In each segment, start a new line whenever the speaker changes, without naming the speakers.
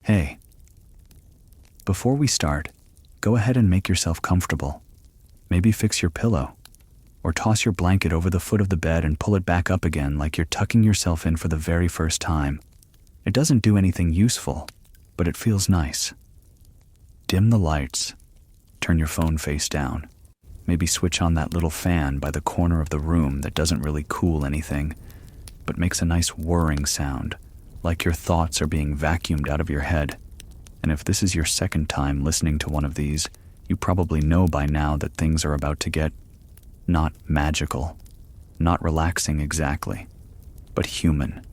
Hey, before we start, go ahead and make yourself comfortable. Maybe fix your pillow, or toss your blanket over the foot of the bed and pull it back up again like you're tucking yourself in for the very first time. It doesn't do anything useful, but it feels nice. Dim the lights, turn your phone face down. Maybe switch on that little fan by the corner of the room that doesn't really cool anything, but makes a nice whirring sound, like your thoughts are being vacuumed out of your head. And if this is your second time listening to one of these, you probably know by now that things are about to get not magical, not relaxing exactly, but human,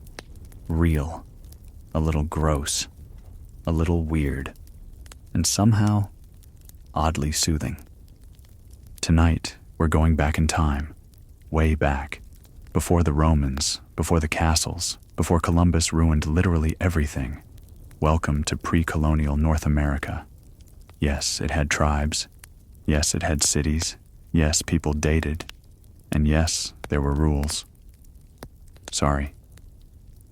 real, a little gross, a little weird, and somehow oddly soothing. Tonight, we're going back in time, way back, before the Romans, before the castles, before Columbus ruined literally everything. Welcome to pre-colonial North America. Yes, it had tribes. Yes, it had cities. Yes, people dated. And yes, there were rules. Sorry,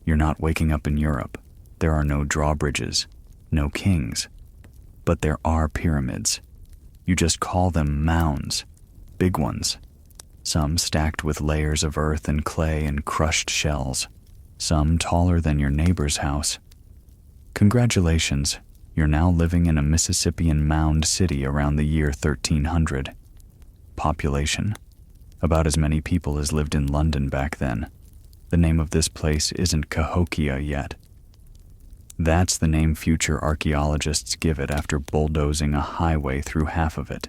you're not waking up in Europe. There are no drawbridges, no kings. But there are pyramids. You just call them mounds, big ones. Some stacked with layers of earth and clay and crushed shells. Some taller than your neighbor's house. Congratulations, you're now living in a Mississippian mound city around the year 1300. Population: about as many people as lived in London back then. The name of this place isn't Cahokia yet. That's the name future archaeologists give it after bulldozing a highway through half of it.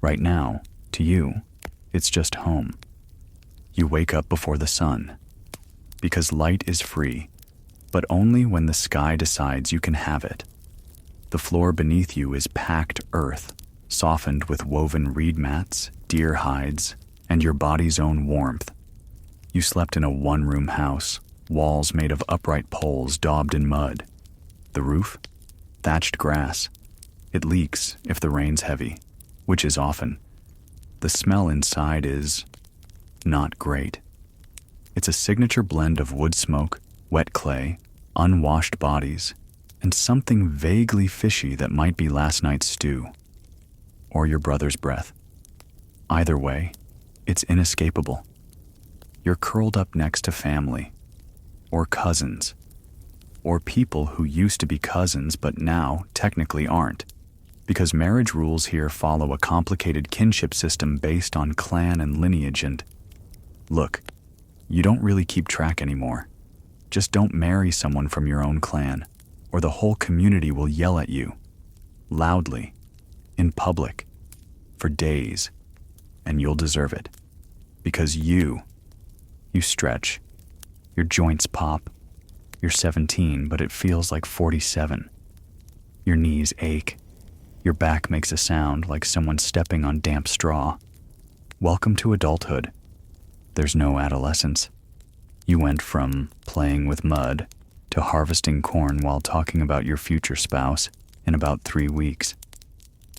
Right now, to you, it's just home. You wake up before the sun, because light is free, but only when the sky decides you can have it. The floor beneath you is packed earth, softened with woven reed mats, deer hides, and your body's own warmth. You slept in a one-room house, walls made of upright poles daubed in mud. The roof? Thatched grass. It leaks if the rain's heavy, which is often. The smell inside is not great. It's a signature blend of wood smoke, wet clay, unwashed bodies, and something vaguely fishy that might be last night's stew, or your brother's breath. Either way, it's inescapable. You're curled up next to family, or cousins, or people who used to be cousins but now technically aren't, because marriage rules here follow a complicated kinship system based on clan and lineage. And look, you don't really keep track anymore. Just don't marry someone from your own clan, or the whole community will yell at you, loudly, in public, for days, and you'll deserve it. Because you stretch, your joints pop, you're 17, but it feels like 47. Your knees ache, your back makes a sound like someone stepping on damp straw. Welcome to adulthood. There's no adolescence. You went from playing with mud to harvesting corn while talking about your future spouse in about 3 weeks.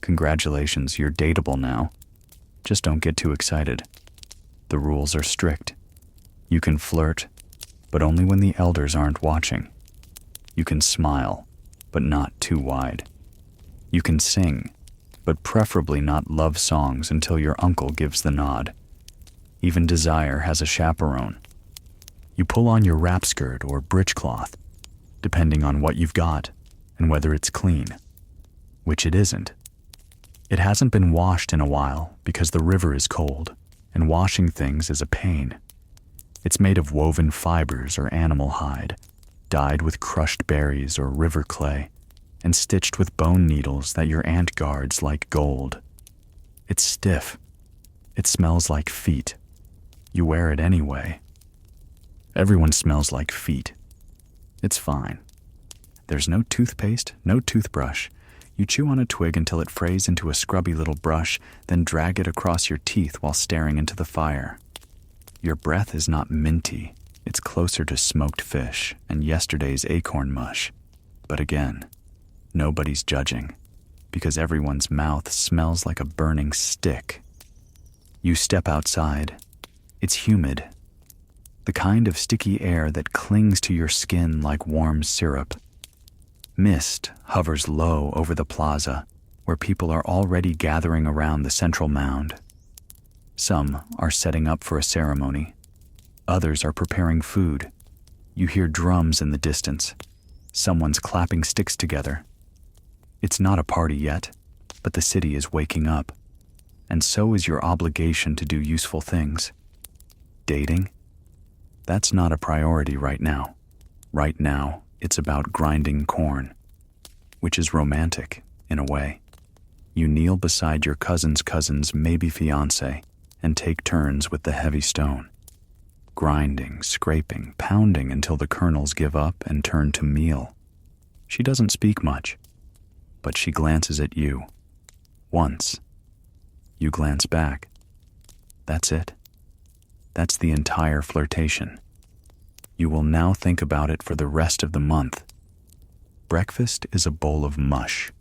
Congratulations, you're dateable now. Just don't get too excited. The rules are strict. You can flirt, but only when the elders aren't watching. You can smile, but not too wide. You can sing, but preferably not love songs until your uncle gives the nod. Even desire has a chaperone. You pull on your wrap skirt or breechcloth, depending on what you've got and whether it's clean, which it isn't. It hasn't been washed in a while because the river is cold, and washing things is a pain. It's made of woven fibers or animal hide, dyed with crushed berries or river clay, and stitched with bone needles that your aunt guards like gold. It's stiff. It smells like feet. You wear it anyway. Everyone smells like feet. It's fine. There's no toothpaste, no toothbrush. You chew on a twig until it frays into a scrubby little brush, then drag it across your teeth while staring into the fire. Your breath is not minty. It's closer to smoked fish and yesterday's acorn mush. But again, nobody's judging, because everyone's mouth smells like a burning stick. You step outside. It's humid. The kind of sticky air that clings to your skin like warm syrup. Mist hovers low over the plaza, where people are already gathering around the central mound. Some are setting up for a ceremony. Others are preparing food. You hear drums in the distance. Someone's clapping sticks together. It's not a party yet, but the city is waking up. And so is your obligation to do useful things. Dating? That's not a priority right now. Right now, it's about grinding corn, which is romantic, in a way. You kneel beside your cousin's maybe fiancé and take turns with the heavy stone. Grinding, scraping, pounding until the kernels give up and turn to meal. She doesn't speak much, but she glances at you. Once. You glance back. That's it. That's the entire flirtation. You will now think about it for the rest of the month. Breakfast is a bowl of mush,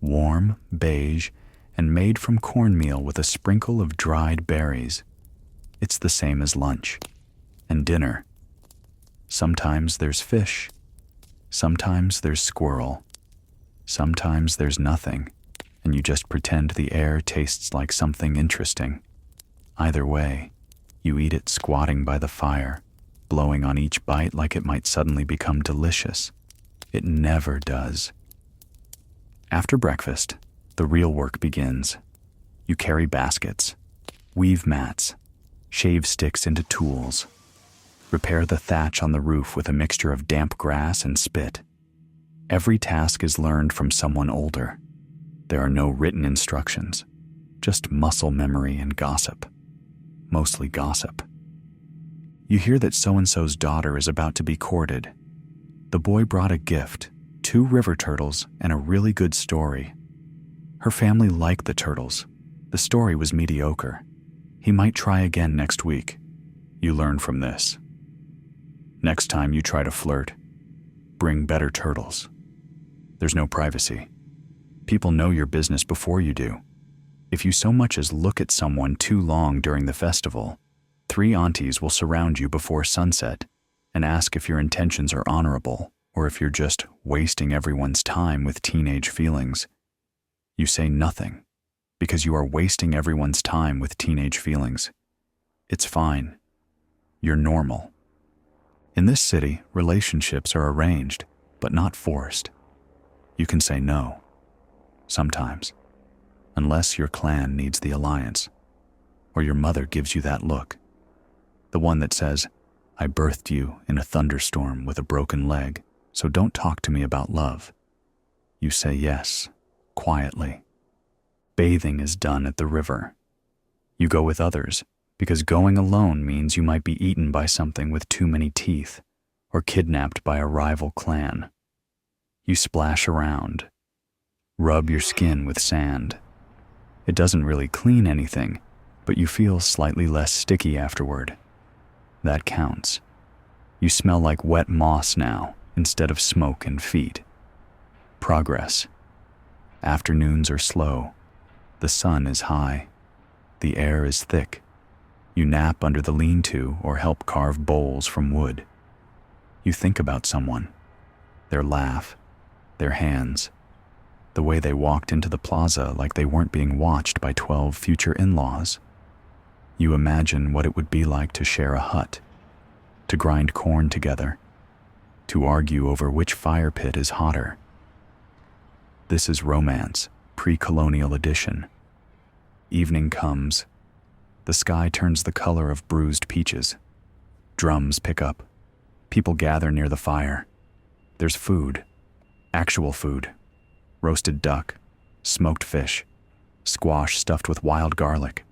warm, beige, and made from cornmeal with a sprinkle of dried berries. It's the same as lunch. And dinner. Sometimes there's fish. Sometimes there's squirrel. Sometimes there's nothing, and you just pretend the air tastes like something interesting. Either way, you eat it squatting by the fire, blowing on each bite like it might suddenly become delicious. It never does. After breakfast, the real work begins. You carry baskets, weave mats, shave sticks into tools, repair the thatch on the roof with a mixture of damp grass and spit. Every task is learned from someone older. There are no written instructions, just muscle memory and gossip. Mostly gossip. You hear that so-and-so's daughter is about to be courted. The boy brought a gift, 2 river turtles and a really good story. Her family liked the turtles. The story was mediocre. He might try again next week. You learn from this. Next time you try to flirt, bring better turtles. There's no privacy. People know your business before you do. If you so much as look at someone too long during the festival, 3 aunties will surround you before sunset and ask if your intentions are honorable or if you're just wasting everyone's time with teenage feelings. You say nothing because you are wasting everyone's time with teenage feelings. It's fine. You're normal. In this city, relationships are arranged, but not forced. You can say no. Sometimes. Unless your clan needs the alliance, or your mother gives you that look. The one that says, I birthed you in a thunderstorm with a broken leg, so don't talk to me about love. You say yes, quietly. Bathing is done at the river. You go with others, because going alone means you might be eaten by something with too many teeth, or kidnapped by a rival clan. You splash around. Rub your skin with sand. It doesn't really clean anything, but you feel slightly less sticky afterward. That counts. You smell like wet moss now, instead of smoke and feet. Progress. Afternoons are slow. The sun is high. The air is thick. You nap under the lean-to or help carve bowls from wood. You think about someone. Their laugh. Their hands. The way they walked into the plaza like they weren't being watched by 12 future in-laws. You imagine what it would be like to share a hut, to grind corn together, to argue over which fire pit is hotter. This is romance, pre-colonial edition. Evening comes. The sky turns the color of bruised peaches. Drums pick up. People gather near the fire. There's food. Actual food. Roasted duck, smoked fish, squash stuffed with wild garlic.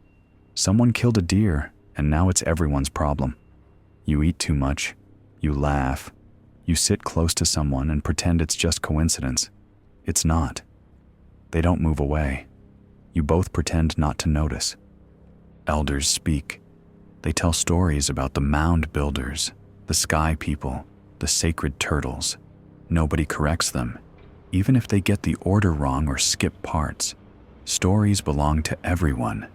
Someone killed a deer, and now it's everyone's problem. You eat too much. You laugh. You sit close to someone and pretend it's just coincidence. It's not. They don't move away. You both pretend not to notice. Elders speak. They tell stories about the mound builders, the sky people, the sacred turtles. Nobody corrects them, even if they get the order wrong or skip parts. Stories belong to everyone,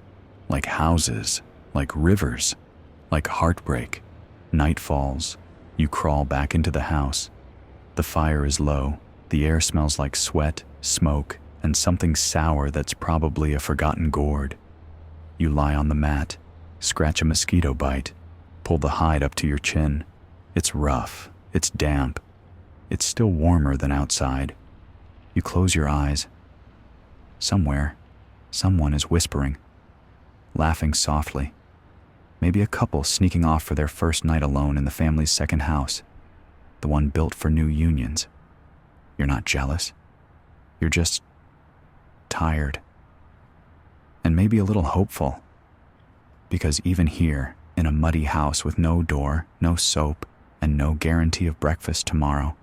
like houses, like rivers, like heartbreak. Night falls. You crawl back into the house. The fire is low. The air smells like sweat, smoke, and something sour that's probably a forgotten gourd. You lie on the mat, scratch a mosquito bite, pull the hide up to your chin. It's rough, it's damp, it's still warmer than outside. You close your eyes. Somewhere, someone is whispering, laughing softly. Maybe a couple sneaking off for their first night alone in the family's second house, the one built for new unions. You're not jealous. You're just tired. And maybe a little hopeful. Because even here, in a muddy house with no door, no soap, and no guarantee of breakfast tomorrow,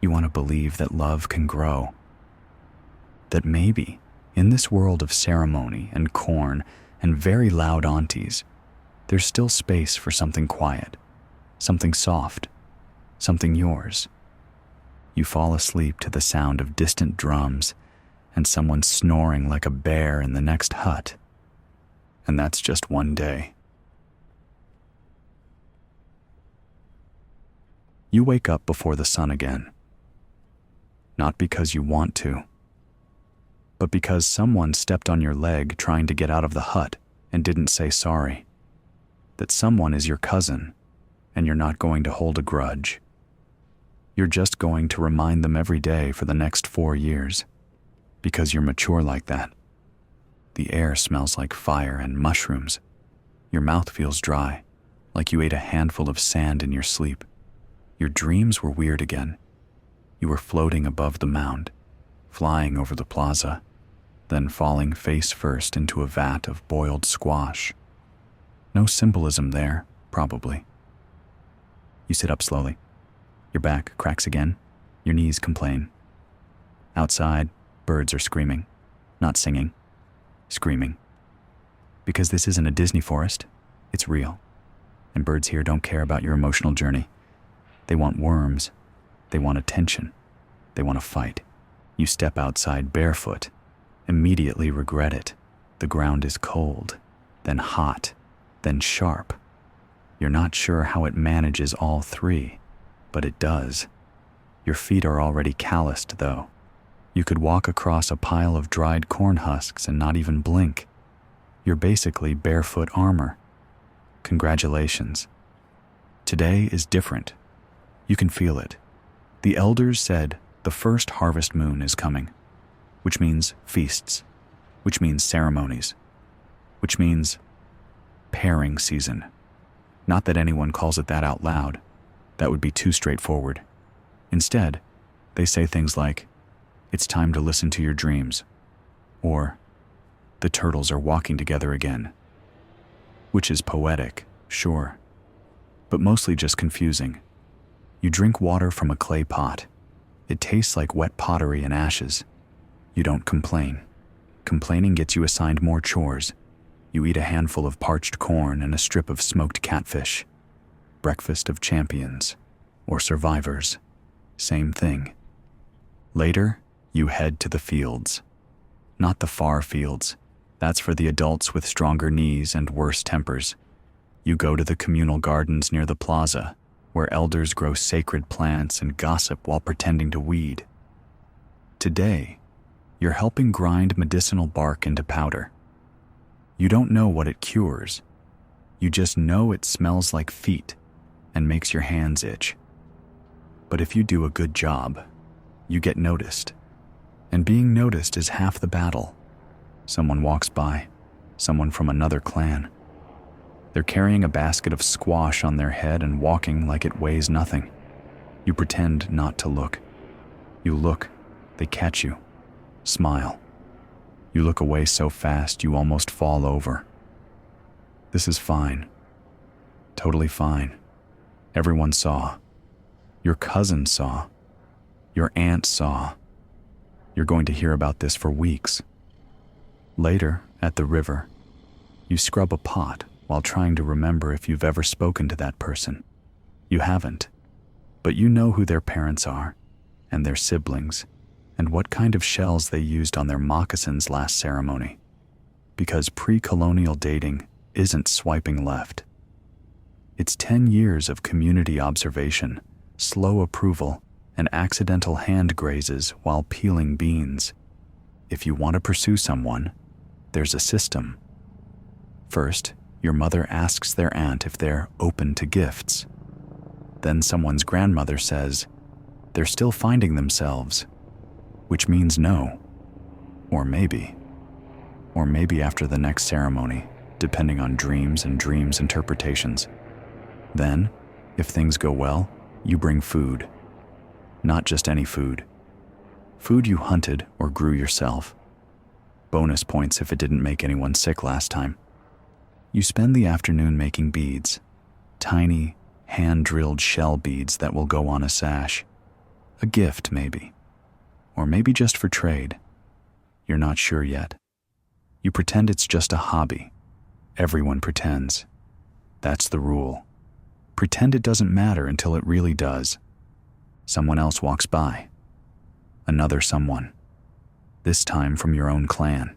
you want to believe that love can grow. That maybe, in this world of ceremony and corn and very loud aunties, there's still space for something quiet, something soft, something yours. You fall asleep to the sound of distant drums and someone snoring like a bear in the next hut. And that's just one day. You wake up before the sun again. Not because you want to, but because someone stepped on your leg trying to get out of the hut and didn't say sorry. That someone is your cousin, and you're not going to hold a grudge. You're just going to remind them every day for the next 4 years, because you're mature like that. The air smells like fire and mushrooms. Your mouth feels dry, like you ate a handful of sand in your sleep. Your dreams were weird again. You were floating above the mound, flying over the plaza, then falling face first into a vat of boiled squash. No symbolism there, probably. You sit up slowly. Your back cracks again. Your knees complain. Outside, birds are screaming, not singing, screaming. Because this isn't a Disney forest, it's real. And birds here don't care about your emotional journey. They want worms. They want attention. They want to fight. You step outside barefoot, immediately regret it. The ground is cold, then hot, then sharp. You're not sure how it manages all three, but it does. Your feet are already calloused, though. You could walk across a pile of dried corn husks and not even blink. You're basically barefoot armor. Congratulations. Today is different. You can feel it. The elders said the first harvest moon is coming, which means feasts, which means ceremonies, which means pairing season. Not that anyone calls it that out loud. That would be too straightforward. Instead, they say things like, "It's time to listen to your dreams," or "The turtles are walking together again." Which is poetic, sure, but mostly just confusing. You drink water from a clay pot. It tastes like wet pottery and ashes. You don't complain. Complaining gets you assigned more chores. You eat a handful of parched corn and a strip of smoked catfish. Breakfast of champions, or survivors. Same thing. Later, you head to the fields. Not the far fields. That's for the adults with stronger knees and worse tempers. You go to the communal gardens near the plaza, where elders grow sacred plants and gossip while pretending to weed. Today, you're helping grind medicinal bark into powder. You don't know what it cures. You just know it smells like feet and makes your hands itch. But if you do a good job, you get noticed. And being noticed is half the battle. Someone walks by, someone from another clan. They're carrying a basket of squash on their head and walking like it weighs nothing. You pretend not to look. You look, they catch you. Smile. You look away so fast you almost fall over. This is fine. Totally fine. Everyone saw. Your cousin saw. Your aunt saw. You're going to hear about this for weeks. Later, at the river, you scrub a pot while trying to remember if you've ever spoken to that person. You haven't, but you know who their parents are, and their siblings, and what kind of shells they used on their moccasins last ceremony. Because pre-colonial dating isn't swiping left. It's 10 years of community observation, slow approval, An accidental hand grazes while peeling beans. If you want to pursue someone, there's a system. First, your mother asks their aunt if they're open to gifts. Then someone's grandmother says they're still finding themselves, which means no. Or maybe after the next ceremony, depending on dreams and dreams interpretations. Then, if things go well, you bring food. Not just any food. Food you hunted or grew yourself. Bonus points if it didn't make anyone sick last time. You spend the afternoon making beads, tiny, hand-drilled shell beads that will go on a sash. A gift, maybe. Or maybe just for trade. You're not sure yet. You pretend it's just a hobby. Everyone pretends. That's the rule. Pretend it doesn't matter until it really does. Someone else walks by. Another someone. This time from your own clan.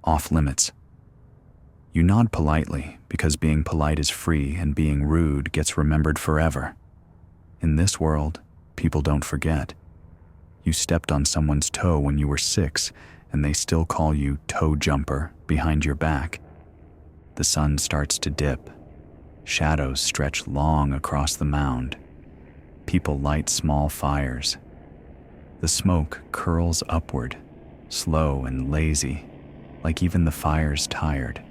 Off limits. You nod politely because being polite is free and being rude gets remembered forever. In this world, people don't forget. You stepped on someone's toe when you were 6 and they still call you toe jumper behind your back. The sun starts to dip. Shadows stretch long across the mound. People light small fires. The smoke curls upward, slow and lazy, like even the fire's tired.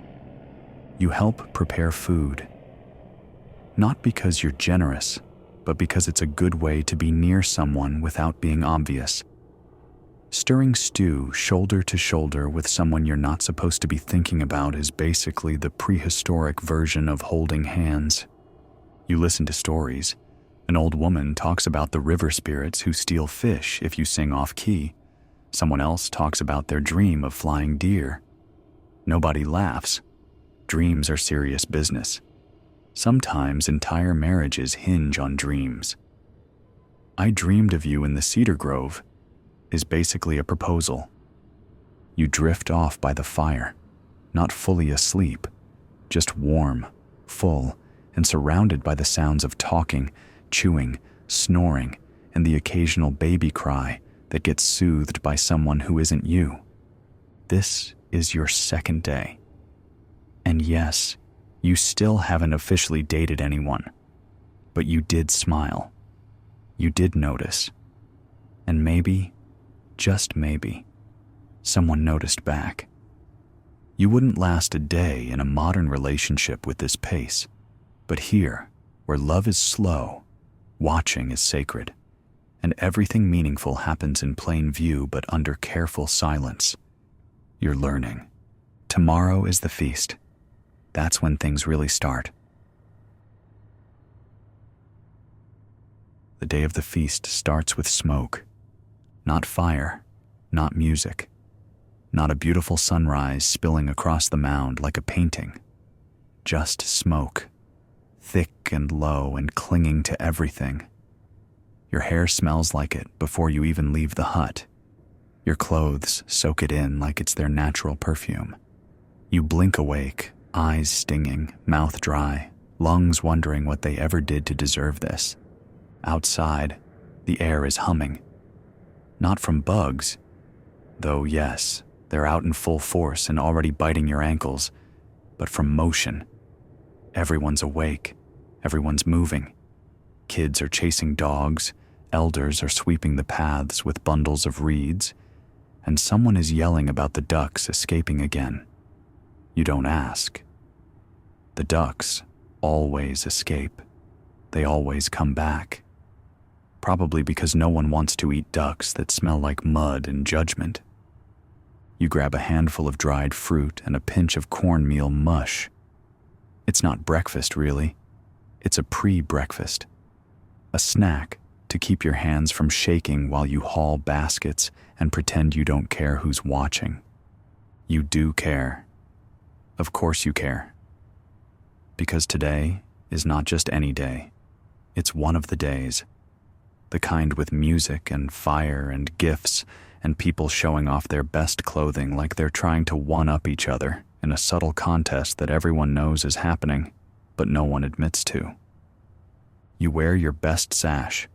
You help prepare food. Not because you're generous, but because it's a good way to be near someone without being obvious. Stirring stew shoulder to shoulder with someone you're not supposed to be thinking about is basically the prehistoric version of holding hands. You listen to stories. An old woman talks about the river spirits who steal fish if you sing off-key. Someone else talks about their dream of flying deer. Nobody laughs. Dreams are serious business. Sometimes entire marriages hinge on dreams. I dreamed of you in the cedar grove is basically a proposal. You drift off by the fire, not fully asleep, just warm, full, and surrounded by the sounds of talking, chewing, snoring, and the occasional baby cry that gets soothed by someone who isn't you. This is your second day. And yes, you still haven't officially dated anyone, but you did smile. You did notice. And maybe, just maybe, someone noticed back. You wouldn't last a day in a modern relationship with this pace, but here, where love is slow, watching is sacred, and everything meaningful happens in plain view but under careful silence. You're learning. Tomorrow is the feast. That's when things really start. The day of the feast starts with smoke. Not fire, not music, not a beautiful sunrise spilling across the mound like a painting. Just smoke, thick and low and clinging to everything. Your hair smells like it before you even leave the hut. Your clothes soak it in like it's their natural perfume. You blink awake, eyes stinging, mouth dry, lungs wondering what they ever did to deserve this. Outside, the air is humming. Not from bugs, though yes, they're out in full force and already biting your ankles, but from motion. Everyone's awake, everyone's moving. Kids are chasing dogs, elders are sweeping the paths with bundles of reeds, and someone is yelling about the ducks escaping again. You don't ask. The ducks always escape. They always come back. Probably because no one wants to eat ducks that smell like mud and judgment. You grab a handful of dried fruit and a pinch of cornmeal mush. It's not breakfast, really. It's a pre-breakfast. A snack to keep your hands from shaking while you haul baskets and pretend you don't care who's watching. You do care. Of course you care. Because today is not just any day. It's one of the days. The kind with music and fire and gifts and people showing off their best clothing like they're trying to one-up each other in a subtle contest that everyone knows is happening, but no one admits to. You wear your best sash.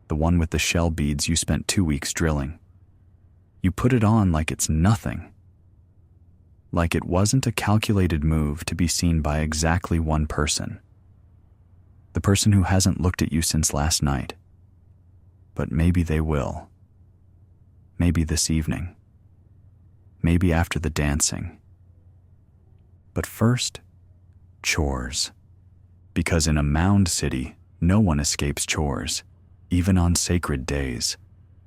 the one with the shell beads you spent 2 weeks drilling. You put it on like it's nothing. Like it wasn't a calculated move to be seen by exactly one person. The person who hasn't looked at you since last night. But maybe they will. Maybe this evening. Maybe after the dancing. But first, chores. Because in a mound city, no one escapes chores, even on sacred days.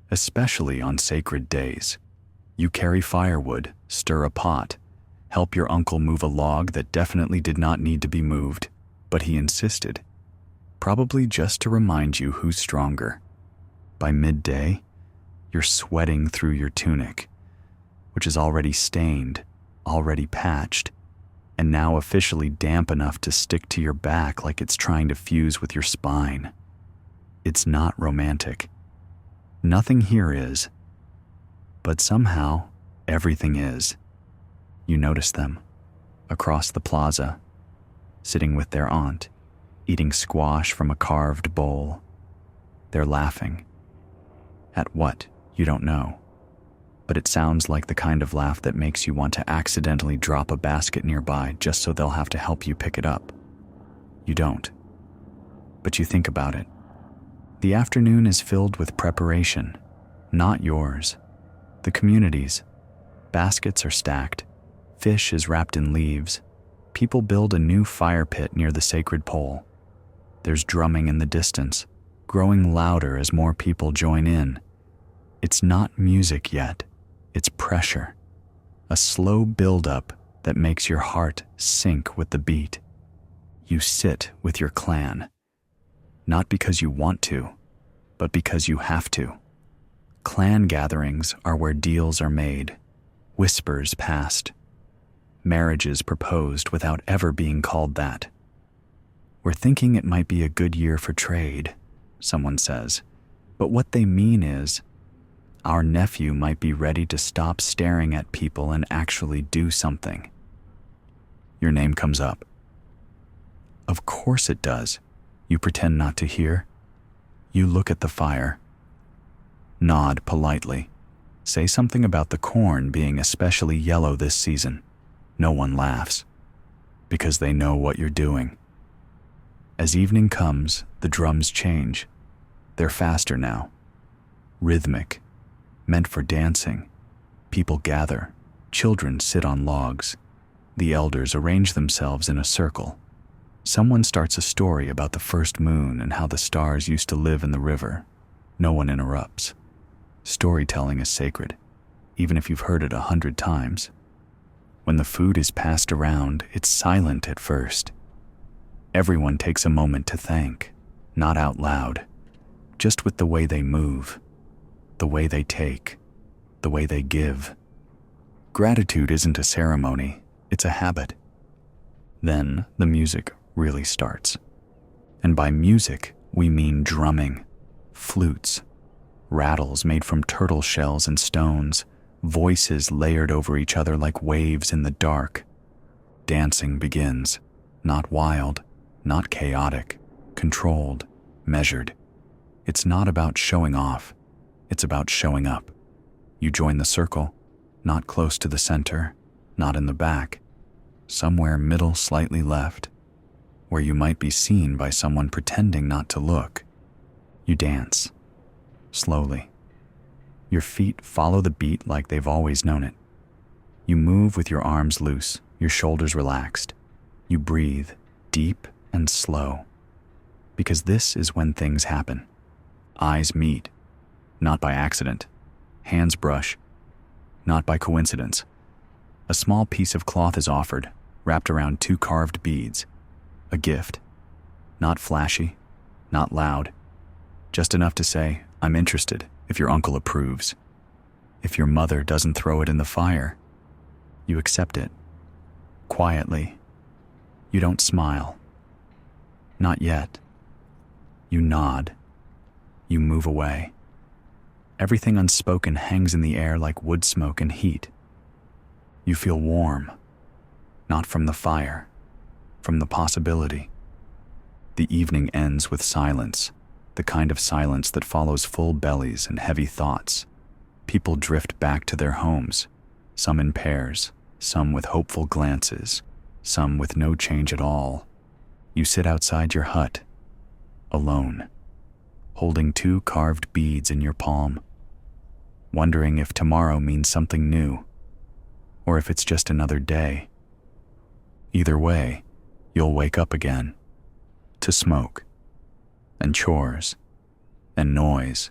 Especially on sacred days. You carry firewood, stir a pot, help your uncle move a log that definitely did not need to be moved, but he insisted, probably just to remind you who's stronger. By midday, you're sweating through your tunic, which is already stained, already patched, and now officially damp enough to stick to your back like it's trying to fuse with your spine. It's not romantic. Nothing here is, but somehow everything is. You notice them, across the plaza, sitting with their aunt, eating squash from a carved bowl. They're laughing. At what, you don't know, but it sounds like the kind of laugh that makes you want to accidentally drop a basket nearby just so they'll have to help you pick it up. You don't, but you think about it. The afternoon is filled with preparation, not yours. The community's. Baskets are stacked. Fish is wrapped in leaves. People build a new fire pit near the sacred pole. There's drumming in the distance, growing louder as more people join in. It's not music yet. It's pressure. A slow build-up that makes your heart sink with the beat. You sit with your clan. Not because you want to, but because you have to. Clan gatherings are where deals are made, whispers passed, marriages proposed without ever being called that. We're thinking it might be a good year for trade, someone says, but what they mean is, our nephew might be ready to stop staring at people and actually do something. Your name comes up. Of course it does. You pretend not to hear. You look at the fire. Nod politely. Say something about the corn being especially yellow this season. No one laughs, because they know what you're doing. As evening comes, the drums change. They're faster now. Rhythmic. Meant for dancing. People gather. Children sit on logs. The elders arrange themselves in a circle. Someone starts a story about the first moon and how the stars used to live in the river. No one interrupts. Storytelling is sacred, even if you've heard it 100 times. When the food is passed around, it's silent at first. Everyone takes a moment to thank, not out loud, just with the way they move, the way they take, the way they give. Gratitude isn't a ceremony, it's a habit. Then the music really starts. And by music, we mean drumming, flutes, rattles made from turtle shells and stones, voices layered over each other like waves in the dark. Dancing begins, not wild, not chaotic, controlled, measured. It's not about showing off, it's about showing up. You join the circle, not close to the center, not in the back, somewhere middle, slightly left, where you might be seen by someone pretending not to look. You dance, slowly. Your feet follow the beat like they've always known it. You move with your arms loose, your shoulders relaxed. You breathe, deep and slow. Because this is when things happen. Eyes meet, not by accident. Hands brush, not by coincidence. A small piece of cloth is offered, wrapped around 2 carved beads. A gift. Not flashy, not loud. Just enough to say, I'm interested, if your uncle approves. If your mother doesn't throw it in the fire, you accept it. Quietly. You don't smile. Not yet. You nod. You move away. Everything unspoken hangs in the air like wood smoke and heat. You feel warm. Not from the fire, from the possibility. The evening ends with silence, the kind of silence that follows full bellies and heavy thoughts. People drift back to their homes, some in pairs, some with hopeful glances, some with no change at all. You sit outside your hut, alone, holding 2 carved beads in your palm, wondering if tomorrow means something new, or if it's just another day. Either way, you'll wake up again, to smoke, and chores, and noise,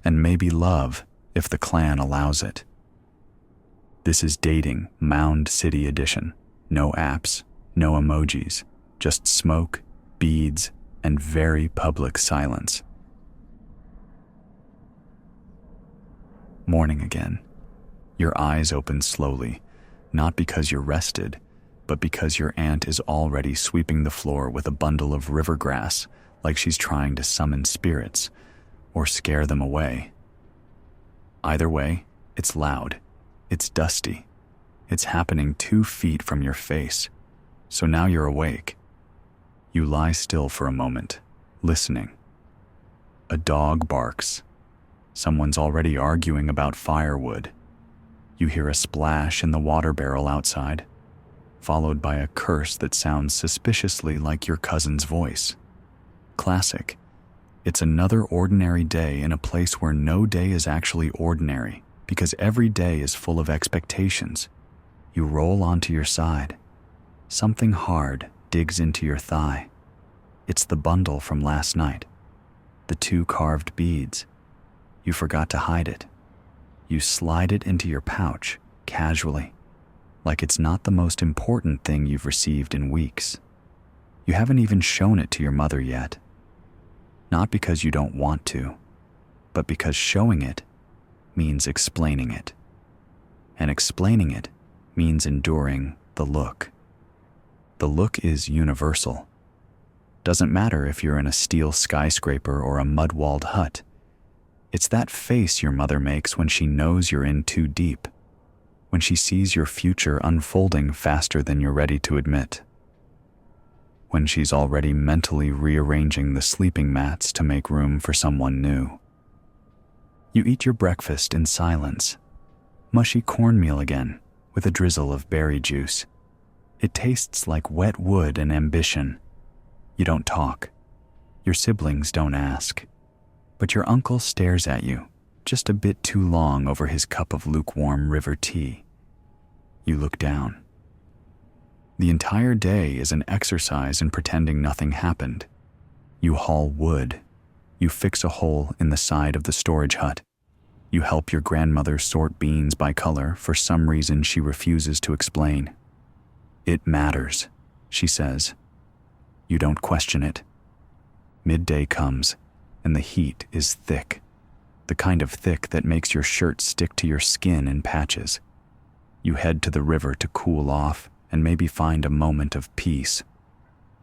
and maybe love if the clan allows it. This is Dating Mound City Edition. No apps, no emojis, just smoke, beads, and very public silence. Morning again. Your eyes open slowly, not because you're rested, but because your aunt is already sweeping the floor with a bundle of river grass, like she's trying to summon spirits or scare them away. Either way, it's loud, it's dusty, it's happening 2 feet from your face, so now you're awake. You lie still for a moment, listening. A dog barks. Someone's already arguing about firewood. You hear a splash in the water barrel outside, followed by a curse that sounds suspiciously like your cousin's voice. Classic. It's another ordinary day in a place where no day is actually ordinary, because every day is full of expectations. You roll onto your side. Something hard digs into your thigh. It's the bundle from last night. The 2 carved beads. You forgot to hide it. You slide it into your pouch, casually, like it's not the most important thing you've received in weeks. You haven't even shown it to your mother yet. Not because you don't want to, but because showing it means explaining it. And explaining it means enduring the look. The look is universal. Doesn't matter if you're in a steel skyscraper or a mud-walled hut. It's that face your mother makes when she knows you're in too deep, when she sees your future unfolding faster than you're ready to admit, when she's already mentally rearranging the sleeping mats to make room for someone new. You eat your breakfast in silence. Mushy cornmeal again, with a drizzle of berry juice. It tastes like wet wood and ambition. You don't talk. Your siblings don't ask. But your uncle stares at you, just a bit too long over his cup of lukewarm river tea. You look down. The entire day is an exercise in pretending nothing happened. You haul wood. You fix a hole in the side of the storage hut. You help your grandmother sort beans by color for some reason she refuses to explain. It matters, she says. You don't question it. Midday comes, and the heat is thick. The kind of thick that makes your shirt stick to your skin in patches. You head to the river to cool off and maybe find a moment of peace.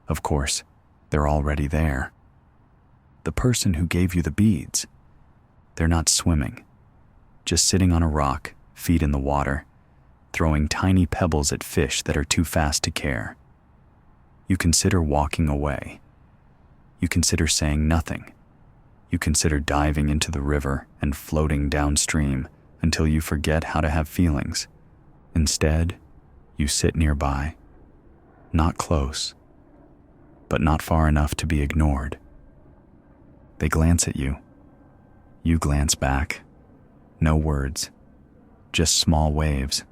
Of course, they're already there. The person who gave you the beads, they're not swimming, just sitting on a rock, feet in the water, throwing tiny pebbles at fish that are too fast to care. You consider walking away. You consider saying nothing. You consider diving into the river and floating downstream until you forget how to have feelings. Instead, you sit nearby, not close, but not far enough to be ignored. They glance at you. You glance back. No words, just small waves,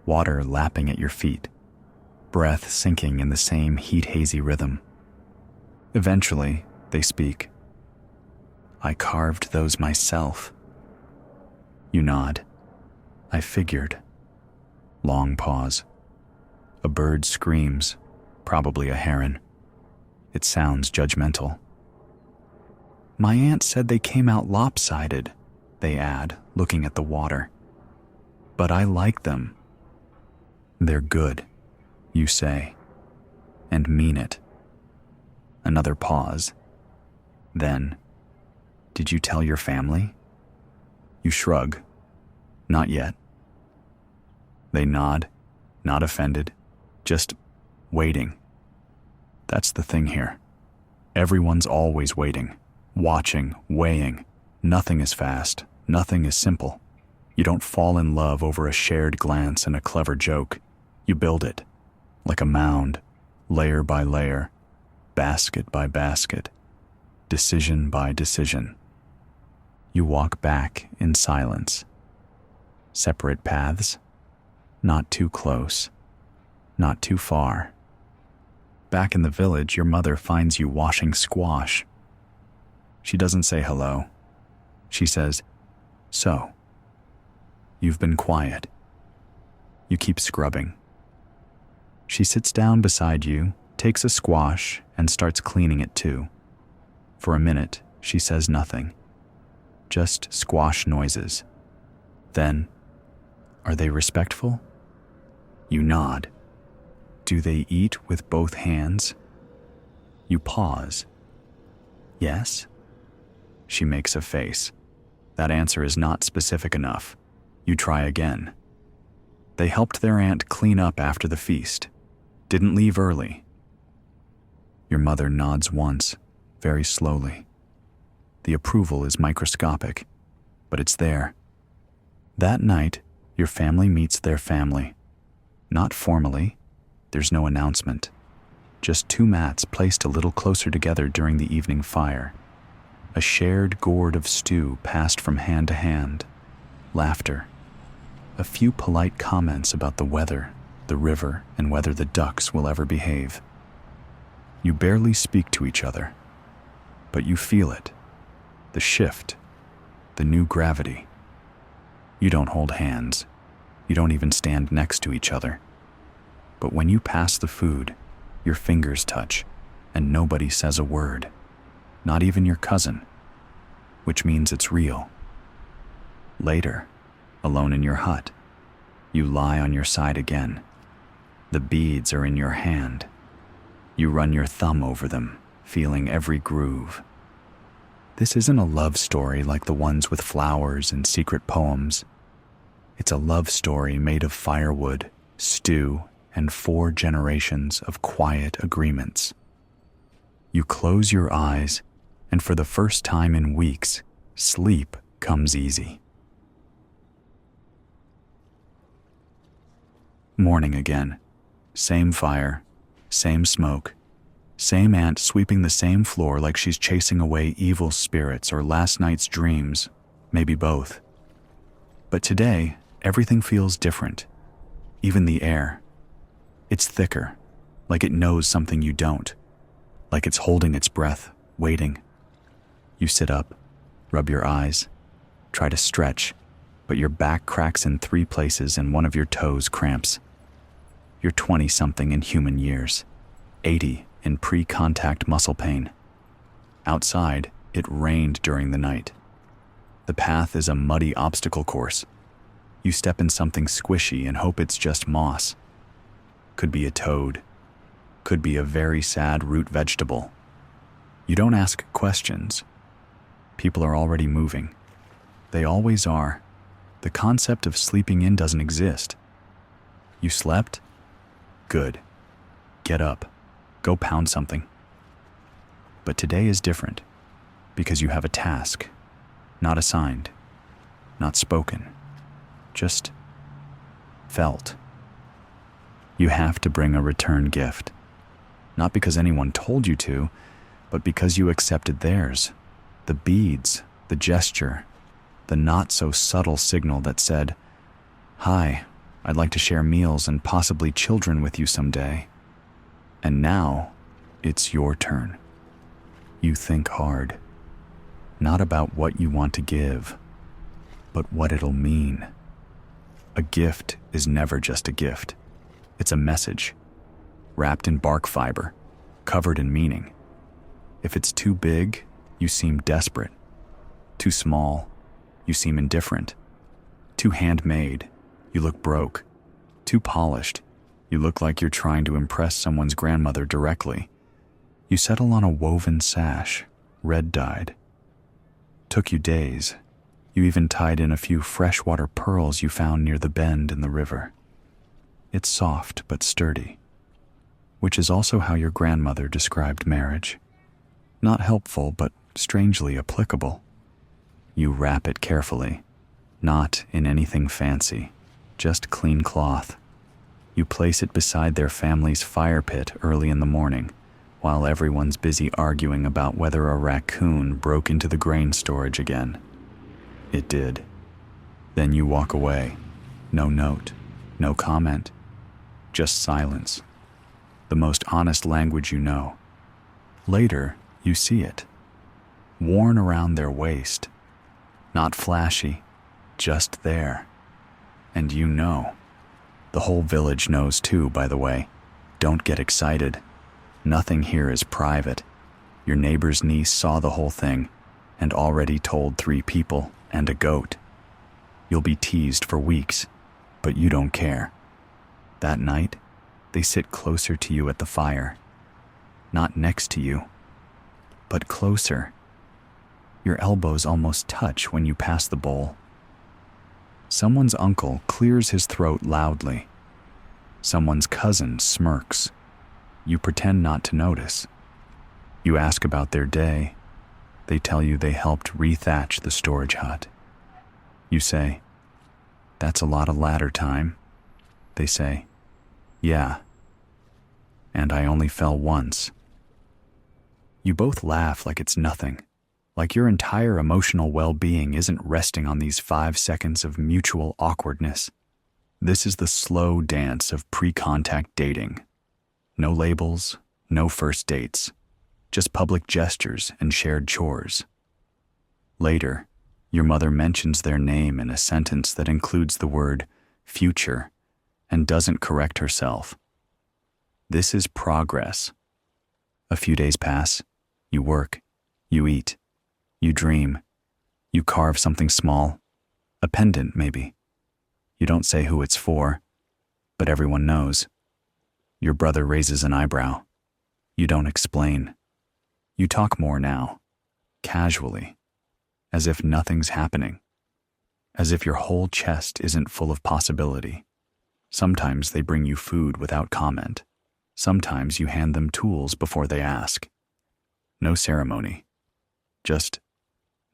water lapping at your feet, breath sinking in the same heat-hazy rhythm. Eventually, they speak. I carved those myself. You nod. I figured. Long pause. A bird screams, probably a heron. It sounds judgmental. My aunt said they came out lopsided, they add, looking at the water. But I like them. They're good, you say, and mean it. Another pause. Then, did you tell your family? You shrug. Not yet. They nod, not offended, just waiting. That's the thing here. Everyone's always waiting. watching, weighing. Nothing is fast, nothing is simple. You don't fall in love over a shared glance and a clever joke. You build it, like a mound, layer by layer, basket by basket, decision by decision. You walk back in silence. Separate paths, not too close, not too far. Back in the village, your mother finds you washing squash. She doesn't say hello. She says, "So, you've been quiet." You keep scrubbing. She sits down beside you, takes a squash, and starts cleaning it too. For a minute, she says nothing. Just squash noises. Then, are they respectful? You nod. Do they eat with both hands? You pause. Yes? She makes a face. That answer is not specific enough. You try again. They helped their aunt clean up after the feast. Didn't leave early. Your mother nods once, very slowly. The approval is microscopic, but it's there. That night, your family meets their family. Not formally. There's no announcement. Just two mats placed a little closer together during the evening fire. A shared gourd of stew passed from hand to hand. Laughter. A few polite comments about the weather, the river, and whether the ducks will ever behave. You barely speak to each other, but you feel it. The shift, the new gravity. You don't hold hands. You don't even stand next to each other. But when you pass the food, your fingers touch, and nobody says a word. Not even your cousin, which means it's real. Later, alone in your hut, you lie on your side again. The beads are in your hand. You run your thumb over them, feeling every groove. This isn't a love story like the ones with flowers and secret poems. It's a love story made of firewood, stew, and 4 generations of quiet agreements. You close your eyes, and for the first time in weeks, sleep comes easy. Morning again. Same fire, same smoke, same aunt sweeping the same floor like she's chasing away evil spirits or last night's dreams, maybe both. But today, everything feels different. Even the air. It's thicker, like it knows something you don't, like it's holding its breath, waiting. You sit up, rub your eyes, try to stretch, but your back cracks in 3 places and one of your toes cramps. You're 20-something in human years, 80 in pre-contact muscle pain. Outside, it rained during the night. The path is a muddy obstacle course. You step in something squishy and hope it's just moss. Could be a toad. Could be a very sad root vegetable. You don't ask questions. People are already moving. They always are. The concept of sleeping in doesn't exist. You slept? Good. Get up. Go pound something. But today is different because you have a task, not assigned, not spoken, just felt. You have to bring a return gift, not because anyone told you to, but because you accepted theirs. The beads, the gesture, the not-so-subtle signal that said, "Hi, I'd like to share meals and possibly children with you someday." And now, it's your turn. You think hard, not about what you want to give, but what it'll mean. A gift is never just a gift. It's a message, wrapped in bark fiber, covered in meaning. If it's too big, you seem desperate. Too small, you seem indifferent. Too handmade, you look broke. Too polished, you look like you're trying to impress someone's grandmother directly. You settle on a woven sash, red-dyed. Took you days. You even tied in a few freshwater pearls you found near the bend in the river. It's soft but sturdy, which is also how your grandmother described marriage. Not helpful, but strangely applicable. You wrap it carefully, not in anything fancy, just clean cloth. You place it beside their family's fire pit early in the morning, while everyone's busy arguing about whether a raccoon broke into the grain storage again. It did. Then you walk away. No note, no comment, just silence. The most honest language you know. Later, you see it. Worn around their waist. Not flashy, just there. And you know. The whole village knows too, by the way. Don't get excited. Nothing here is private. Your neighbor's niece saw the whole thing and already told 3 people and a goat. You'll be teased for weeks, but you don't care. That night, they sit closer to you at the fire. Not next to you, but closer. Your elbows almost touch when you pass the bowl. Someone's uncle clears his throat loudly. Someone's cousin smirks. You pretend not to notice. You ask about their day. They tell you they helped rethatch the storage hut. You say, "That's a lot of ladder time." They say, "Yeah. And I only fell once." You both laugh like it's nothing, like your entire emotional well-being isn't resting on these 5 seconds of mutual awkwardness. This is the slow dance of pre-contact dating. No labels, no first dates, just public gestures and shared chores. Later, your mother mentions their name in a sentence that includes the word future and doesn't correct herself. This is progress. A few days pass. You work. You eat. You dream. You carve something small. A pendant, maybe. You don't say who it's for, but everyone knows. Your brother raises an eyebrow. You don't explain. You talk more now, casually, as if nothing's happening, as if your whole chest isn't full of possibility. Sometimes they bring you food without comment. Sometimes you hand them tools before they ask. No ceremony, just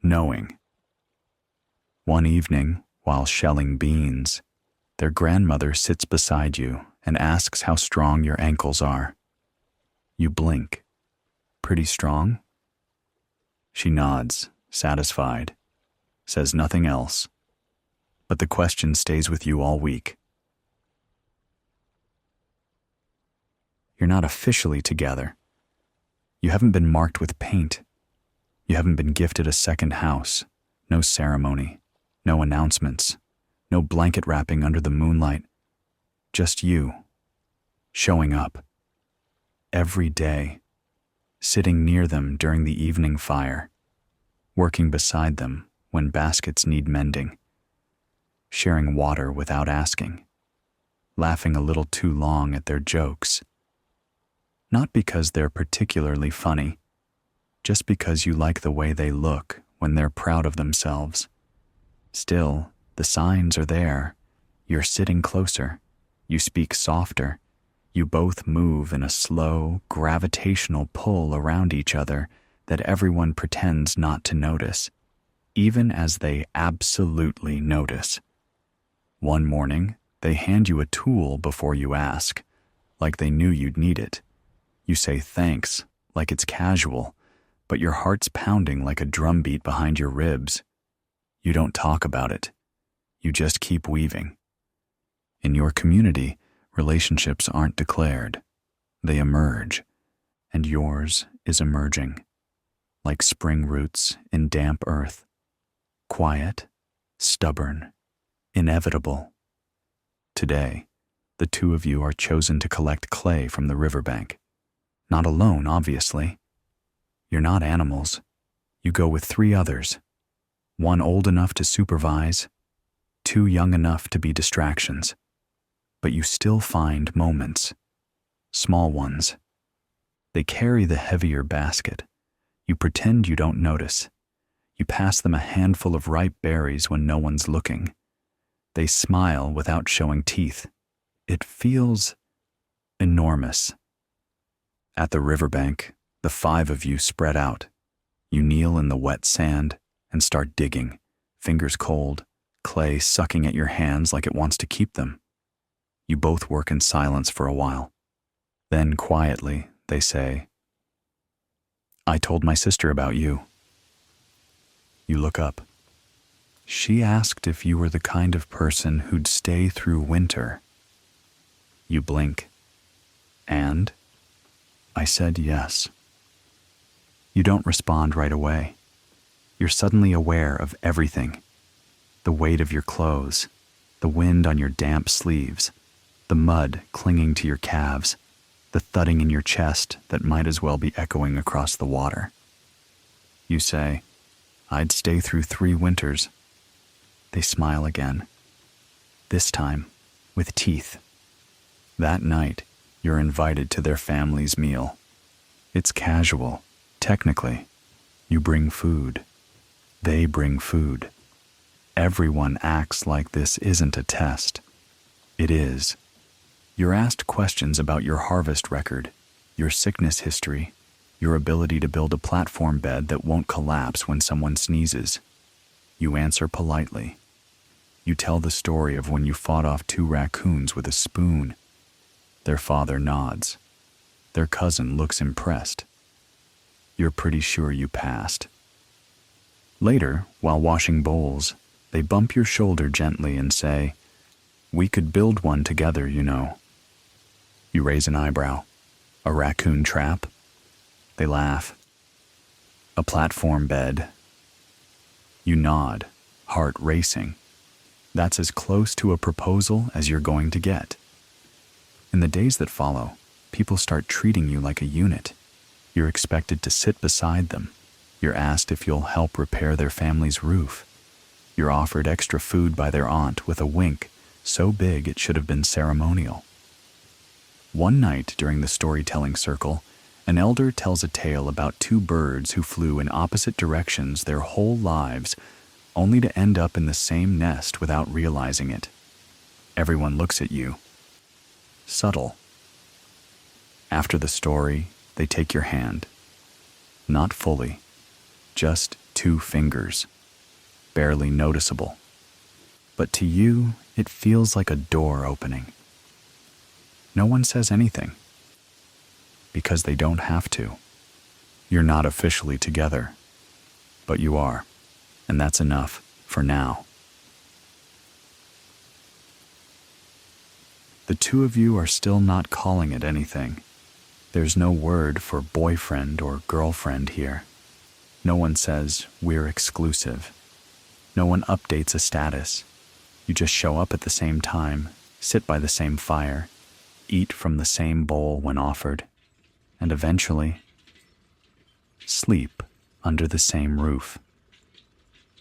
knowing. One evening, while shelling beans, their grandmother sits beside you and asks how strong your ankles are. You blink. Pretty strong? She nods, satisfied, says nothing else, but the question stays with you all week. You're not officially together. You haven't been marked with paint. You haven't been gifted a second house. No ceremony, no announcements, no blanket wrapping under the moonlight. Just you, showing up. Every day, sitting near them during the evening fire, working beside them when baskets need mending, sharing water without asking, laughing a little too long at their jokes. Not because they're particularly funny, just because you like the way they look when they're proud of themselves. Still, the signs are there. You're sitting closer. You speak softer. You both move in a slow, gravitational pull around each other that everyone pretends not to notice, even as they absolutely notice. One morning, they hand you a tool before you ask, like they knew you'd need it. You say thanks, like it's casual, but your heart's pounding like a drumbeat behind your ribs. You don't talk about it. You just keep weaving. In your community, relationships aren't declared. They emerge, and yours is emerging, like spring roots in damp earth. Quiet, stubborn, inevitable. Today, the 2 of you are chosen to collect clay from the riverbank. Not alone, obviously. You're not animals. You go with 3 others. 1 old enough to supervise, 2 young enough to be distractions. But you still find moments. Small ones. They carry the heavier basket. You pretend you don't notice. You pass them a handful of ripe berries when no one's looking. They smile without showing teeth. It feels enormous. At the riverbank, the 5 of you spread out. You kneel in the wet sand and start digging, fingers cold, clay sucking at your hands like it wants to keep them. You both work in silence for a while. Then quietly, they say, "I told my sister about you." You look up. "She asked if you were the kind of person who'd stay through winter." You blink. "And?" "I said yes." You don't respond right away. You're suddenly aware of everything. The weight of your clothes, the wind on your damp sleeves, the mud clinging to your calves, the thudding in your chest that might as well be echoing across the water. You say, "I'd stay through 3 winters." They smile again. This time, with teeth. That night, you're invited to their family's meal. It's casual, technically. You bring food. They bring food. Everyone acts like this isn't a test. It is. You're asked questions about your harvest record, your sickness history, your ability to build a platform bed that won't collapse when someone sneezes. You answer politely. You tell the story of when you fought off 2 raccoons with a spoon. Their father nods. Their cousin looks impressed. You're pretty sure you passed. Later, while washing bowls, they bump your shoulder gently and say, "We could build one together, you know." You raise an eyebrow. "A raccoon trap?" They laugh. "A platform bed." You nod, heart racing. That's as close to a proposal as you're going to get. In the days that follow, people start treating you like a unit. You're expected to sit beside them. You're asked if you'll help repair their family's roof. You're offered extra food by their aunt with a wink so big it should have been ceremonial. One night during the storytelling circle, an elder tells a tale about 2 birds who flew in opposite directions their whole lives, only to end up in the same nest without realizing it. Everyone looks at you. Subtle. After the story, they take your hand. Not fully, just 2 fingers, barely noticeable. But to you, it feels like a door opening. No one says anything, because they don't have to. You're not officially together, but you are, and that's enough for now. The 2 of you are still not calling it anything. There's no word for boyfriend or girlfriend here. No one says, "We're exclusive." No one updates a status. You just show up at the same time, sit by the same fire, eat from the same bowl when offered, and eventually sleep under the same roof.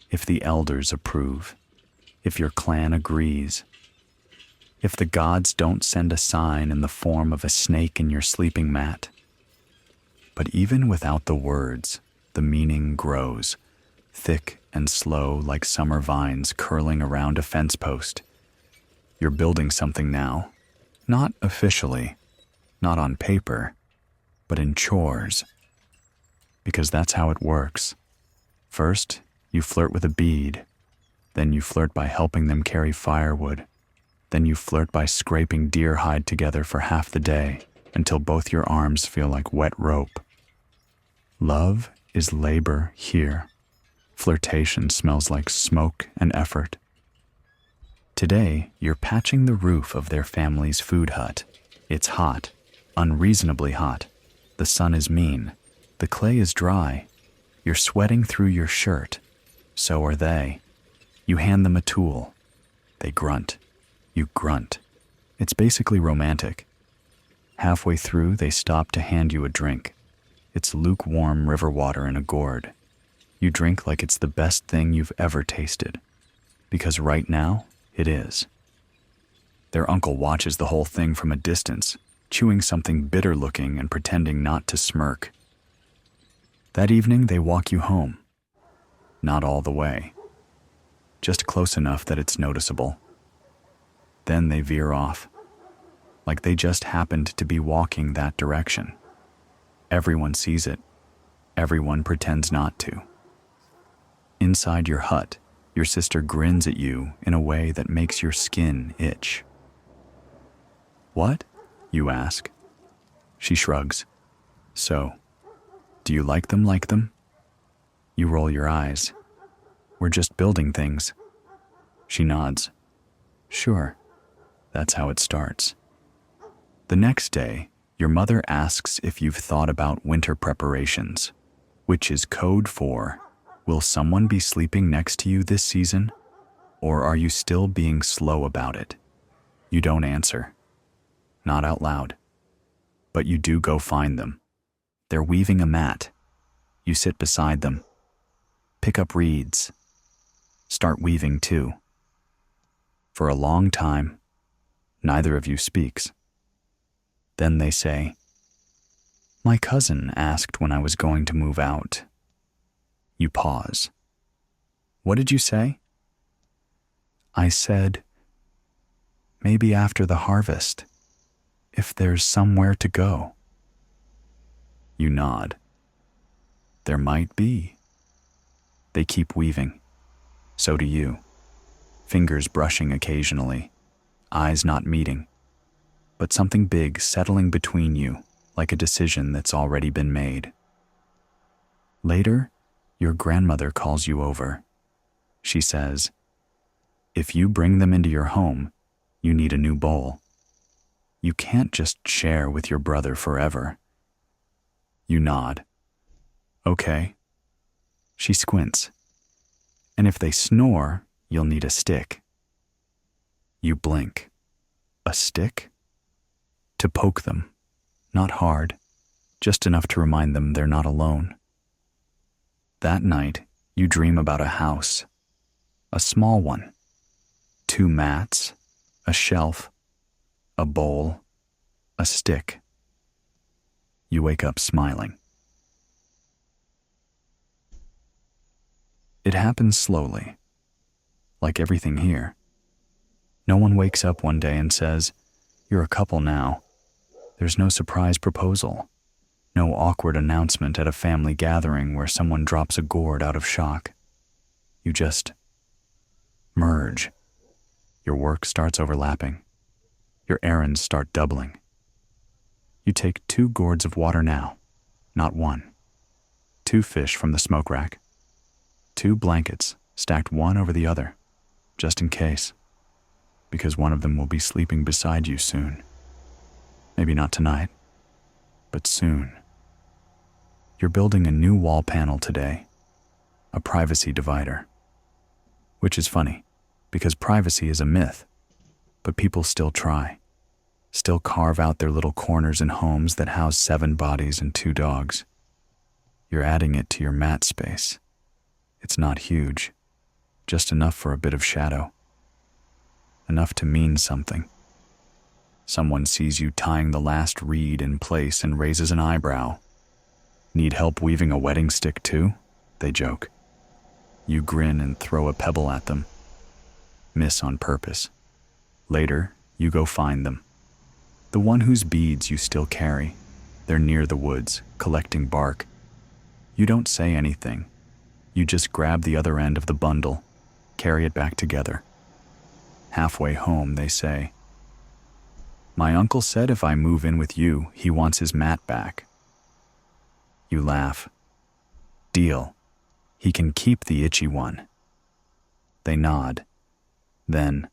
If the elders approve, if your clan agrees, if the gods don't send a sign in the form of a snake in your sleeping mat. But even without the words, the meaning grows, thick and slow like summer vines curling around a fence post. You're building something now, not officially, not on paper, but in chores. Because that's how it works. First, you flirt with a bead. Then you flirt by helping them carry firewood. Then you flirt by scraping deer hide together for half the day until both your arms feel like wet rope. Love is labor here. Flirtation smells like smoke and effort. Today, you're patching the roof of their family's food hut. It's hot, unreasonably hot. The sun is mean. The clay is dry. You're sweating through your shirt. So are they. You hand them a tool. They grunt. You grunt. It's basically romantic. Halfway through, they stop to hand you a drink. It's lukewarm river water in a gourd. You drink like it's the best thing you've ever tasted. Because right now, it is. Their uncle watches the whole thing from a distance, chewing something bitter-looking and pretending not to smirk. That evening, they walk you home. Not all the way. Just close enough that it's noticeable. Then they veer off, like they just happened to be walking that direction. Everyone sees it. Everyone pretends not to. Inside your hut, your sister grins at you in a way that makes your skin itch. "What?" you ask. She shrugs. "So, do you like them? You roll your eyes. "We're just building things." She nods. "Sure, that's how it starts." The next day, your mother asks if you've thought about winter preparations, which is code for, will someone be sleeping next to you this season? Or are you still being slow about it? You don't answer. Not out loud. But you do go find them. They're weaving a mat. You sit beside them. Pick up reeds. Start weaving too. For a long time, neither of you speaks. Then they say, "My cousin asked when I was going to move out." You pause. "What did you say?" "I said, maybe after the harvest, if there's somewhere to go." You nod. There might be. They keep weaving. So do you. Fingers brushing occasionally, eyes not meeting, but something big settling between you like a decision that's already been made. Later, your grandmother calls you over. She says, "If you bring them into your home, you need a new bowl. You can't just share with your brother forever." You nod. "Okay." She squints. "And if they snore, you'll need a stick." You blink. A stick? To poke them. Not hard, just enough to remind them they're not alone. That night, you dream about a house. A small one. 2 mats, a shelf, a bowl, a stick. You wake up smiling. It happens slowly, like everything here. No one wakes up one day and says, "You're a couple now." There's no surprise proposal, no awkward announcement at a family gathering where someone drops a gourd out of shock. You just merge. Your work starts overlapping. Your errands start doubling. You take 2 gourds of water now, not 1. 2 fish from the smoke rack. 2 blankets stacked one over the other, just in case, because one of them will be sleeping beside you soon. Maybe not tonight, but soon. You're building a new wall panel today, a privacy divider. Which is funny, because privacy is a myth, but people still try, still carve out their little corners in homes that house 7 bodies and 2 dogs. You're adding it to your mat space. It's not huge, just enough for a bit of shadow. Enough to mean something. Someone sees you tying the last reed in place and raises an eyebrow. "Need help weaving a wedding stick too?" they joke. You grin and throw a pebble at them. Miss on purpose. Later, you go find them. The one whose beads you still carry. They're near the woods, collecting bark. You don't say anything. You just grab the other end of the bundle, carry it back together. Halfway home, they say, "My uncle said if I move in with you, he wants his mat back." You laugh. "Deal. He can keep the itchy one." They nod. Then,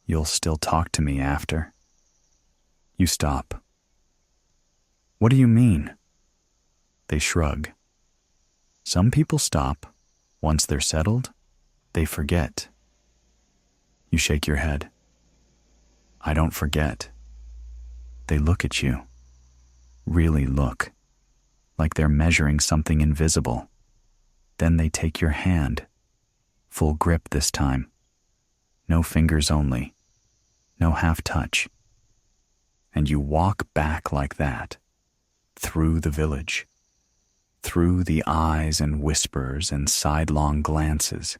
"You'll still talk to me after?" You stop. "What do you mean?" They shrug. Some people stop. Once they're settled, they forget. You shake your head. "I don't forget." They look at you. Really look. Like they're measuring something invisible. Then they take your hand. Full grip this time. No fingers only. No half touch. And you walk back like that. Through the village. Through the eyes and whispers and sidelong glances.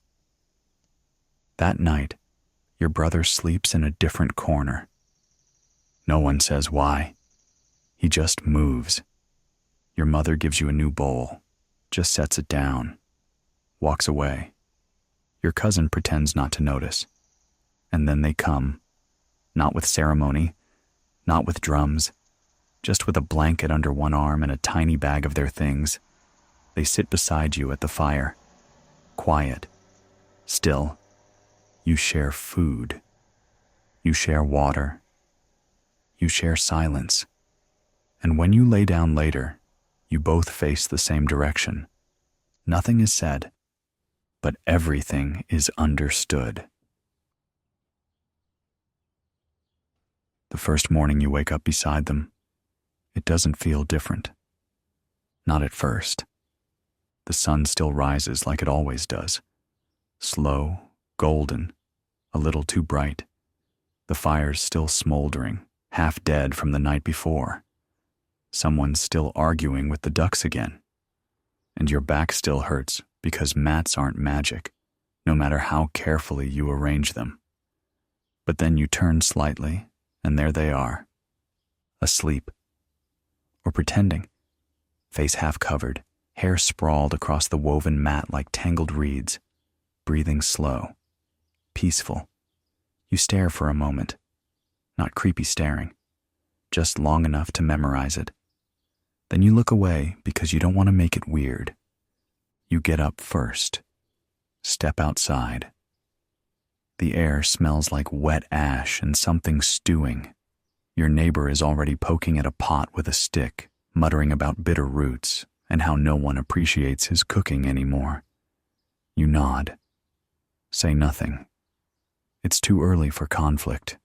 That night, your brother sleeps in a different corner. No one says why. He just moves. Your mother gives you a new bowl, just sets it down, walks away. Your cousin pretends not to notice. And then they come, not with ceremony, not with drums, just with a blanket under one arm and a tiny bag of their things. They sit beside you at the fire, quiet, still. You share food. You share water. You share silence. And when you lay down later, you both face the same direction. Nothing is said, but everything is understood. The first morning you wake up beside them, it doesn't feel different. Not at first. The sun still rises like it always does. Slow, golden, a little too bright. The fire's still smoldering, half dead from the night before. Someone's still arguing with the ducks again. And your back still hurts because mats aren't magic, no matter how carefully you arrange them. But then you turn slightly, and there they are, asleep. Or pretending, face half covered, hair sprawled across the woven mat like tangled reeds, breathing slow, peaceful. You stare for a moment, not creepy staring, just long enough to memorize it. Then you look away because you don't want to make it weird. You get up first, step outside. The air smells like wet ash and something stewing. Your neighbor is already poking at a pot with a stick, muttering about bitter roots and how no one appreciates his cooking anymore. You nod. Say nothing. It's too early for conflict.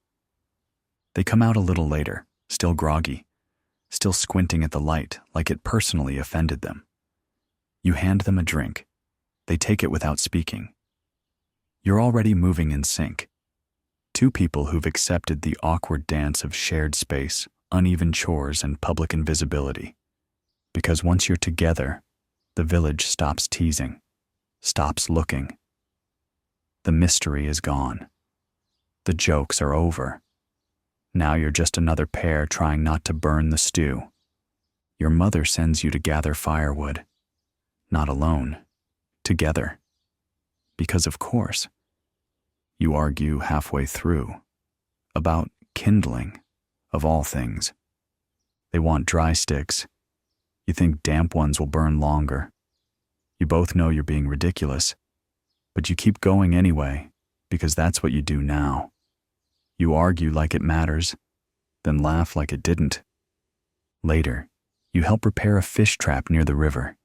They come out a little later, still groggy, still squinting at the light like it personally offended them. You hand them a drink. They take it without speaking. You're already moving in sync. Two people who've accepted the awkward dance of shared space, uneven chores, and public invisibility. Because once you're together, the village stops teasing, stops looking. The mystery is gone. The jokes are over. Now you're just another pair trying not to burn the stew. Your mother sends you to gather firewood. Not alone, together. Because of course. You argue halfway through, about kindling, of all things. They want dry sticks. You think damp ones will burn longer. You both know you're being ridiculous, but you keep going anyway, because that's what you do now. You argue like it matters, then laugh like it didn't. Later, you help repair a fish trap near the river.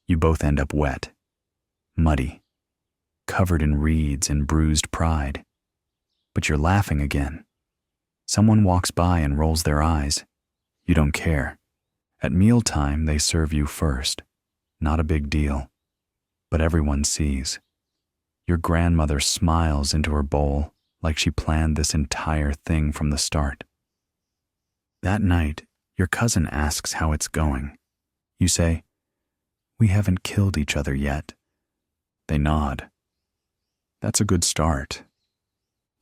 You both end up wet, muddy, covered in reeds and bruised pride. But you're laughing again. Someone walks by and rolls their eyes. You don't care. At mealtime, they serve you first. Not a big deal. But everyone sees. Your grandmother smiles into her bowl like she planned this entire thing from the start. That night, your cousin asks how it's going. You say, "We haven't killed each other yet." They nod. That's a good start.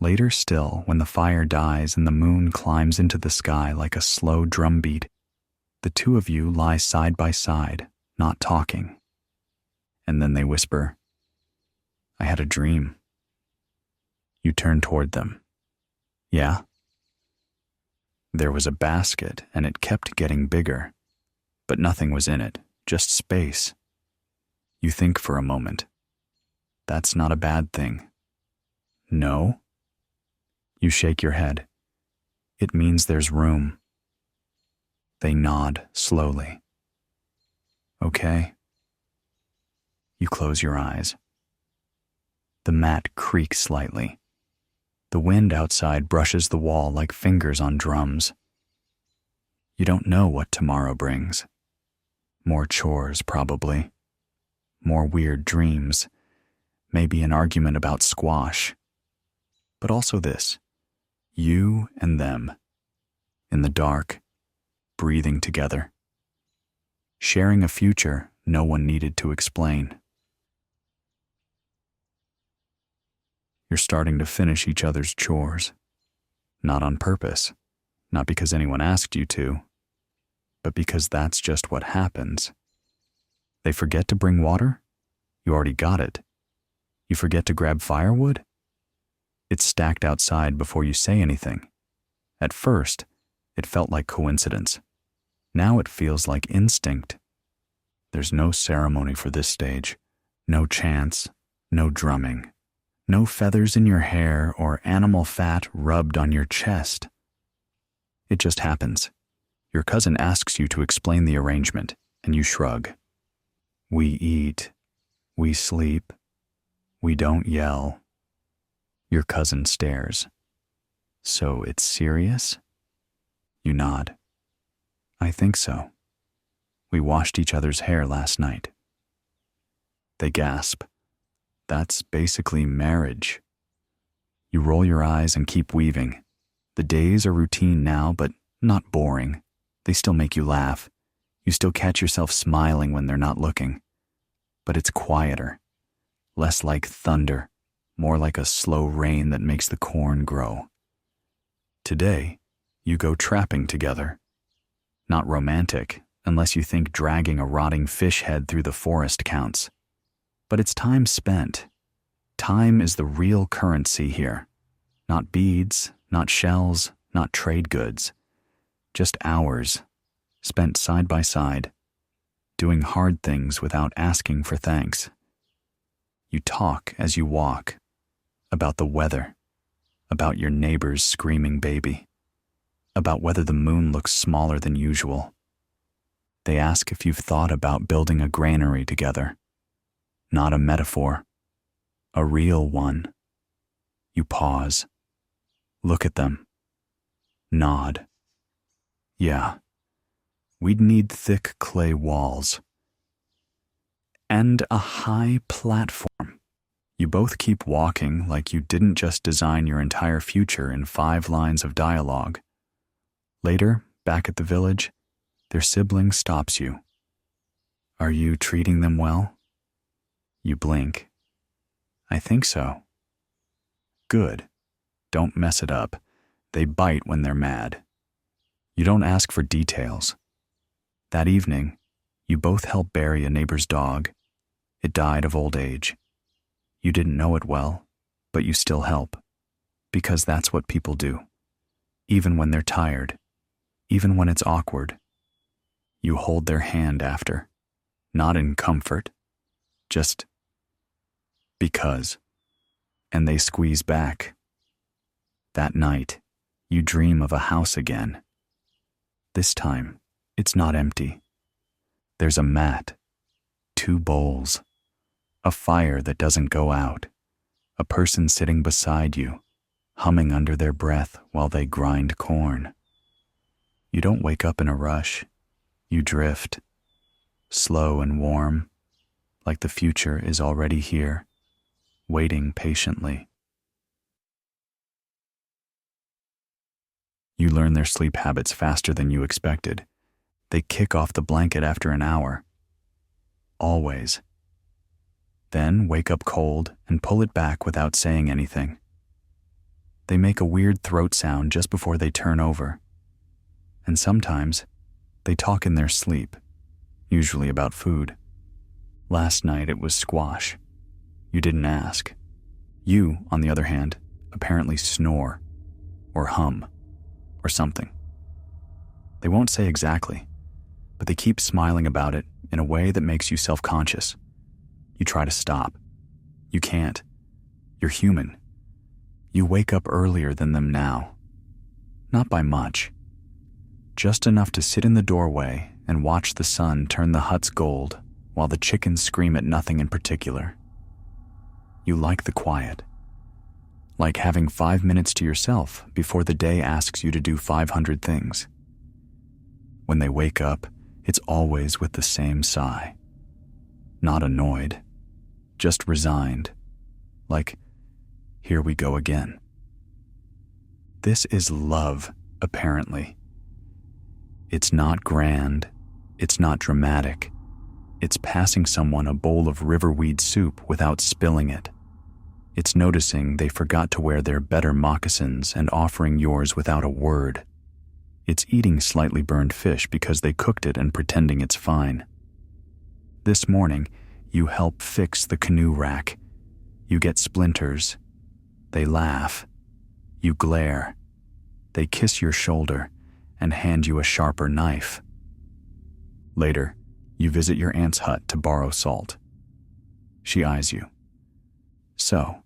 Later still, when the fire dies and the moon climbs into the sky like a slow drumbeat, the two of you lie side by side, not talking. And then they whisper, "I had a dream." You turn toward them. Yeah? There was a basket, and it kept getting bigger, but nothing was in it, just space. You think for a moment. That's not a bad thing. No? You shake your head. It means there's room. They nod slowly. Okay. You close your eyes. The mat creaks slightly. The wind outside brushes the wall like fingers on drums. You don't know what tomorrow brings. More chores, probably. More weird dreams. Maybe an argument about squash. But also this. You and them. In the dark. Breathing together. Sharing a future no one needed to explain. You're starting to finish each other's chores. Not on purpose. Not because anyone asked you to. but because that's just what happens. They forget to bring water? You already got it. You forget to grab firewood? It's stacked outside before you say anything. At first, it felt like coincidence. Now it feels like instinct. There's no ceremony for this stage, no chants, no drumming, no feathers in your hair or animal fat rubbed on your chest. It just happens. Your cousin asks you to explain the arrangement, and you shrug. We eat, we sleep, we don't yell. Your cousin stares. So it's serious? You nod. I think so. We washed each other's hair last night. They gasp. That's basically marriage. You roll your eyes and keep weaving. The days are routine now, but not boring. They still make you laugh. You still catch yourself smiling when they're not looking. But it's quieter. Less like thunder, more like a slow rain that makes the corn grow. Today, you go trapping together. Not romantic, unless you think dragging a rotting fish head through the forest counts. But it's time spent. Time is the real currency here. Not beads, not shells, not trade goods. Just hours, spent side by side, doing hard things without asking for thanks. You talk as you walk, about the weather, about your neighbor's screaming baby, about whether the moon looks smaller than usual. They ask if you've thought about building a granary together. Not a metaphor, a real one. You pause, look at them, nod. Yeah, we'd need thick clay walls. And a high platform. You both keep walking like you didn't just design your entire future in 5 lines of dialogue. Later, back at the village, their sibling stops you. Are you treating them well? You blink. I think so. Good. Don't mess it up. They bite when they're mad. You don't ask for details. That evening, you both help bury a neighbor's dog. It died of old age. You didn't know it well, but you still help. Because that's what people do. Even when they're tired. Even when it's awkward. You hold their hand after. Not in comfort. Just because. And they squeeze back. That night, you dream of a house again. This time, it's not empty. There's a mat, 2 bowls, a fire that doesn't go out, a person sitting beside you, humming under their breath while they grind corn. You don't wake up in a rush. You drift, slow and warm, like the future is already here, waiting patiently. You learn their sleep habits faster than you expected. They kick off the blanket after an hour. Always. Then wake up cold and pull it back without saying anything. They make a weird throat sound just before they turn over. And sometimes, they talk in their sleep, usually about food. Last night it was squash. You didn't ask. You, on the other hand, apparently snore, or hum, or something. They won't say exactly, but they keep smiling about it in a way that makes you self-conscious. You try to stop. You can't. You're human. You wake up earlier than them now. Not by much. Just enough to sit in the doorway and watch the sun turn the huts gold while the chickens scream at nothing in particular. You like the quiet. Like having 5 minutes to yourself before the day asks you to do 500 things. When they wake up, it's always with the same sigh. Not annoyed, just resigned. Like, here we go again. This is love, apparently. It's not grand, it's not dramatic. It's passing someone a bowl of riverweed soup without spilling it. It's noticing they forgot to wear their better moccasins and offering yours without a word. It's eating slightly burned fish because they cooked it and pretending it's fine. This morning, you help fix the canoe rack. You get splinters. They laugh. You glare. They kiss your shoulder and hand you a sharper knife. Later, you visit your aunt's hut to borrow salt. She eyes you. So,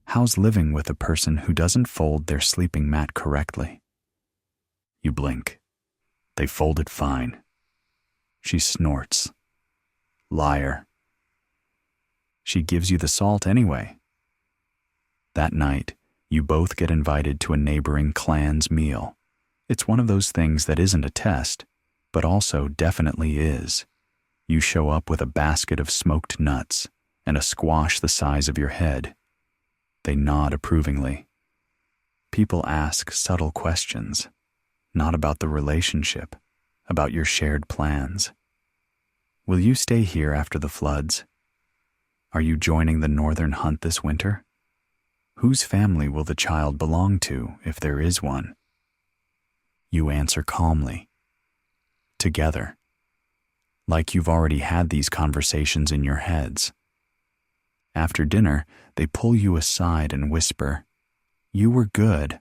how's living with a person who doesn't fold their sleeping mat correctly? You blink. They fold it fine. She snorts. Liar. She gives you the salt anyway. That night, you both get invited to a neighboring clan's meal. It's one of those things that isn't a test, but also definitely is. You show up with a basket of smoked nuts and a squash the size of your head. They nod approvingly. People ask subtle questions, not about the relationship, about your shared plans. Will you stay here after the floods? Are you joining the northern hunt this winter? Whose family will the child belong to if there is one? You answer calmly. Together. Like you've already had these conversations in your heads. After dinner, they pull you aside and whisper, "You were good.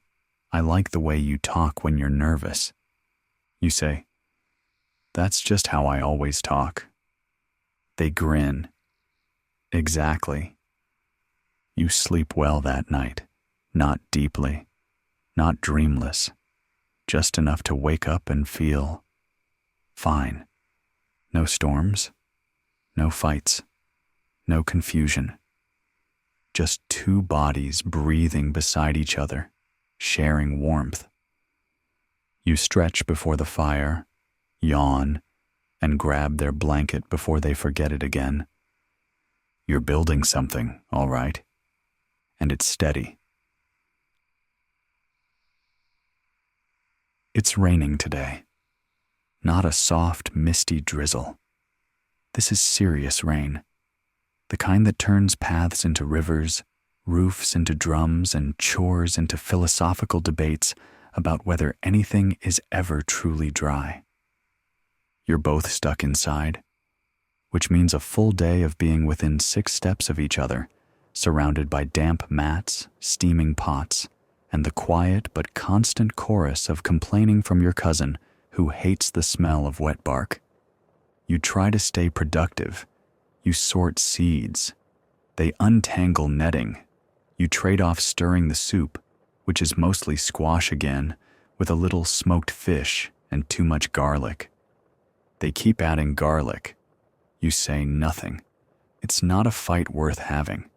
I like the way you talk when you're nervous." You say, "That's just how I always talk." They grin. Exactly. You sleep well that night, not deeply, not dreamless, just enough to wake up and feel fine. No storms, no fights, no confusion. Just two bodies breathing beside each other, sharing warmth. You stretch before the fire, yawn, and grab their blanket before they forget it again. You're building something, all right, and it's steady. It's raining today. Not a soft, misty drizzle. This is serious rain. The kind that turns paths into rivers, roofs into drums, and chores into philosophical debates about whether anything is ever truly dry. You're both stuck inside, which means a full day of being within 6 steps of each other, surrounded by damp mats, steaming pots, and the quiet but constant chorus of complaining from your cousin who hates the smell of wet bark. You try to stay productive. You sort seeds. They untangle netting. You trade off stirring the soup, which is mostly squash again, with a little smoked fish and too much garlic. They keep adding garlic. You say nothing. It's not a fight worth having.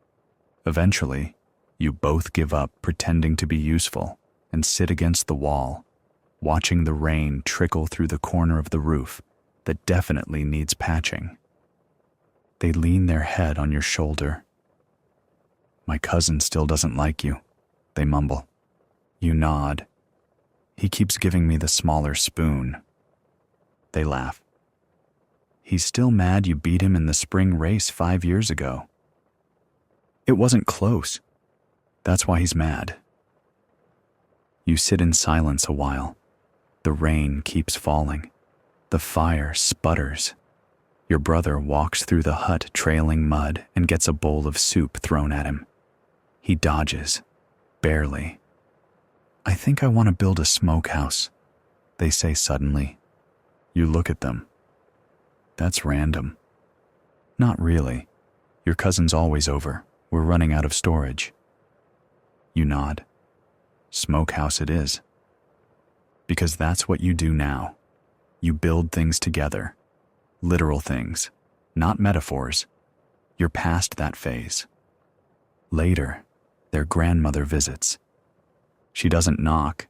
Eventually, you both give up pretending to be useful and sit against the wall, watching the rain trickle through the corner of the roof that definitely needs patching. They lean their head on your shoulder. "My cousin still doesn't like you," they mumble. You nod. "He keeps giving me the smaller spoon." They laugh. "He's still mad you beat him in the spring race 5 years ago." "It wasn't close. That's why he's mad." You sit in silence a while. The rain keeps falling. The fire sputters. Your brother walks through the hut trailing mud and gets a bowl of soup thrown at him. He dodges, barely. "I think I want to build a smokehouse," they say suddenly. You look at them. "That's random." "Not really. Your cousin's always over. We're running out of storage." You nod. "Smokehouse it is." Because that's what you do now. You build things together. Literal things, not metaphors. You're past that phase. Later, their grandmother visits. She doesn't knock.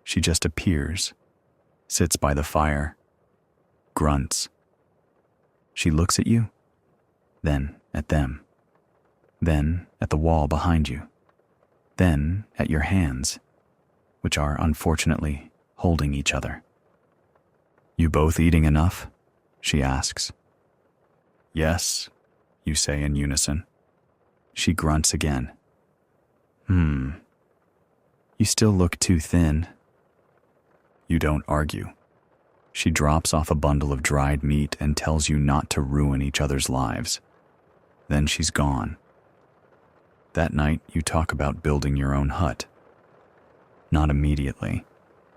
She just appears, sits by the fire, grunts. She looks at you, then at them, then at the wall behind you, then at your hands, which are unfortunately holding each other. "You both eating enough?" she asks. "Yes," you say in unison. She grunts again. You still look too thin." You don't argue. She drops off a bundle of dried meat and tells you not to ruin each other's lives. Then she's gone. That night, you talk about building your own hut. Not immediately,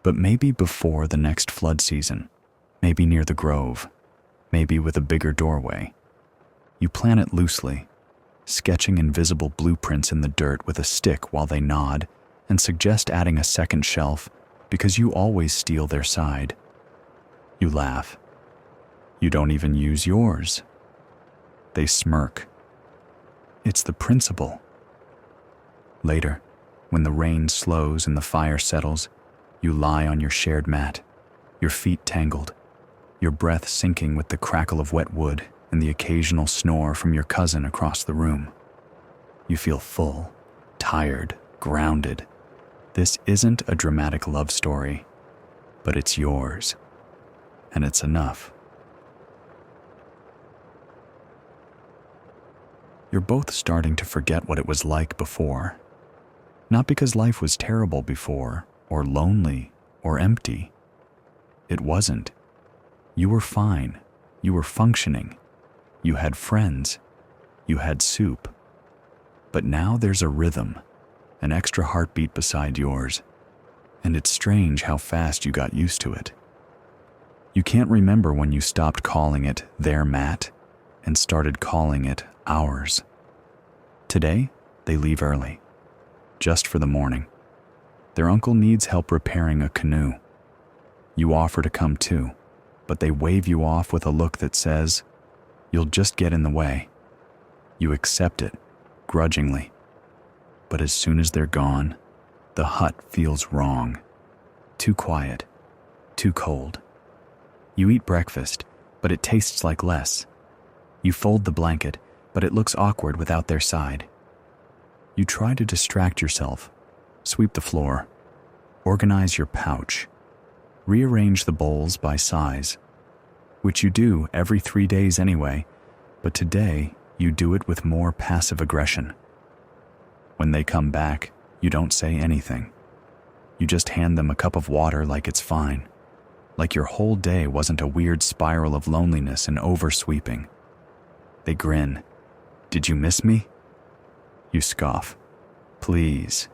but maybe before the next flood season, maybe near the grove, maybe with a bigger doorway. You plan it loosely, sketching invisible blueprints in the dirt with a stick while they nod and suggest adding a second shelf because you always steal their side. You laugh. You don't even use yours. They smirk. It's the principle. Later, when the rain slows and the fire settles, you lie on your shared mat, your feet tangled, your breath sinking with the crackle of wet wood and the occasional snore from your cousin across the room. You feel full, tired, grounded. This isn't a dramatic love story, but it's yours, and it's enough. You're both starting to forget what it was like before. Not because life was terrible before, or lonely, or empty. It wasn't. You were fine. You were functioning. You had friends. You had soup. But now there's a rhythm, an extra heartbeat beside yours, and it's strange how fast you got used to it. You can't remember when you stopped calling it their mat and started calling it ours. Today, they leave early, just for the morning. Their uncle needs help repairing a canoe. You offer to come too, but they wave you off with a look that says, "You'll just get in the way." You accept it, grudgingly. But as soon as they're gone, the hut feels wrong. Too quiet, too cold. You eat breakfast, but it tastes like less. You fold the blanket, but it looks awkward without their side. You try to distract yourself, sweep the floor, organize your pouch, rearrange the bowls by size, which you do every 3 days anyway, but today you do it with more passive aggression. When they come back, you don't say anything. You just hand them a cup of water like it's fine, like your whole day wasn't a weird spiral of loneliness and oversweeping. They grin. "Did you miss me?" You scoff. "Please."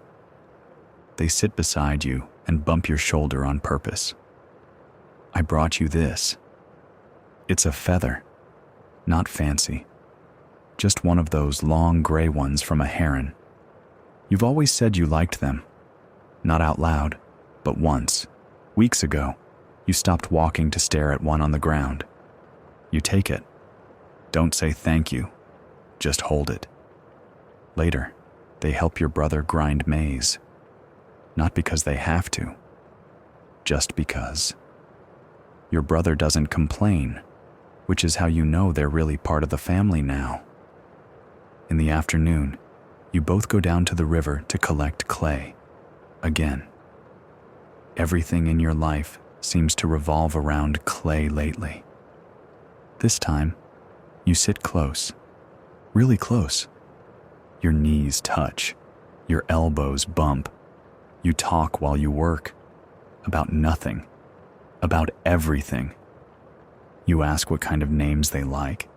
They sit beside you and bump your shoulder on purpose. "I brought you this." It's a feather. Not fancy. Just one of those long gray ones from a heron. You've always said you liked them. Not out loud, but once, weeks ago, you stopped walking to stare at one on the ground. You take it. Don't say thank you. Just hold it. Later, they help your brother grind maize. Not because they have to. Just because. Your brother doesn't complain, which is how you know they're really part of the family now. In the afternoon, you both go down to the river to collect clay. Again. Everything in your life seems to revolve around clay lately. This time, you sit close. Really close. Your knees touch. Your elbows bump. You talk while you work. About nothing. About everything. You ask what kind of names they like.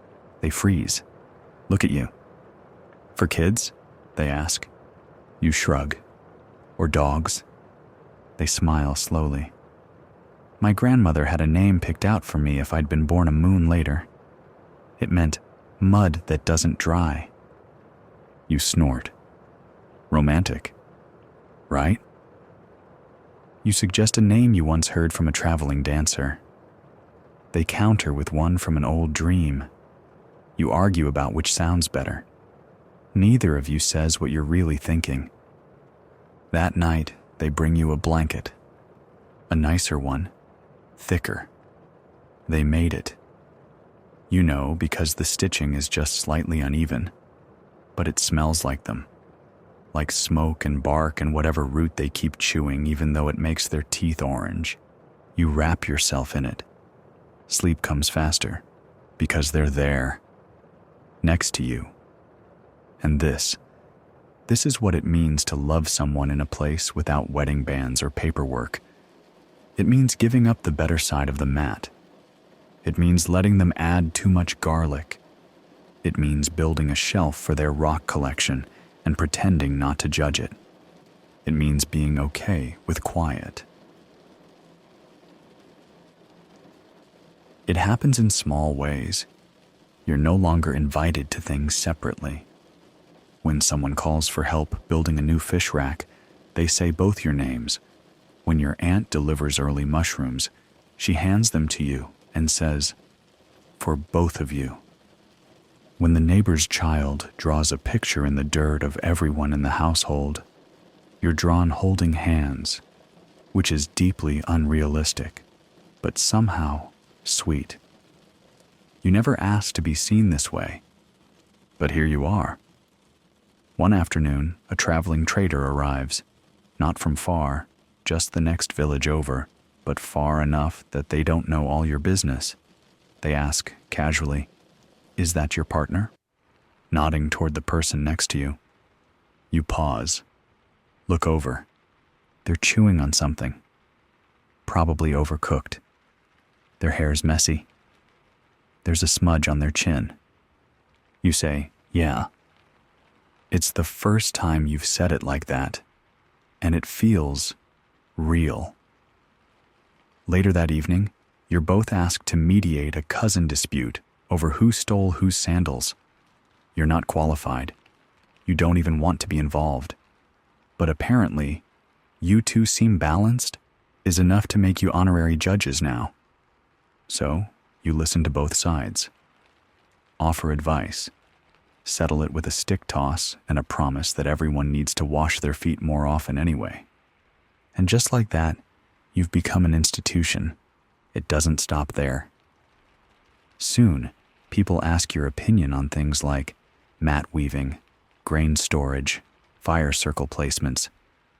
They freeze. Look at you. "For kids?" they ask. You shrug. "Or dogs?" They smile slowly. "My grandmother had a name picked out for me if I'd been born a moon later. It meant mud that doesn't dry." You snort. "Romantic, right?" You suggest a name you once heard from a traveling dancer. They counter with one from an old dream. You argue about which sounds better. Neither of you says what you're really thinking. That night, they bring you a blanket. A nicer one. Thicker. They made it. You know because the stitching is just slightly uneven. But it smells like them. Like smoke and bark and whatever root they keep chewing even though it makes their teeth orange. You wrap yourself in it. Sleep comes faster. Because they're there. Next to you. And this is what it means to love someone in a place without wedding bands or paperwork. It means giving up the better side of the mat. It means letting them add too much garlic. It means building a shelf for their rock collection and pretending not to judge it. It means being okay with quiet. It happens in small ways. You're no longer invited to things separately. When someone calls for help building a new fish rack, they say both your names. When your aunt delivers early mushrooms, she hands them to you and says, "For both of you." When the neighbor's child draws a picture in the dirt of everyone in the household, you're drawn holding hands, which is deeply unrealistic, but somehow sweet. You never asked to be seen this way, but here you are. One afternoon, a traveling trader arrives, not from far, just the next village over, but far enough that they don't know all your business. They ask casually, "Is that your partner?" Nodding toward the person next to you. You pause. Look over. They're chewing on something. Probably overcooked. Their hair's messy. There's a smudge on their chin. You say, "Yeah." It's the first time you've said it like that, and it feels real. Later that evening, you're both asked to mediate a cousin dispute over who stole whose sandals. You're not qualified. You don't even want to be involved. But apparently, you two seem balanced is enough to make you honorary judges now. So, you listen to both sides. Offer advice. Settle it with a stick toss and a promise that everyone needs to wash their feet more often anyway. And just like that, you've become an institution. It doesn't stop there. Soon, people ask your opinion on things like mat weaving, grain storage, fire circle placements,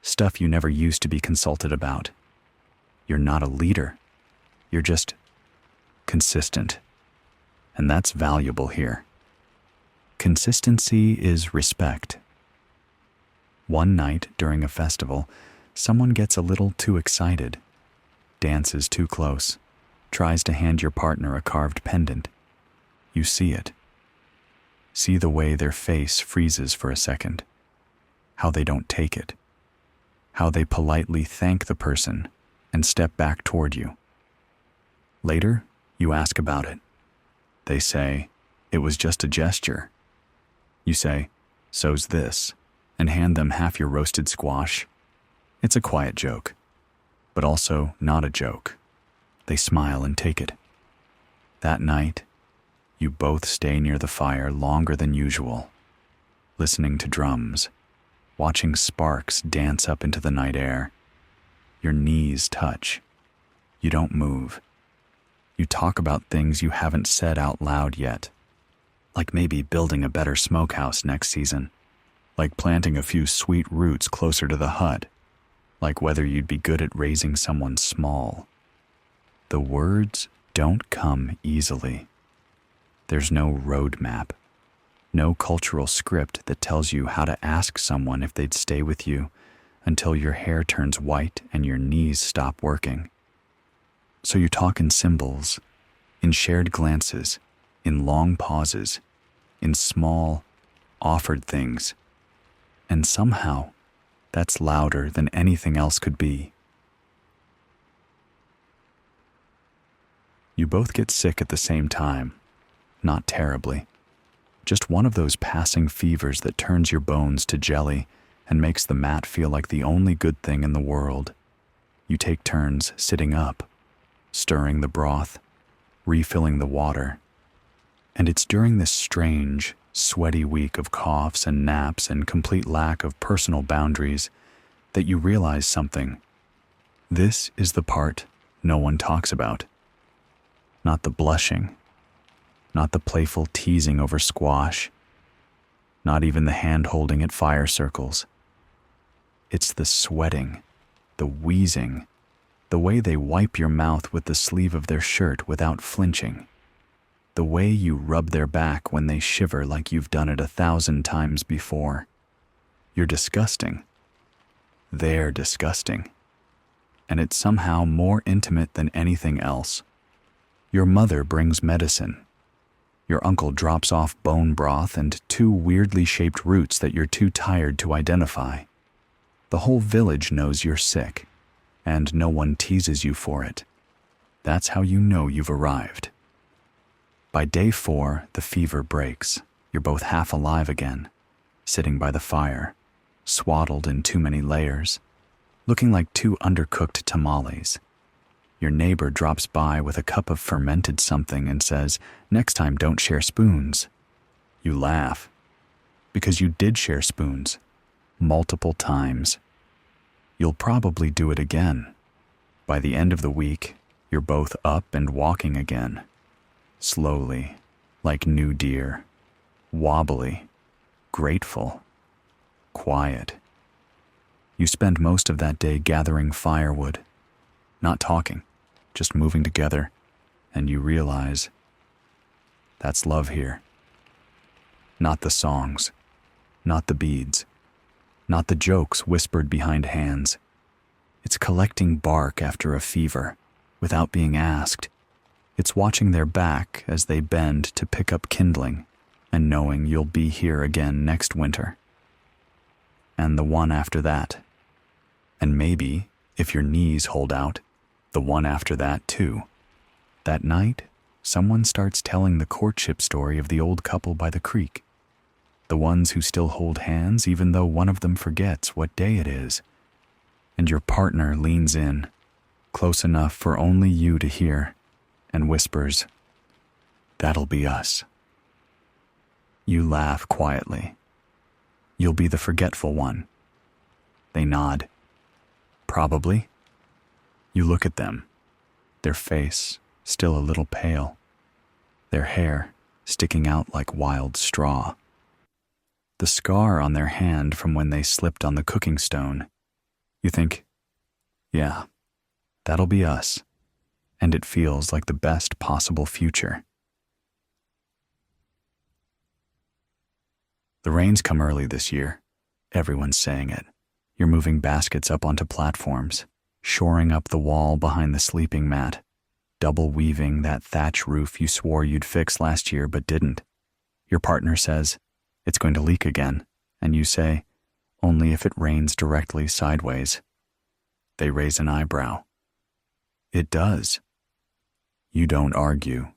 stuff you never used to be consulted about. You're not a leader. You're just consistent. And that's valuable here. Consistency is respect. One night during a festival, someone gets a little too excited, dances too close, tries to hand your partner a carved pendant. You see it. See the way their face freezes for a second, how they don't take it, how they politely thank the person and step back toward you. Later, you ask about it. They say, "It was just a gesture." You say, "So's this," and hand them half your roasted squash. It's a quiet joke, but also not a joke. They smile and take it. That night, you both stay near the fire longer than usual, listening to drums, watching sparks dance up into the night air. Your knees touch. You don't move. You talk about things you haven't said out loud yet, like maybe building a better smokehouse next season, like planting a few sweet roots closer to the hut, like whether you'd be good at raising someone small. The words don't come easily. There's no roadmap, no cultural script that tells you how to ask someone if they'd stay with you until your hair turns white and your knees stop working. So you talk in symbols, in shared glances, in long pauses, in small, offered things, and somehow that's louder than anything else could be. You both get sick at the same time, not terribly, just one of those passing fevers that turns your bones to jelly and makes the mat feel like the only good thing in the world. You take turns sitting up, stirring the broth, refilling the water. And it's during this strange, sweaty week of coughs and naps and complete lack of personal boundaries that you realize something. This is the part no one talks about. Not the blushing, not the playful teasing over squash, not even the hand-holding at fire circles. It's the sweating, the wheezing, the way they wipe your mouth with the sleeve of their shirt without flinching, the way you rub their back when they shiver like you've done it 1,000 times before. You're disgusting. They're disgusting. and it's somehow more intimate than anything else. Your mother brings medicine. Your uncle drops off bone broth and two weirdly shaped roots that you're too tired to identify. The whole village knows you're sick, and no one teases you for it. That's how you know you've arrived. By day 4, the fever breaks. You're both half alive again, sitting by the fire, swaddled in too many layers, looking like two undercooked tamales. Your neighbor drops by with a cup of fermented something and says, "Next time don't share spoons." You laugh, because you did share spoons, multiple times. You'll probably do it again. By the end of the week, you're both up and walking again, slowly, like new deer, wobbly, grateful, quiet. You spend most of that day gathering firewood, not talking, just moving together, and you realize that's love here. Not the songs, not the beads, not the jokes whispered behind hands. It's collecting bark after a fever, without being asked. It's watching their back as they bend to pick up kindling, and knowing you'll be here again next winter. And the one after that. And maybe, if your knees hold out, the one after that too. That night, someone starts telling the courtship story of the old couple by the creek. The ones who still hold hands even though one of them forgets what day it is. And your partner leans in, close enough for only you to hear, and whispers, "That'll be us." You laugh quietly. You'll be the forgetful one. They nod. Probably. You look at them, their face still a little pale, their hair sticking out like wild straw. The scar on their hand from when they slipped on the cooking stone. You think, yeah, that'll be us, and it feels like the best possible future. The rains come early this year. Everyone's saying it. You're moving baskets up onto platforms, shoring up the wall behind the sleeping mat, double weaving that thatch roof you swore you'd fix last year but didn't. Your partner says, "It's going to leak again," and you say, "Only if it rains directly sideways." They raise an eyebrow. It does. You don't argue.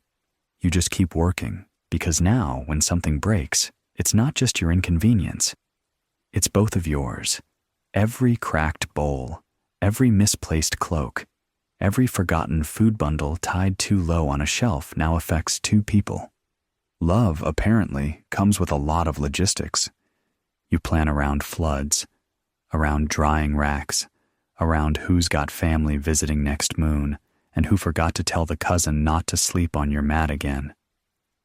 You just keep working, because now, when something breaks, it's not just your inconvenience. It's both of yours. Every cracked bowl, every misplaced cloak, every forgotten food bundle tied too low on a shelf now affects two people. Love, apparently, comes with a lot of logistics. You plan around floods, around drying racks, around who's got family visiting next moon, and who forgot to tell the cousin not to sleep on your mat again.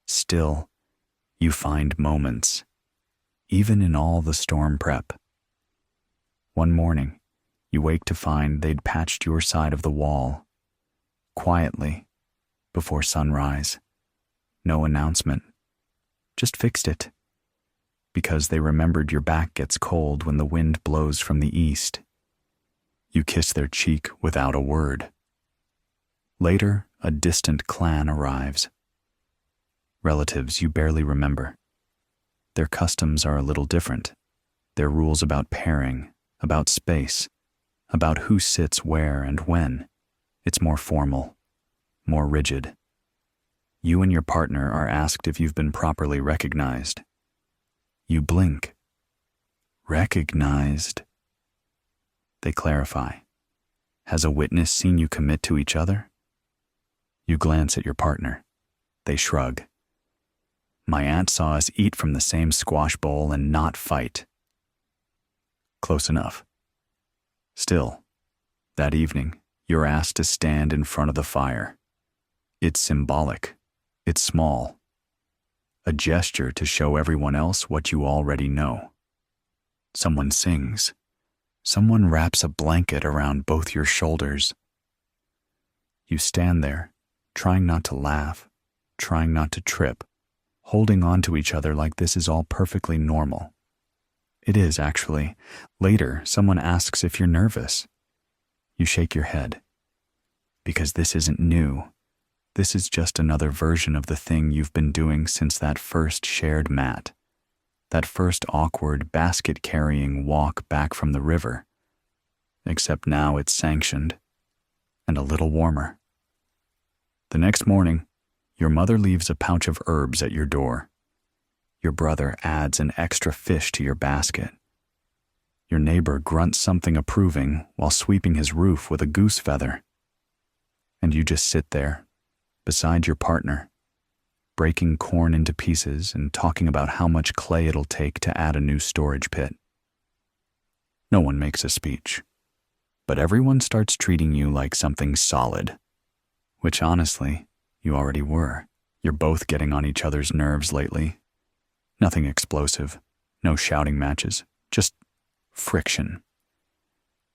Still, you find moments, even in all the storm prep. One morning, you wake to find they'd patched your side of the wall, quietly, before sunrise. No announcement, just fixed it, because they remembered your back gets cold when the wind blows from the east. You kiss their cheek without a word. Later, a distant clan arrives. Relatives you barely remember. Their customs are a little different. Their rules about pairing, about space, about who sits where and when. It's more formal, more rigid. You and your partner are asked if you've been properly recognized. You blink. Recognized. They clarify. Has a witness seen you commit to each other? You glance at your partner. They shrug. My aunt saw us eat from the same squash bowl and not fight. Close enough. Still, that evening, you're asked to stand in front of the fire. It's symbolic. It's small. A gesture to show everyone else what you already know. Someone sings. Someone wraps a blanket around both your shoulders. You stand there, trying not to laugh, trying not to trip, holding on to each other like this is all perfectly normal. It is, actually. Later, someone asks if you're nervous. You shake your head. Because this isn't new. This is just another version of the thing you've been doing since that first shared mat. That first awkward basket-carrying walk back from the river. Except now it's sanctioned. And a little warmer. The next morning, your mother leaves a pouch of herbs at your door. Your brother adds an extra fish to your basket. Your neighbor grunts something approving while sweeping his roof with a goose feather. And you just sit there, beside your partner, breaking corn into pieces and talking about how much clay it'll take to add a new storage pit. No one makes a speech, but everyone starts treating you like something solid, which honestly, you already were. You're both getting on each other's nerves lately. Nothing explosive, no shouting matches, just friction.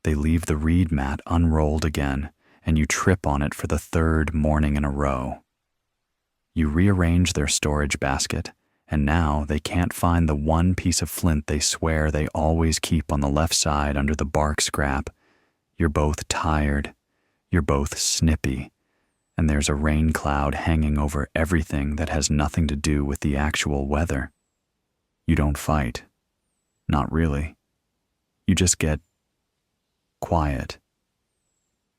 They leave the reed mat unrolled again, and you trip on it for the third morning in a row. You rearrange their storage basket, and now they can't find the one piece of flint they swear they always keep on the left side under the bark scrap. You're both tired, you're both snippy, and there's a rain cloud hanging over everything that has nothing to do with the actual weather. You don't fight. Not really. You just get quiet.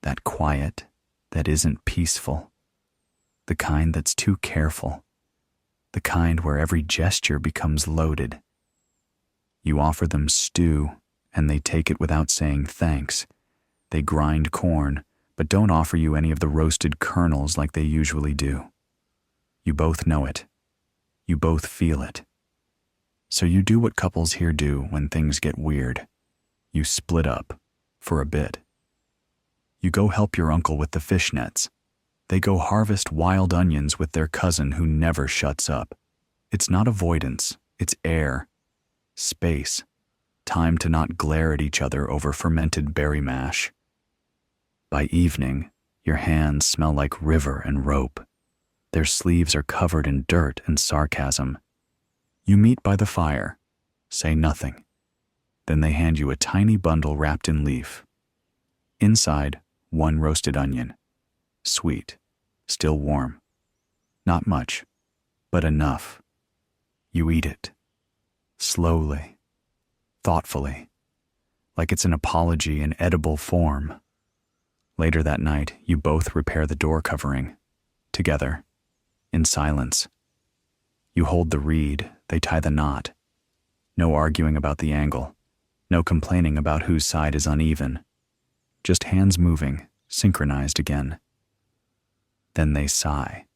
That quiet that isn't peaceful. The kind that's too careful. The kind where every gesture becomes loaded. You offer them stew, and they take it without saying thanks. They grind corn, but don't offer you any of the roasted kernels like they usually do. You both know it. You both feel it. So you do what couples here do when things get weird. You split up, for a bit. You go help your uncle with the fish nets. They go harvest wild onions with their cousin who never shuts up. It's not avoidance, it's air, space, time to not glare at each other over fermented berry mash. By evening, your hands smell like river and rope. Their sleeves are covered in dirt and sarcasm. You meet by the fire, say nothing. Then they hand you a tiny bundle wrapped in leaf. Inside, one roasted onion. Sweet, still warm. Not much, but enough. You eat it. Slowly, thoughtfully, like it's an apology in edible form. Later that night, you both repair the door covering, together, in silence. You hold the reed, they tie the knot. No arguing about the angle. No complaining about whose side is uneven. Just hands moving, synchronized again. Then they sigh.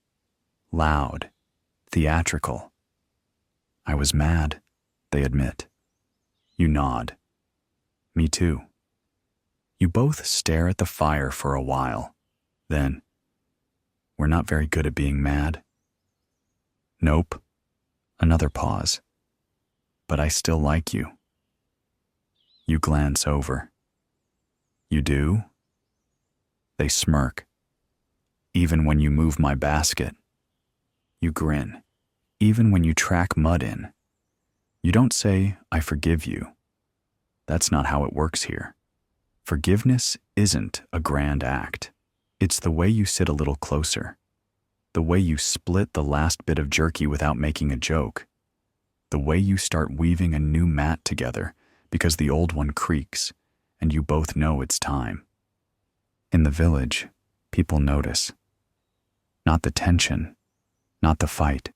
Loud, theatrical. I was mad, they admit. You nod. Me too. You both stare at the fire for a while. Then, we're not very good at being mad. Nope. Another pause. But I still like you. You glance over. You do? They smirk. Even when you move my basket. You grin. Even when you track mud in. You don't say, I forgive you. That's not how it works here. Forgiveness isn't a grand act. It's the way you sit a little closer. The way you split the last bit of jerky without making a joke. The way you start weaving a new mat together because the old one creaks and you both know it's time. In the village, people notice. Not the tension, not the fight,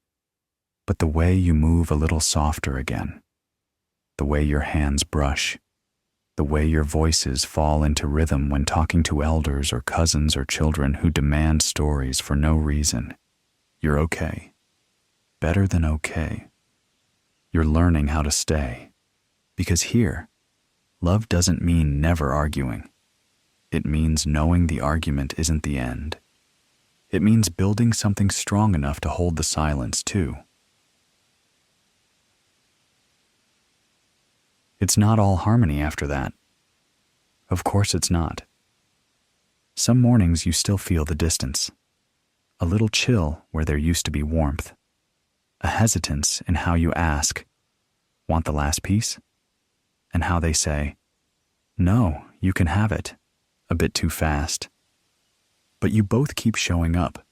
but the way you move a little softer again. The way your hands brush. The way your voices fall into rhythm when talking to elders or cousins or children who demand stories for no reason. You're okay. Better than okay. You're learning how to stay. Because here, love doesn't mean never arguing. It means knowing the argument isn't the end. It means building something strong enough to hold the silence too. It's not all harmony after that. Of course it's not. Some mornings you still feel the distance. A little chill where there used to be warmth. A hesitance in how you ask, want the last piece? And how they say, no, you can have it. a bit too fast. But you both keep showing up,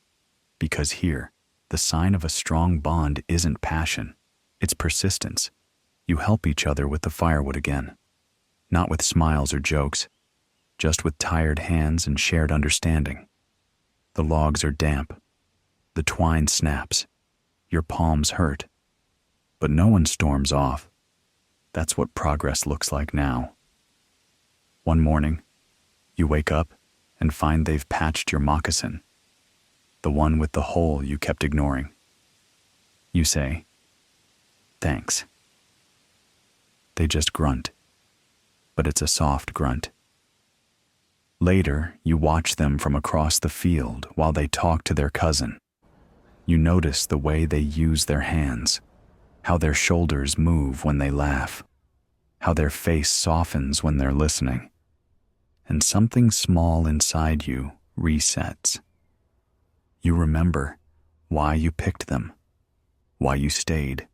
because here, the sign of a strong bond isn't passion, it's persistence. You help each other with the firewood again, not with smiles or jokes, just with tired hands and shared understanding. The logs are damp, the twine snaps, your palms hurt, but no one storms off. That's what progress looks like now. One morning, you wake up and find they've patched your moccasin, the one with the hole you kept ignoring. You say, "Thanks." They just grunt, but it's a soft grunt. Later, you watch them from across the field while they talk to their cousin. You notice the way they use their hands, how their shoulders move when they laugh, how their face softens when they're listening, and something small inside you resets. You remember why you picked them, why you stayed,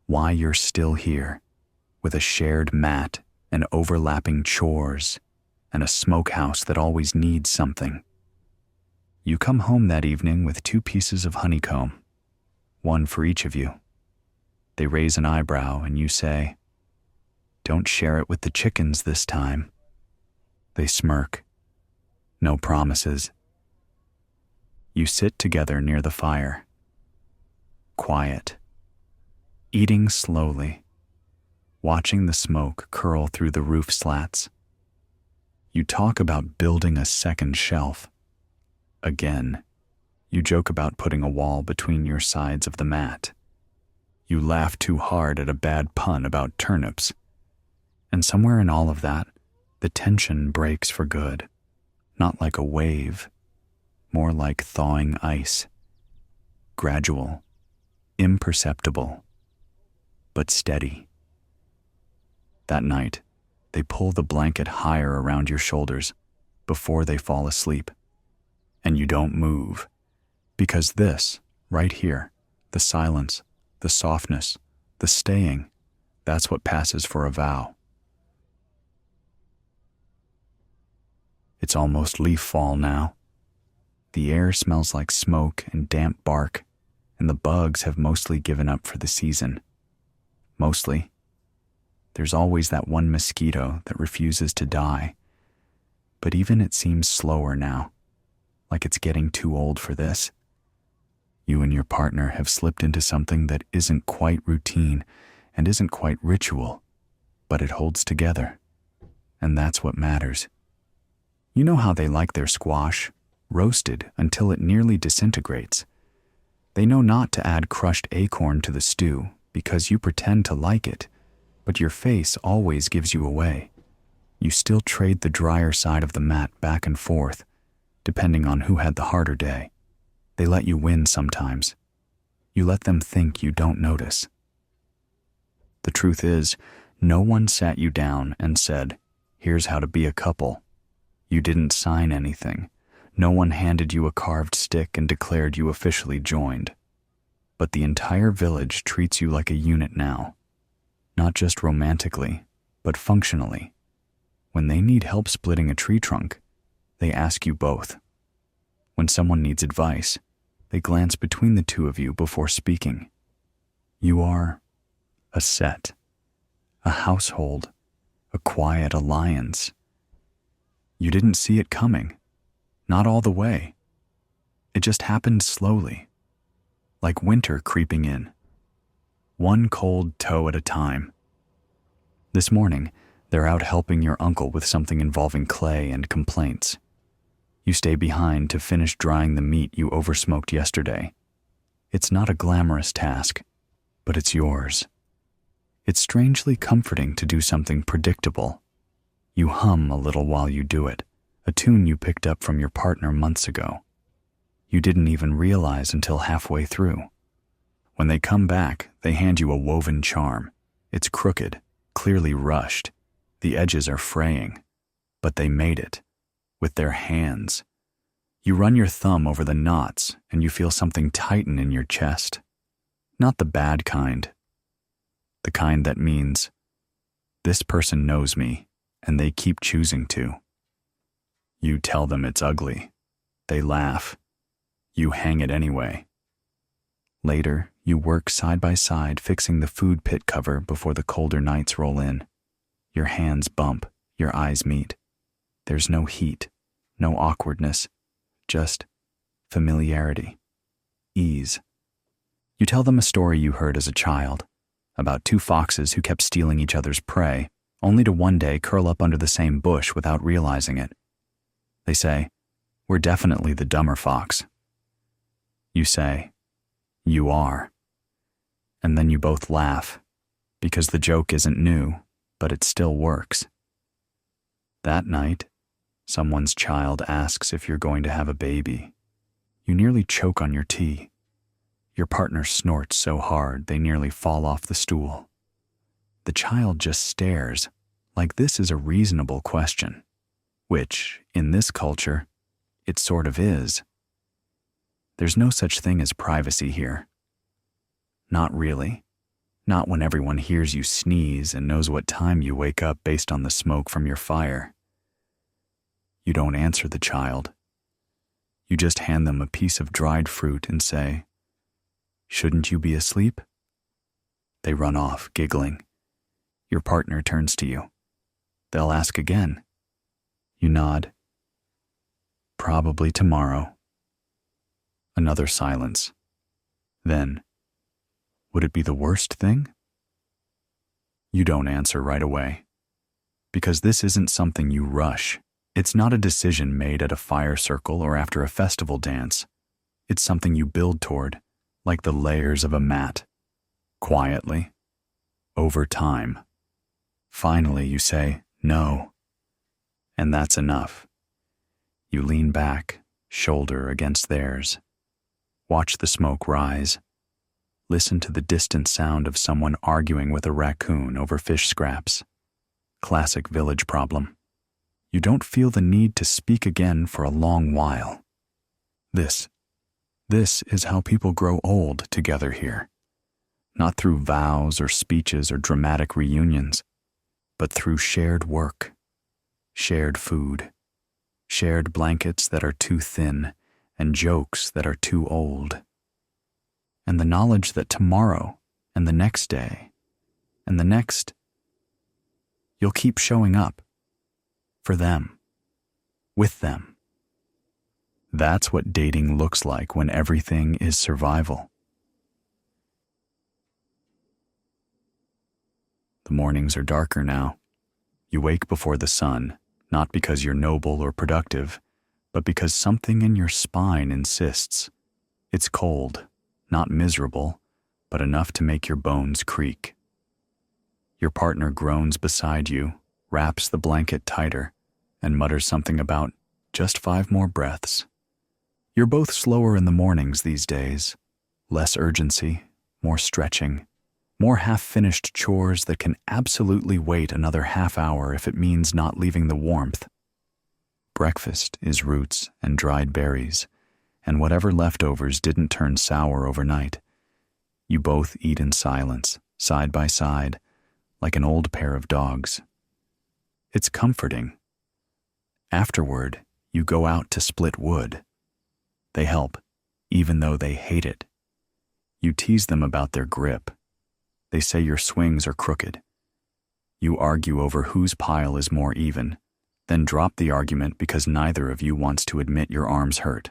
why you're still here, with a shared mat and overlapping chores and a smokehouse that always needs something. You come home that evening with 2 pieces of honeycomb, one for each of you. They raise an eyebrow and you say, "Don't share it with the chickens this time." They smirk. No promises. You sit together near the fire, quiet, eating slowly, watching the smoke curl through the roof slats. You talk about building a second shelf. Again, you joke about putting a wall between your sides of the mat. You laugh too hard at a bad pun about turnips. And somewhere in all of that, the tension breaks for good. Not like a wave, more like thawing ice. Gradual, imperceptible, but steady. That night, they pull the blanket higher around your shoulders before they fall asleep. And you don't move, because this, right here, the silence, the softness, the staying, that's what passes for a vow. It's almost leaf fall now. The air smells like smoke and damp bark, and the bugs have mostly given up for the season. Mostly. There's always that one mosquito that refuses to die, but even it seems slower now, like it's getting too old for this. You and your partner have slipped into something that isn't quite routine and isn't quite ritual, but it holds together, and that's what matters. You know how they like their squash, roasted until it nearly disintegrates. They know not to add crushed acorn to the stew because you pretend to like it, but your face always gives you away. You still trade the drier side of the mat back and forth, depending on who had the harder day. They let you win sometimes. You let them think you don't notice. The truth is, no one sat you down and said, "Here's how to be a couple." You didn't sign anything. No one handed you a carved stick and declared you officially joined. But the entire village treats you like a unit now. Not just romantically, but functionally. When they need help splitting a tree trunk, they ask you both. When someone needs advice, they glance between the two of you before speaking. You are a set, a household, a quiet alliance. You didn't see it coming, not all the way. It just happened slowly, like winter creeping in, one cold toe at a time. This morning, they're out helping your uncle with something involving clay and complaints. You stay behind to finish drying the meat you oversmoked yesterday. It's not a glamorous task, but it's yours. It's strangely comforting to do something predictable. You hum a little while you do it, a tune you picked up from your partner months ago. You didn't even realize until halfway through. When they come back, they hand you a woven charm. It's crooked, clearly rushed. The edges are fraying, but they made it, with their hands. You run your thumb over the knots and you feel something tighten in your chest. Not the bad kind. The kind that means, this person knows me and they keep choosing to. You tell them it's ugly. They laugh. You hang it anyway. Later, you work side by side fixing the food pit cover before the colder nights roll in. Your hands bump, your eyes meet. There's no heat, no awkwardness, just familiarity, ease. You tell them a story you heard as a child, about two foxes who kept stealing each other's prey, only to one day curl up under the same bush without realizing it. They say, "We're definitely the dumber fox." You say, "You are." And then you both laugh, because the joke isn't new, but it still works. That night, someone's child asks if you're going to have a baby. You nearly choke on your tea. Your partner snorts so hard they nearly fall off the stool. The child just stares, like this is a reasonable question, which, in this culture, it sort of is. There's no such thing as privacy here. Not really. Not when everyone hears you sneeze and knows what time you wake up based on the smoke from your fire. You don't answer the child. You just hand them a piece of dried fruit and say, "Shouldn't you be asleep?" They run off, giggling. Your partner turns to you. They'll ask again. You nod. "Probably tomorrow." Another silence. Then, "Would it be the worst thing?" You don't answer right away, because this isn't something you rush. It's not a decision made at a fire circle or after a festival dance. It's something you build toward, like the layers of a mat, quietly, over time. Finally, you say, "No," and that's enough. You lean back, shoulder against theirs. Watch the smoke rise. Listen to the distant sound of someone arguing with a raccoon over fish scraps. Classic village problem. You don't feel the need to speak again for a long while. This is how people grow old together here. Not through vows or speeches or dramatic reunions, but through shared work, shared food, shared blankets that are too thin, and jokes that are too old. And the knowledge that tomorrow, and the next day, and the next, you'll keep showing up. For them. With them. That's what dating looks like when everything is survival. The mornings are darker now. You wake before the sun, not because you're noble or productive, but because something in your spine insists. It's cold, not miserable, but enough to make your bones creak. Your partner groans beside you, wraps the blanket tighter, and mutters something about just 5 more breaths. You're both slower in the mornings these days. Less urgency, more stretching, more half-finished chores that can absolutely wait another half hour if it means not leaving the warmth. Breakfast is roots and dried berries, and whatever leftovers didn't turn sour overnight. You both eat in silence, side by side, like an old pair of dogs. It's comforting. Afterward, you go out to split wood. They help, even though they hate it. You tease them about their grip. They say your swings are crooked. You argue over whose pile is more even, then drop the argument because neither of you wants to admit your arms hurt.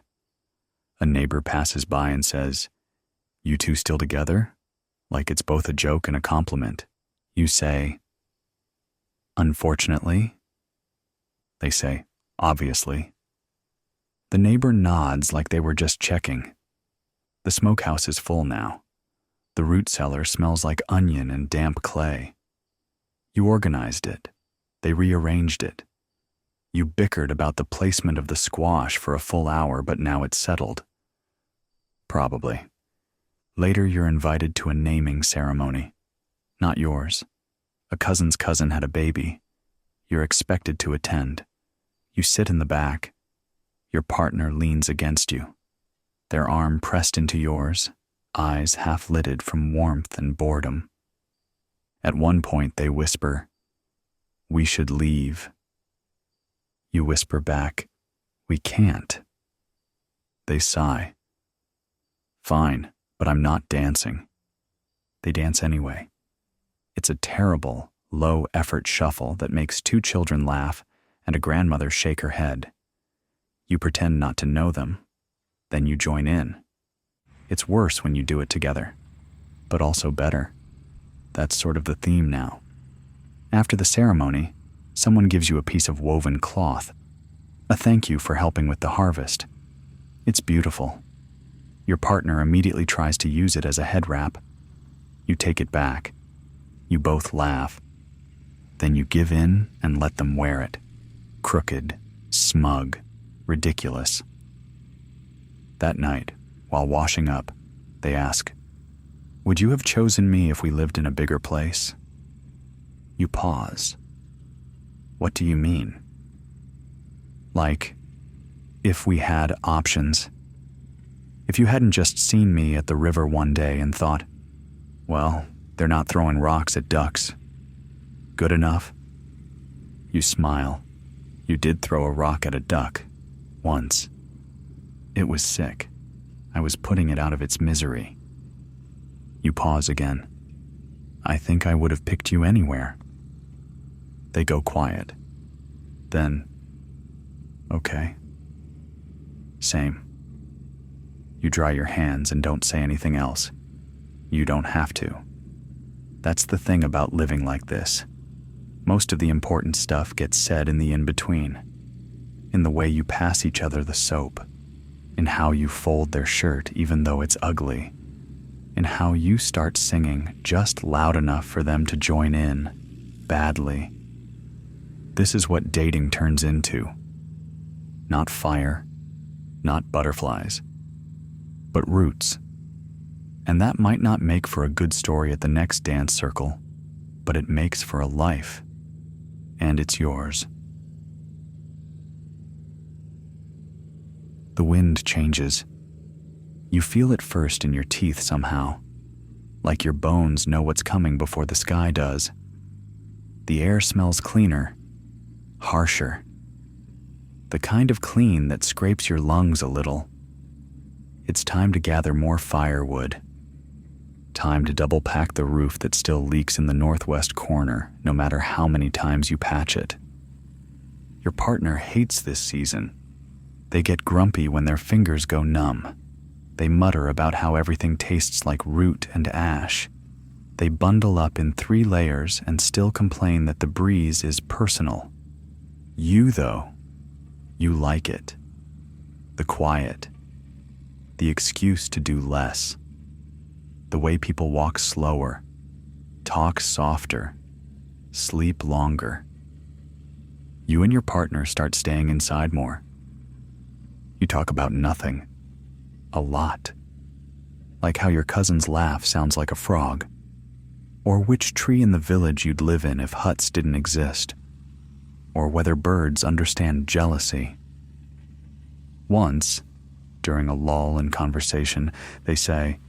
A neighbor passes by and says, "You two still together?" Like it's both a joke and a compliment. You say, "Unfortunately." They say, "Obviously." The neighbor nods like they were just checking. The smokehouse is full now. The root cellar smells like onion and damp clay. You organized it. They rearranged it. You bickered about the placement of the squash for a full hour, but now it's settled. Probably. Later you're invited to a naming ceremony. Not yours. A cousin's cousin had a baby. You're expected to attend. You sit in the back. Your partner leans against you, their arm pressed into yours, eyes half-lidded from warmth and boredom. At one point they whisper, "We should leave." You whisper back, We can't. They sigh. Fine, but I'm not dancing. They dance anyway. It's a terrible, low-effort shuffle that makes two children laugh and a grandmother shake her head. You pretend not to know them. Then you join in. It's worse when you do it together, but also better. That's sort of the theme now. After the ceremony, someone gives you a piece of woven cloth, a thank you for helping with the harvest. It's beautiful. Your partner immediately tries to use it as a head wrap. You take it back. You both laugh. Then you give in and let them wear it. Crooked, smug, ridiculous. That night, while washing up, they ask, "Would you have chosen me if we lived in a bigger place?" You pause. What do you mean? Like, if we had options. If you hadn't just seen me at the river one day and thought, well, they're not throwing rocks at ducks. Good enough? You smile. You did throw a rock at a duck. Once. It was sick. I was putting it out of its misery. You pause again. I think I would have picked you anywhere. They go quiet. Then, okay. Same. You dry your hands and don't say anything else. You don't have to. That's the thing about living like this. Most of the important stuff gets said in the in-between. In the way you pass each other the soap. In how you fold their shirt even though it's ugly. In how you start singing just loud enough for them to join in, badly. This is what dating turns into. Not fire, not butterflies, but roots. And that might not make for a good story at the next dance circle, but it makes for a life. And it's yours. The wind changes. You feel it first in your teeth somehow, like your bones know what's coming before the sky does. The air smells cleaner, harsher. The kind of clean that scrapes your lungs a little. It's time to gather more firewood. Time to double pack the roof that still leaks in the northwest corner, no matter how many times you patch it. Your partner hates this season. They get grumpy when their fingers go numb. They mutter about how everything tastes like root and ash. They bundle up in 3 layers and still complain that the breeze is personal. You, though, you like it. The quiet. The excuse to do less. The way people walk slower, talk softer, sleep longer. You and your partner start staying inside more. You talk about nothing. A lot. Like how your cousin's laugh sounds like a frog. Or which tree in the village you'd live in if huts didn't exist. Or whether birds understand jealousy. Once, during a lull in conversation, they say,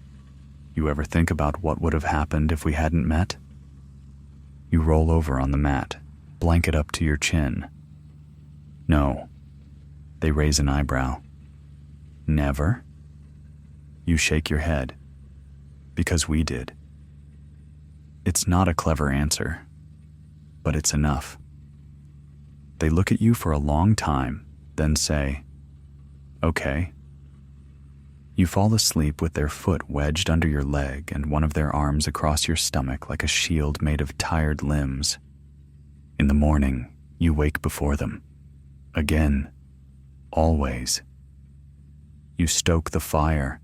"You ever think about what would have happened if we hadn't met?" You roll over on the mat, blanket up to your chin. No. They raise an eyebrow. Never? You shake your head. Because we did. It's not a clever answer, but it's enough. They look at you for a long time, then say, "Okay." You fall asleep with their foot wedged under your leg and one of their arms across your stomach like a shield made of tired limbs. In the morning, you wake before them. Again. Always. You stoke the fire,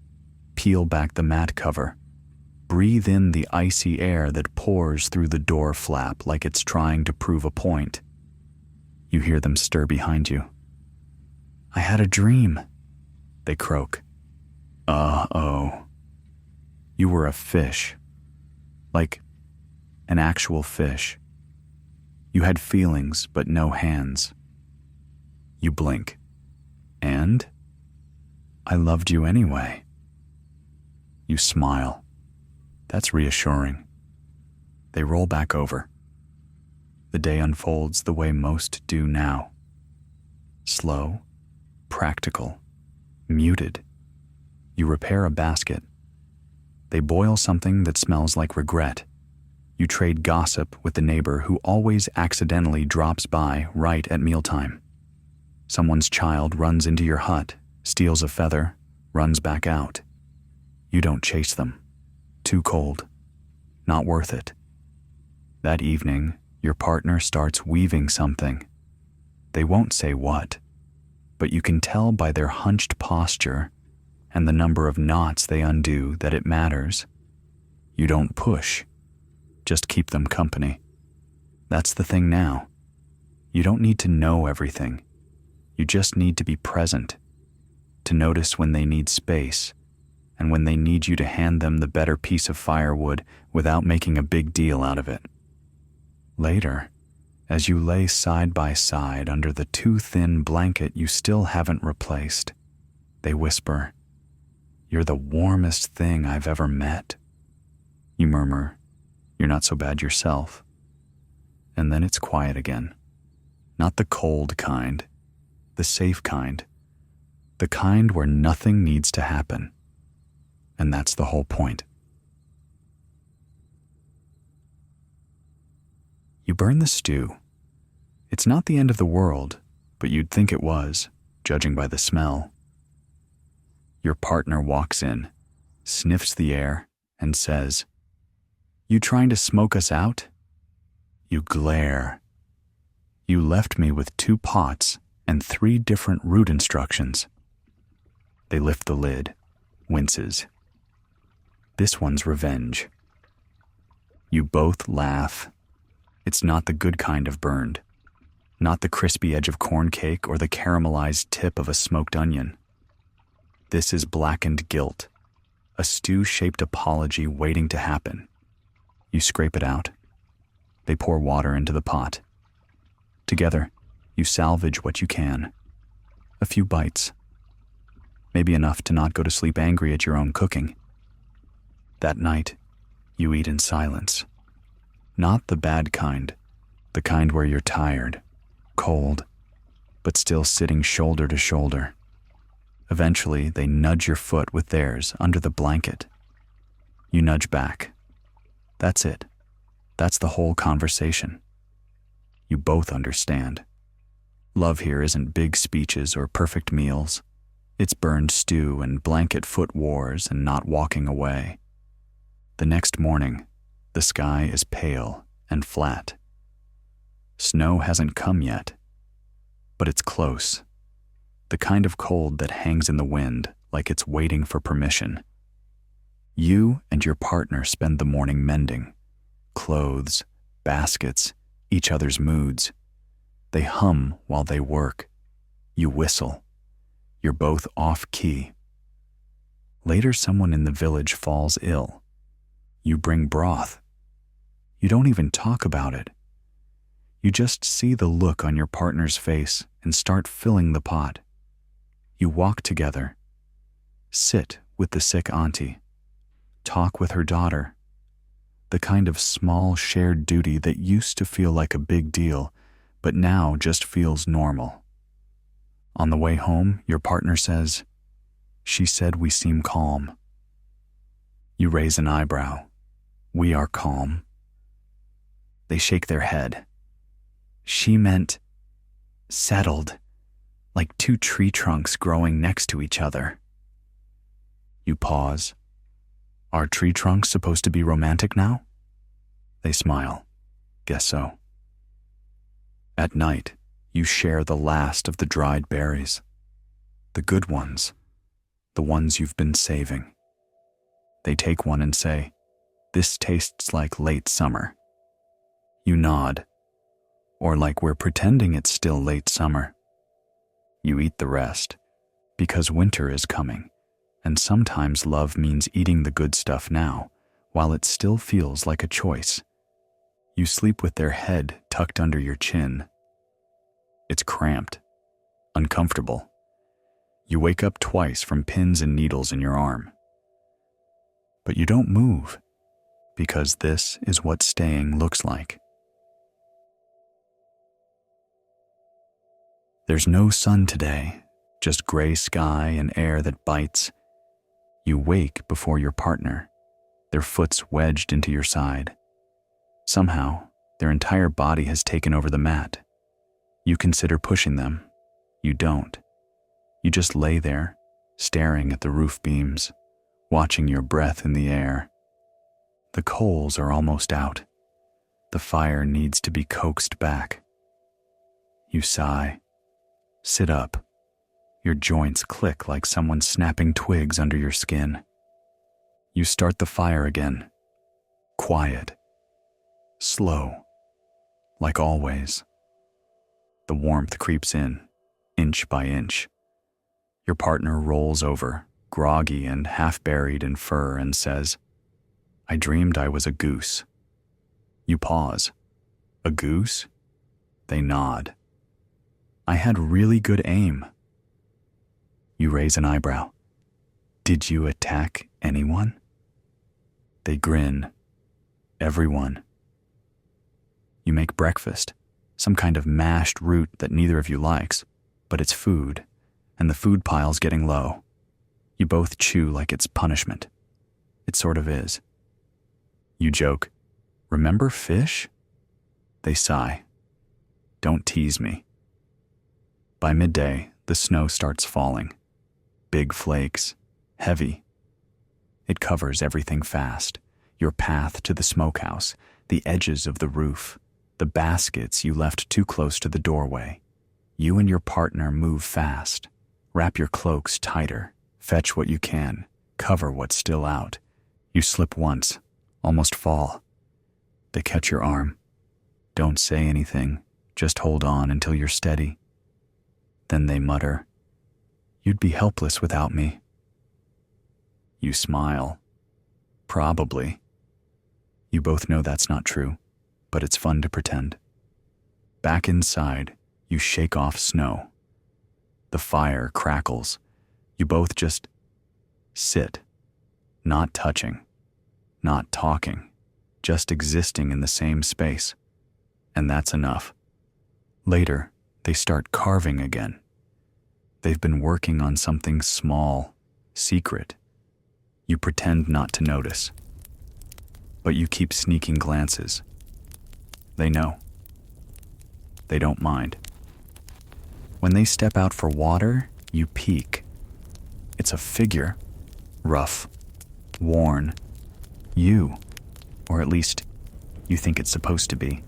peel back the mat cover, breathe in the icy air that pours through the door flap like it's trying to prove a point. You hear them stir behind you. "I had a dream," they croak. Uh-oh. You were a fish. Like an actual fish. You had feelings, but no hands. You blink. And? I loved you anyway. You smile. That's reassuring. They roll back over. The day unfolds the way most do now. Slow, practical, muted. You repair a basket. They boil something that smells like regret. You trade gossip with the neighbor who always accidentally drops by right at mealtime. Someone's child runs into your hut, steals a feather, runs back out. You don't chase them. Too cold. Not worth it. That evening, your partner starts weaving something. They won't say what, but you can tell by their hunched posture and the number of knots they undo that it matters. You don't push. Just keep them company. That's the thing now. You don't need to know everything. You just need to be present, to notice when they need space, and when they need you to hand them the better piece of firewood without making a big deal out of it. Later, as you lay side by side under the too thin blanket you still haven't replaced, they whisper, "You're the warmest thing I've ever met." You murmur, "You're not so bad yourself." And then it's quiet again. Not the cold kind, the safe kind, the kind where nothing needs to happen. And that's the whole point. You burn the stew. It's not the end of the world, but you'd think it was, judging by the smell. Your partner walks in, sniffs the air, and says, "You trying to smoke us out?" You glare. You left me with 2 pots and 3 different route instructions. They lift the lid, winces. This one's revenge. You both laugh. It's not the good kind of burned, not the crispy edge of corn cake or the caramelized tip of a smoked onion. This is blackened guilt, a stew-shaped apology waiting to happen. You scrape it out. They pour water into the pot. Together, you salvage what you can. A few bites. Maybe enough to not go to sleep angry at your own cooking. That night, you eat in silence. Not the bad kind, the kind where you're tired, cold, but still sitting shoulder to shoulder. Eventually, they nudge your foot with theirs under the blanket. You nudge back. That's it. That's the whole conversation. You both understand. Love here isn't big speeches or perfect meals. It's burned stew and blanket foot wars and not walking away. The next morning, the sky is pale and flat. Snow hasn't come yet, but it's close. The kind of cold that hangs in the wind like it's waiting for permission. You and your partner spend the morning mending. Clothes, baskets, each other's moods. They hum while they work. You whistle. You're both off-key. Later, someone in the village falls ill. You bring broth. You don't even talk about it. You just see the look on your partner's face and start filling the pot. You walk together. Sit with the sick auntie. Talk with her daughter. The kind of small shared duty that used to feel like a big deal, but now just feels normal. On the way home, your partner says, "She said we seem calm." You raise an eyebrow. "We are calm." They shake their head. "She meant settled, like 2 tree trunks growing next to each other." You pause. "Are tree trunks supposed to be romantic now?" They smile. "Guess so." At night, you share the last of the dried berries. The good ones, the ones you've been saving. They take one and say, "This tastes like late summer." You nod, or like we're pretending it's still late summer. You eat the rest, because winter is coming, and sometimes love means eating the good stuff now, while it still feels like a choice. You sleep with their head tucked under your chin. It's cramped, uncomfortable. You wake up twice from pins and needles in your arm. But you don't move, because this is what staying looks like. There's no sun today, just gray sky and air that bites. You wake before your partner, their foot's wedged into your side. Somehow, their entire body has taken over the mat. You consider pushing them. You don't. You just lay there, staring at the roof beams, watching your breath in the air. The coals are almost out. The fire needs to be coaxed back. You sigh, sit up. Your joints click like someone snapping twigs under your skin. You start the fire again. Quiet. Slow. Like always. The warmth creeps in, inch by inch. Your partner rolls over, groggy and half-buried in fur, and says, "I dreamed I was a goose." You pause. "A goose?" They nod. "I had really good aim." You raise an eyebrow. "Did you attack anyone?" They grin. "Everyone." You make breakfast, some kind of mashed root that neither of you likes, but it's food, and the food pile's getting low. You both chew like it's punishment. It sort of is. You joke, "Remember fish?" They sigh. "Don't tease me." By midday, the snow starts falling. Big flakes, heavy. It covers everything fast. Your path to the smokehouse, the edges of the roof, the baskets you left too close to the doorway. You and your partner move fast. Wrap your cloaks tighter. Fetch what you can. Cover what's still out. You slip once, almost fall. They catch your arm. Don't say anything. Just hold on until you're steady. Then they mutter, "You'd be helpless without me." You smile. Probably. You both know that's not true, but it's fun to pretend. Back inside, you shake off snow. The fire crackles. You both just sit, not touching, not talking, just existing in the same space. And that's enough. Later, they start carving again. They've been working on something small, secret. You pretend not to notice. But you keep sneaking glances. They know. They don't mind. When they step out for water, you peek. It's a figure, rough, worn. You, or at least you think it's supposed to be.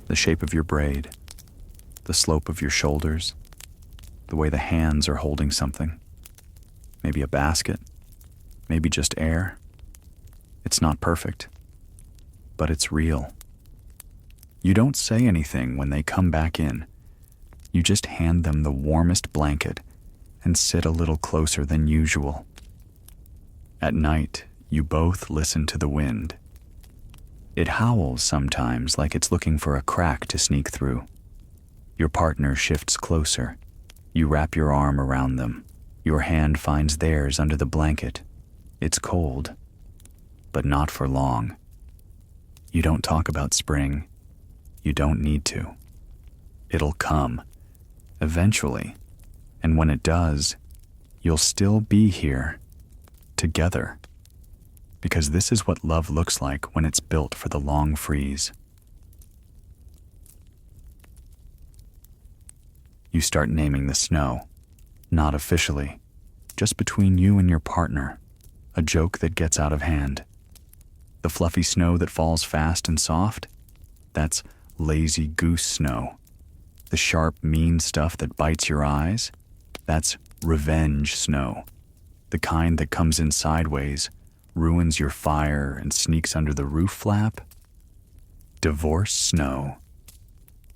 The shape of your braid, the slope of your shoulders, the way the hands are holding something. Maybe a basket, maybe just air. It's not perfect, but it's real. You don't say anything when they come back in. You just hand them the warmest blanket and sit a little closer than usual. At night, you both listen to the wind. It howls sometimes like it's looking for a crack to sneak through. Your partner shifts closer. You wrap your arm around them. Your hand finds theirs under the blanket. It's cold, but not for long. You don't talk about spring. You don't need to. It'll come, eventually, and when it does, you'll still be here, together. Because this is what love looks like when it's built for the long freeze. You start naming the snow, not officially, just between you and your partner, a joke that gets out of hand. The fluffy snow that falls fast and soft, that's lazy goose snow. The sharp, mean stuff that bites your eyes, that's revenge snow. The kind that comes in sideways, ruins your fire and sneaks under the roof flap. Divorce snow.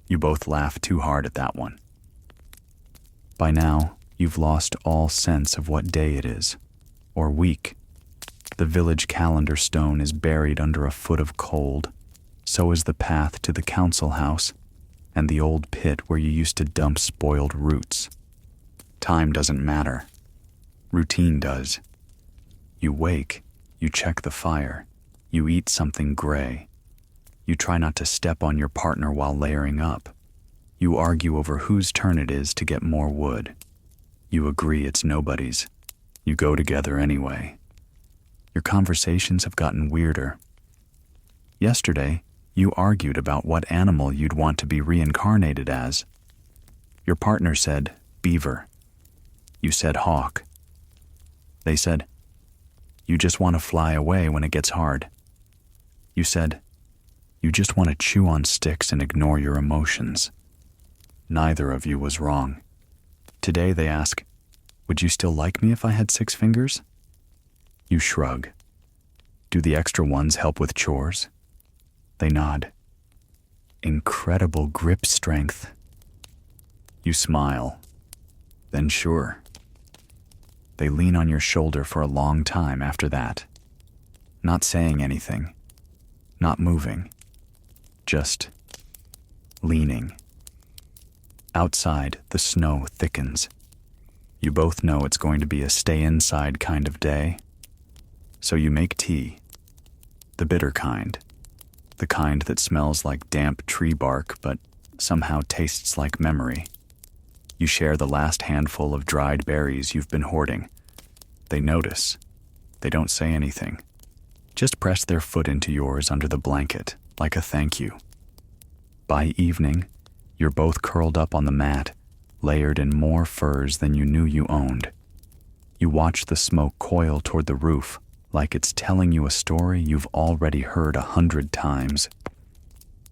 You both laugh too hard at that one. By now, you've lost all sense of what day it is, or week. The village calendar stone is buried under a foot of cold. So is the path to the council house and the old pit where you used to dump spoiled roots. Time doesn't matter. Routine does. You wake, you check the fire, you eat something gray. You try not to step on your partner while layering up. You argue over whose turn it is to get more wood. You agree it's nobody's. You go together anyway. Your conversations have gotten weirder. Yesterday, you argued about what animal you'd want to be reincarnated as. Your partner said beaver. You said hawk. They said, you just want to fly away when it gets hard. You said, you just want to chew on sticks and ignore your emotions. Neither of you was wrong. Today they ask, would you still like me if I had 6 fingers? You shrug. Do the extra ones help with chores? They nod. Incredible grip strength. You smile. Then sure. They lean on your shoulder for a long time after that, not saying anything, not moving, just leaning. Outside, the snow thickens. You both know it's going to be a stay inside kind of day, so you make tea, the bitter kind, the kind that smells like damp tree bark but somehow tastes like memory. You share the last handful of dried berries you've been hoarding. They notice. They don't say anything. Just press their foot into yours under the blanket, like a thank you. By evening, you're both curled up on the mat, layered in more furs than you knew you owned. You watch the smoke coil toward the roof, like it's telling you a story you've already heard 100 times.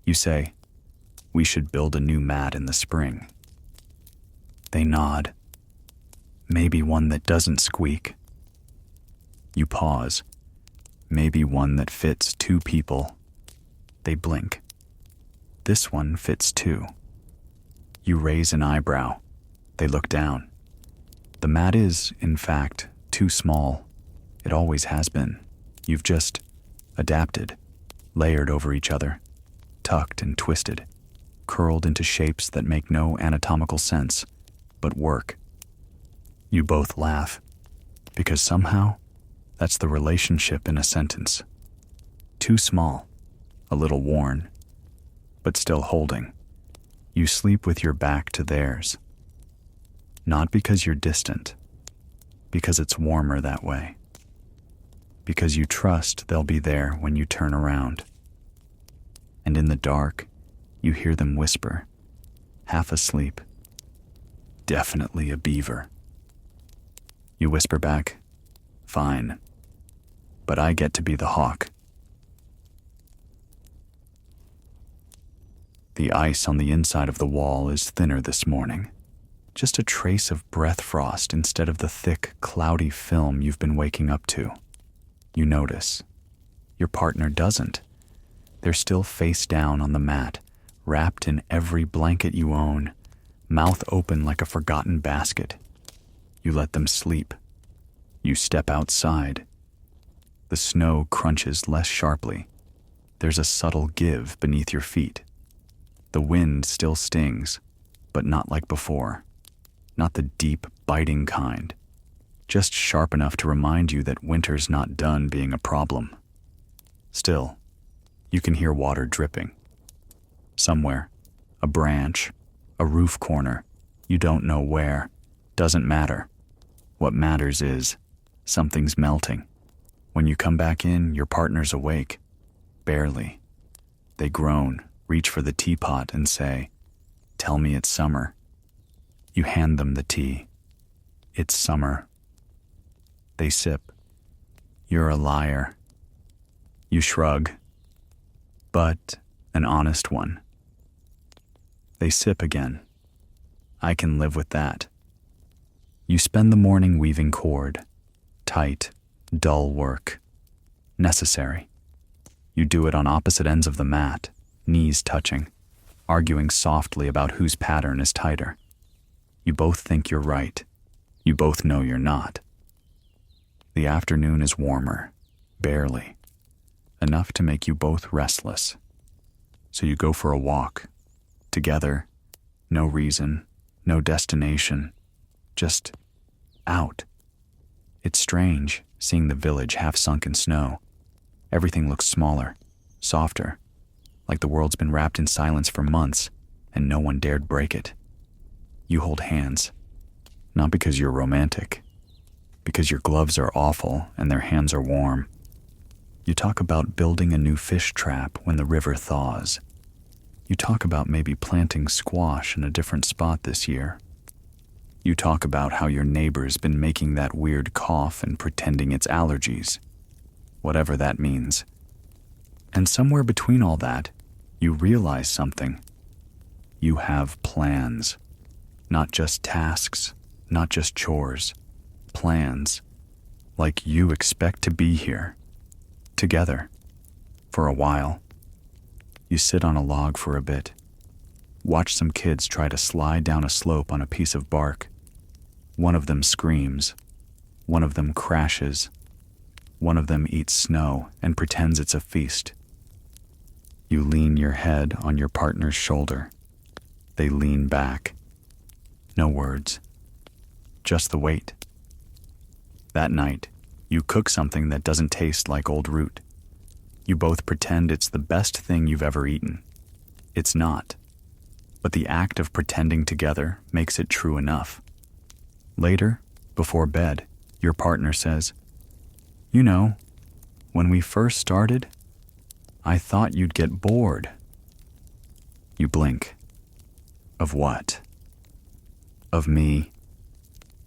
You say, we should build a new mat in the spring. They nod. Maybe one that doesn't squeak. You pause. Maybe one that fits 2 people. They blink. This one fits 2. You raise an eyebrow. They look down. The mat is, in fact, too small. It always has been. You've just adapted, layered over each other, tucked and twisted, curled into shapes that make no anatomical sense, but work. You both laugh, because somehow, that's the relationship in a sentence. Too small, a little worn, but still holding. You sleep with your back to theirs. Not because you're distant, because it's warmer that way. Because you trust they'll be there when you turn around. And in the dark, you hear them whisper, half asleep, definitely a beaver. You whisper back, fine, but I get to be the hawk. The ice on the inside of the wall is thinner this morning, just a trace of breath frost instead of the thick, cloudy film you've been waking up to. You notice. Your partner doesn't. They're still face down on the mat, wrapped in every blanket you own, mouth open like a forgotten basket. You let them sleep. You step outside. The snow crunches less sharply. There's a subtle give beneath your feet. The wind still stings, but not like before. Not the deep, biting kind. Just sharp enough to remind you that winter's not done being a problem. Still, you can hear water dripping. Somewhere, a branch, a roof corner, you don't know where, doesn't matter. What matters is, something's melting. When you come back in, your partner's awake. Barely. They groan, reach for the teapot and say, tell me it's summer. You hand them the tea. It's summer. They sip. You're a liar. You shrug. But an honest one. They sip again. I can live with that. You spend the morning weaving cord. Tight, dull work. Necessary. You do it on opposite ends of the mat, knees touching, arguing softly about whose pattern is tighter. You both think you're right. You both know you're not. The afternoon is warmer, barely, enough to make you both restless. So you go for a walk, together, no reason, no destination, just out. It's strange, seeing the village half sunk in snow. Everything looks smaller, softer, like the world's been wrapped in silence for months, and no one dared break it. You hold hands. Not because you're romantic, because your gloves are awful and their hands are warm. You talk about building a new fish trap when the river thaws. You talk about maybe planting squash in a different spot this year. You talk about how your neighbor's been making that weird cough and pretending it's allergies, whatever that means. And somewhere between all that, you realize something. You have plans, not just tasks, not just chores, plans, like you expect to be here, together, for a while. You sit on a log for a bit, watch some kids try to slide down a slope on a piece of bark. One of them screams, one of them crashes, one of them eats snow and pretends it's a feast. You lean your head on your partner's shoulder. They lean back. No words, just the weight. That night, you cook something that doesn't taste like old root. You both pretend it's the best thing you've ever eaten. It's not, but the act of pretending together makes it true enough. Later, before bed, your partner says, "You know, when we first started, I thought you'd get bored." You blink. Of what? Of me.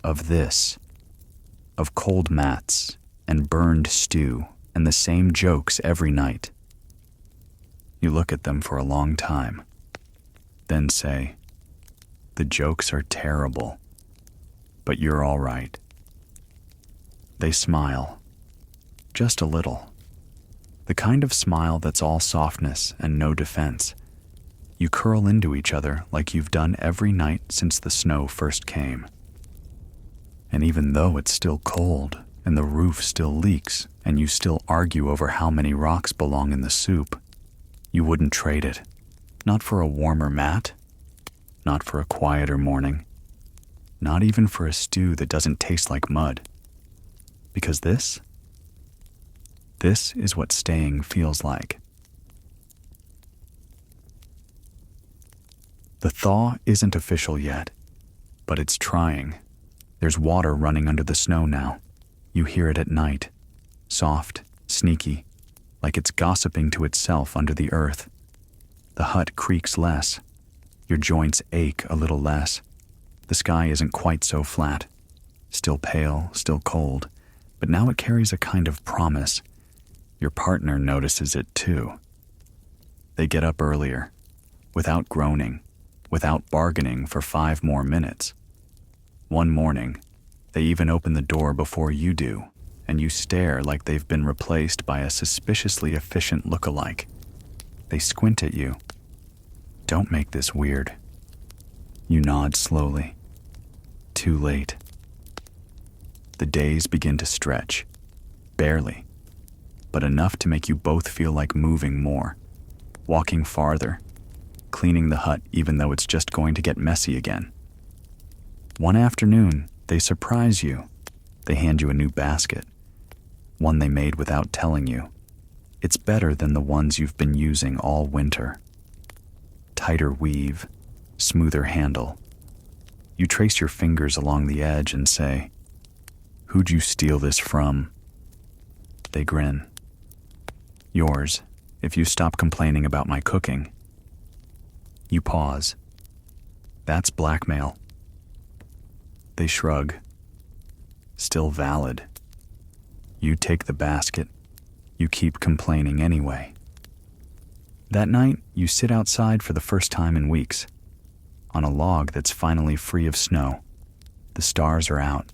Of this. Of cold mats and burned stew and the same jokes every night. You look at them for a long time, then say, "The jokes are terrible, but you're all right." They smile, just a little. The kind of smile that's all softness and no defense. You curl into each other like you've done every night since the snow first came. And even though it's still cold and the roof still leaks and you still argue over how many rocks belong in the soup, you wouldn't trade it. Not for a warmer mat, not for a quieter morning, not even for a stew that doesn't taste like mud. Because this is what staying feels like. The thaw isn't official yet, but it's trying. There's water running under the snow now. You hear it at night, soft, sneaky, like it's gossiping to itself under the earth. The hut creaks less. Your joints ache a little less. The sky isn't quite so flat. Still pale, still cold, but now it carries a kind of promise. Your partner notices it too. They get up earlier, without groaning, without bargaining for 5 more minutes. One morning, they even open the door before you do, and you stare like they've been replaced by a suspiciously efficient look-alike. They squint at you. "Don't make this weird." You nod slowly. Too late. The days begin to stretch, barely, but enough to make you both feel like moving more, walking farther, cleaning the hut even though it's just going to get messy again. One afternoon, they surprise you. They hand you a new basket, one they made without telling you. It's better than the ones you've been using all winter. Tighter weave, smoother handle. You trace your fingers along the edge and say, "Who'd you steal this from?" They grin. "Yours, if you stop complaining about my cooking." You pause. "That's blackmail." They shrug. "Still valid." You take the basket. You keep complaining anyway. That night, you sit outside for the first time in weeks, on a log that's finally free of snow. The stars are out.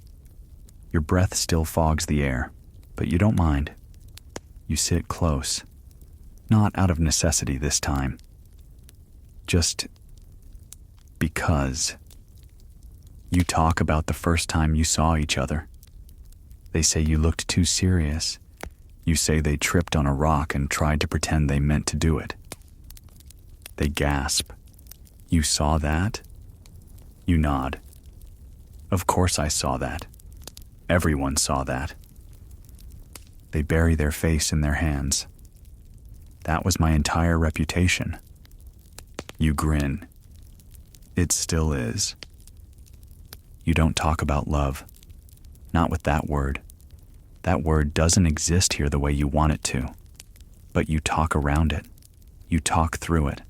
Your breath still fogs the air, but you don't mind. You sit close, not out of necessity this time, just because. You talk about the first time you saw each other. They say you looked too serious. You say they tripped on a rock and tried to pretend they meant to do it. They gasp. "You saw that?" You nod. "Of course I saw that. Everyone saw that." They bury their face in their hands. "That was my entire reputation." You grin. "It still is." You don't talk about love. Not with that word. That word doesn't exist here the way you want it to. But you talk around it. You talk through it.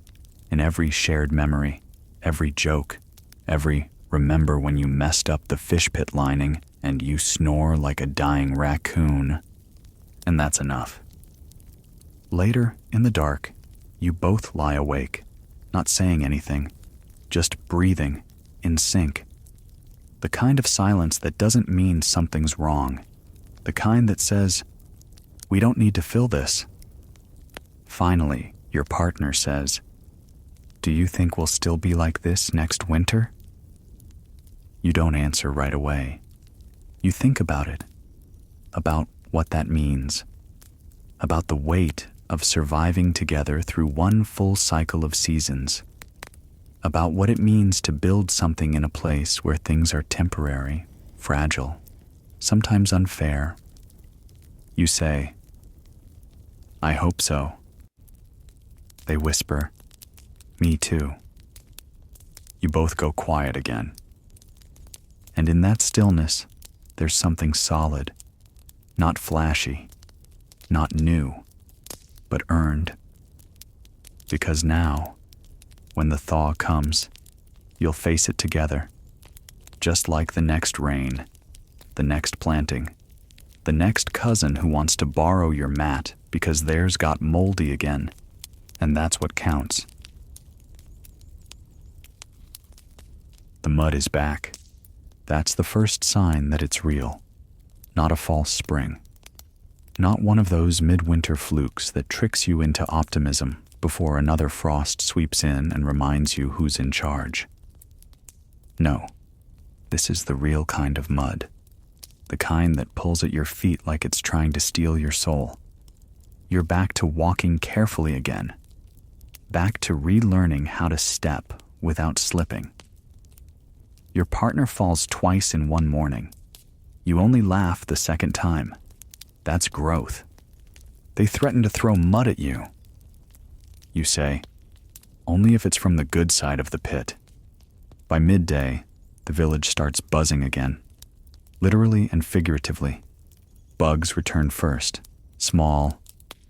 In every shared memory, every joke, every remember when you messed up the fish pit lining and you snore like a dying raccoon. And that's enough. Later, in the dark, you both lie awake, not saying anything, just breathing, in sync. The kind of silence that doesn't mean something's wrong. The kind that says, we don't need to fill this. Finally, your partner says, do you think we'll still be like this next winter? You don't answer right away. You think about it, about what that means, about the weight of surviving together through one full cycle of seasons, about what it means to build something in a place where things are temporary, fragile, sometimes unfair. You say, I hope so. They whisper, me too. You both go quiet again. And in that stillness, there's something solid, not flashy, not new, but earned. Because now, when the thaw comes, you'll face it together, just like the next rain, the next planting, the next cousin who wants to borrow your mat because theirs got moldy again, and that's what counts. The mud is back. That's the first sign that it's real, not a false spring. Not one of those midwinter flukes that tricks you into optimism before another frost sweeps in and reminds you who's in charge. No, this is the real kind of mud, the kind that pulls at your feet like it's trying to steal your soul. You're back to walking carefully again, back to relearning how to step without slipping. Your partner falls twice in one morning. You only laugh the second time. That's growth. They threaten to throw mud at you. You say, only if it's from the good side of the pit. By midday, the village starts buzzing again, literally and figuratively. Bugs return first, small,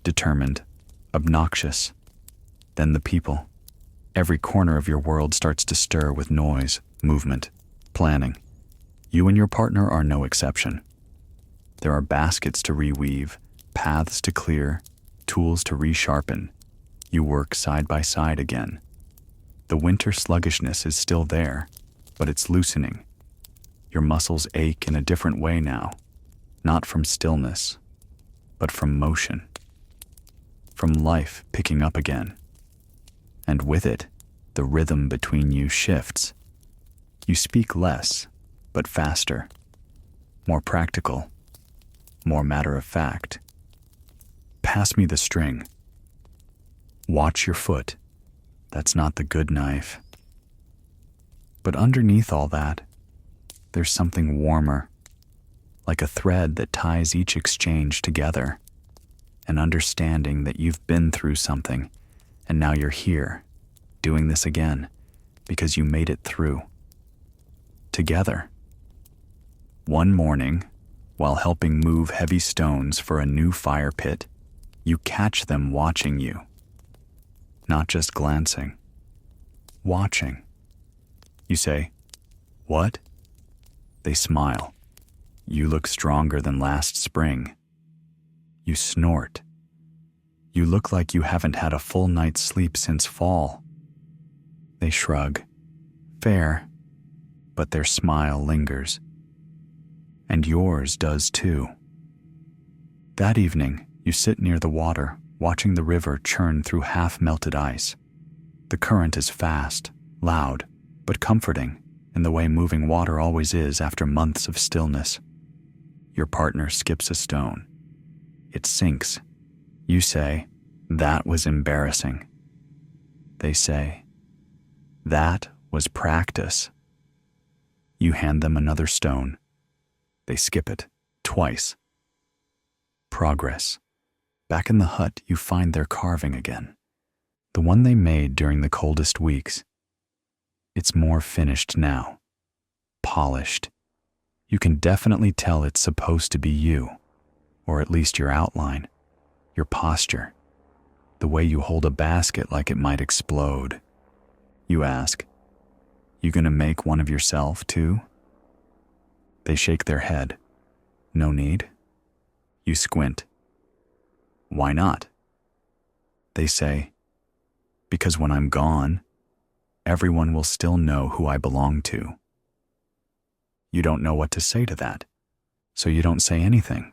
determined, obnoxious. Then the people. Every corner of your world starts to stir with noise, movement, planning. You and your partner are no exception. There are baskets to reweave, paths to clear, tools to resharpen. You work side by side again. The winter sluggishness is still there, but it's loosening. Your muscles ache in a different way now, not from stillness, but from motion, from life picking up again. And with it, the rhythm between you shifts. You speak less, but faster, more practical, more matter of fact. Pass me the string. Watch your foot. That's not the good knife. But underneath all that, there's something warmer, like a thread that ties each exchange together, an understanding that you've been through something, and now you're here, doing this again, because you made it through. Together. One morning, while helping move heavy stones for a new fire pit, you catch them watching you. Not just glancing. Watching. You say, "What?" They smile. You look stronger than last spring. You snort. You look like you haven't had a full night's sleep since fall. They shrug. Fair. But their smile lingers. And yours does too. That evening, you sit near the water, watching the river churn through half-melted ice. The current is fast, loud, but comforting in the way moving water always is after months of stillness. Your partner skips a stone. It sinks. You say, "That was embarrassing." They say, "That was practice." You hand them another stone. They skip it, twice. Progress. Back in the hut, you find their carving again. The one they made during the coldest weeks. It's more finished now. polished. You can definitely tell it's supposed to be you, or at least your outline, your posture, the way you hold a basket like it might explode. You ask, "You gonna make one of yourself too?" They shake their head. "No need." You squint. "Why not?" They say, "Because when I'm gone, everyone will still know who I belong to." You don't know what to say to that, so you don't say anything.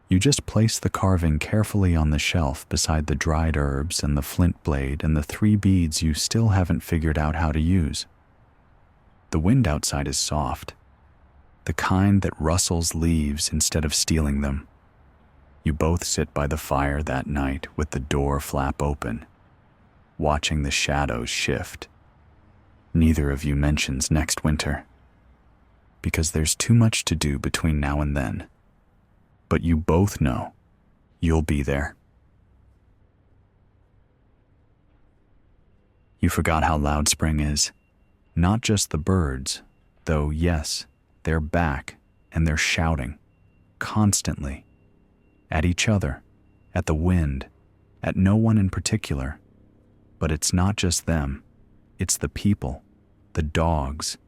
You just place the carving carefully on the shelf beside the dried herbs and the flint blade and the 3 beads you still haven't figured out how to use. The wind outside is soft, the kind that rustles leaves instead of stealing them. You both sit by the fire that night with the door flap open, watching the shadows shift. Neither of you mentions next winter, because there's too much to do between now and then. But you both know you'll be there. You forgot how loud spring is. Not just the birds, though yes, they're back and they're shouting, constantly, at each other, at the wind, at no one in particular. But it's not just them, it's the people, the dogs,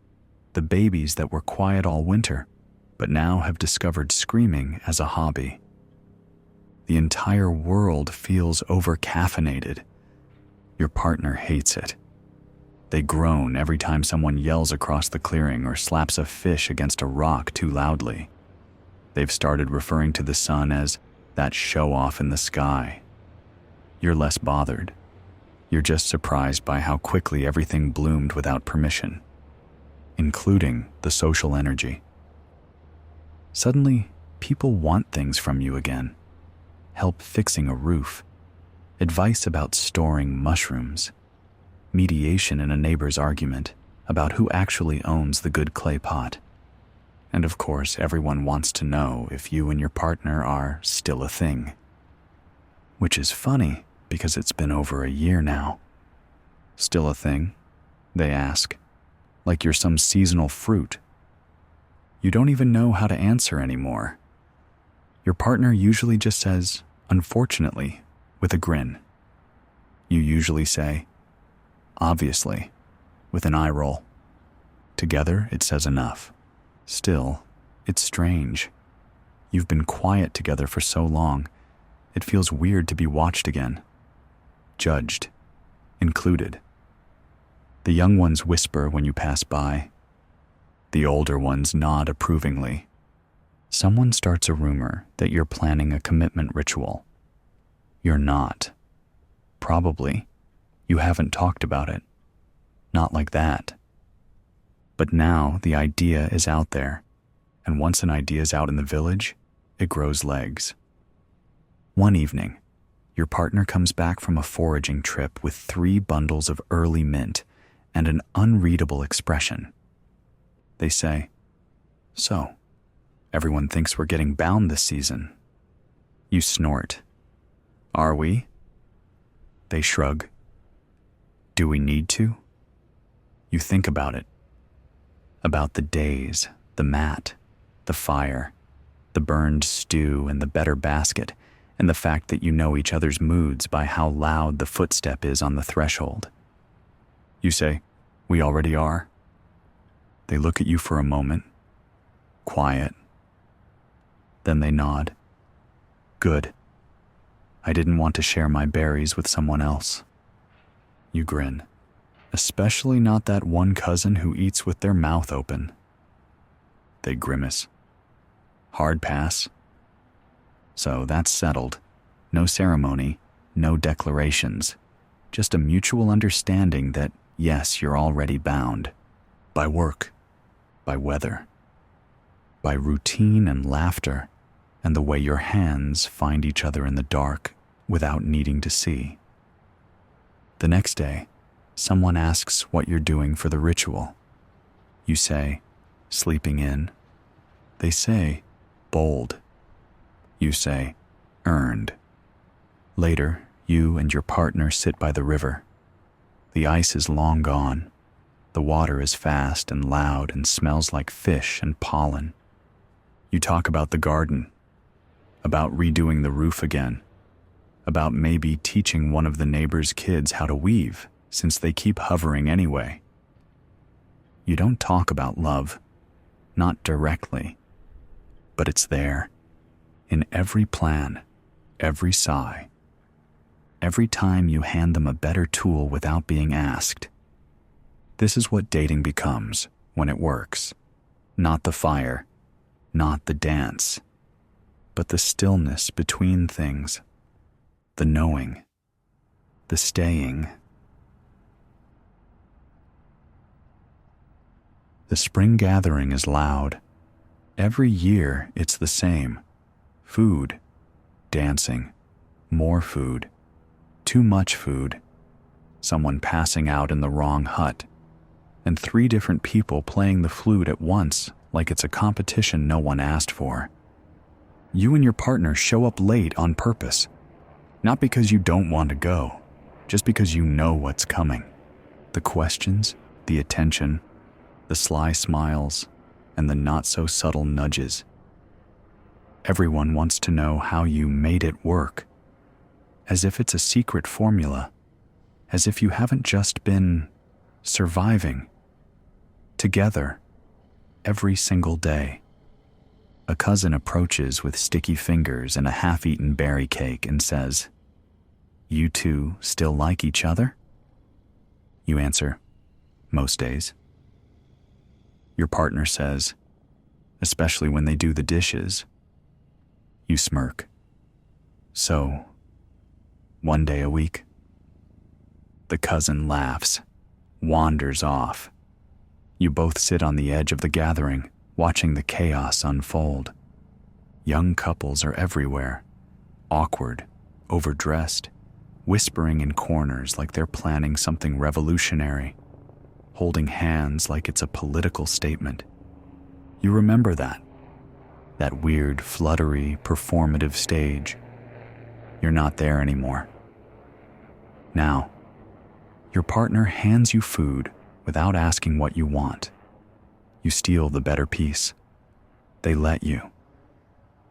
the babies that were quiet all winter, but now have discovered screaming as a hobby. The entire world feels over-caffeinated. Your partner hates it. They groan every time someone yells across the clearing or slaps a fish against a rock too loudly. They've started referring to the sun as that show-off in the sky. You're less bothered. You're just surprised by how quickly everything bloomed without permission, including the social energy. Suddenly, people want things from you again. Help fixing a roof, advice about storing mushrooms, mediation in a neighbor's argument about who actually owns the good clay pot. And of course, everyone wants to know if you and your partner are still a thing. Which is funny, because it's been over a year now. Still a thing? They ask, like you're some seasonal fruit. You don't even know how to answer anymore. Your partner usually just says, "Unfortunately," with a grin. You usually say, "Obviously," with an eye roll. Together, it says enough. Still, it's strange. You've been quiet together for so long, it feels weird to be watched again. Judged. Included. The young ones whisper when you pass by. The older ones nod approvingly. Someone starts a rumor that you're planning a commitment ritual. You're not. Probably. You haven't talked about it. Not like that. But now the idea is out there, and once an idea is out in the village, it grows legs. One evening, your partner comes back from a foraging trip with 3 bundles of early mint and an unreadable expression. They say, "So, everyone thinks we're getting bound this season." You snort. "Are we?" They shrug. "Do we need to?" You think about it. About the days, the mat, the fire, the burned stew and the better basket, and the fact that you know each other's moods by how loud the footstep is on the threshold. You say, "We already are." They look at you for a moment. Quiet. Then they nod. "Good. I didn't want to share my berries with someone else." You grin. "Especially not that one cousin who eats with their mouth open." They grimace. "Hard pass." So that's settled. No ceremony, no declarations. Just a mutual understanding that, yes, you're already bound. By work, by weather, by routine and laughter, and the way your hands find each other in the dark without needing to see. The next day, someone asks what you're doing for the ritual. You say, "Sleeping in." They say, "Bold." You say, "Earned." Later, you and your partner sit by the river. The ice is long gone. The water is fast and loud and smells like fish and pollen. You talk about the garden, about redoing the roof again, about maybe teaching one of the neighbor's kids how to weave, since they keep hovering anyway. You don't talk about love, not directly, but it's there, in every plan, every sigh, every time you hand them a better tool without being asked. This is what dating becomes when it works. Not the fire, not the dance, but the stillness between things, the knowing, the staying. The spring gathering is loud. Every year it's the same. Food, dancing, more food, too much food, someone passing out in the wrong hut, and 3 different people playing the flute at once like it's a competition no one asked for. You and your partner show up late on purpose, not because you don't want to go, just because you know what's coming. The questions, the attention, the sly smiles, and the not-so-subtle nudges. Everyone wants to know how you made it work, as if it's a secret formula, as if you haven't just been surviving together every single day. A cousin approaches with sticky fingers and a half-eaten berry cake and says, "You two still like each other?" You answer, "Most days." Your partner says, "Especially when they do the dishes." You smirk. "So, 1 day a week?" The cousin laughs, wanders off. You both sit on the edge of the gathering, watching the chaos unfold. Young couples are everywhere, awkward, overdressed, whispering in corners like they're planning something revolutionary, holding hands like it's a political statement. You remember that weird, fluttery, performative stage. You're not there anymore. Now, your partner hands you food without asking what you want. You steal the better piece. They let you.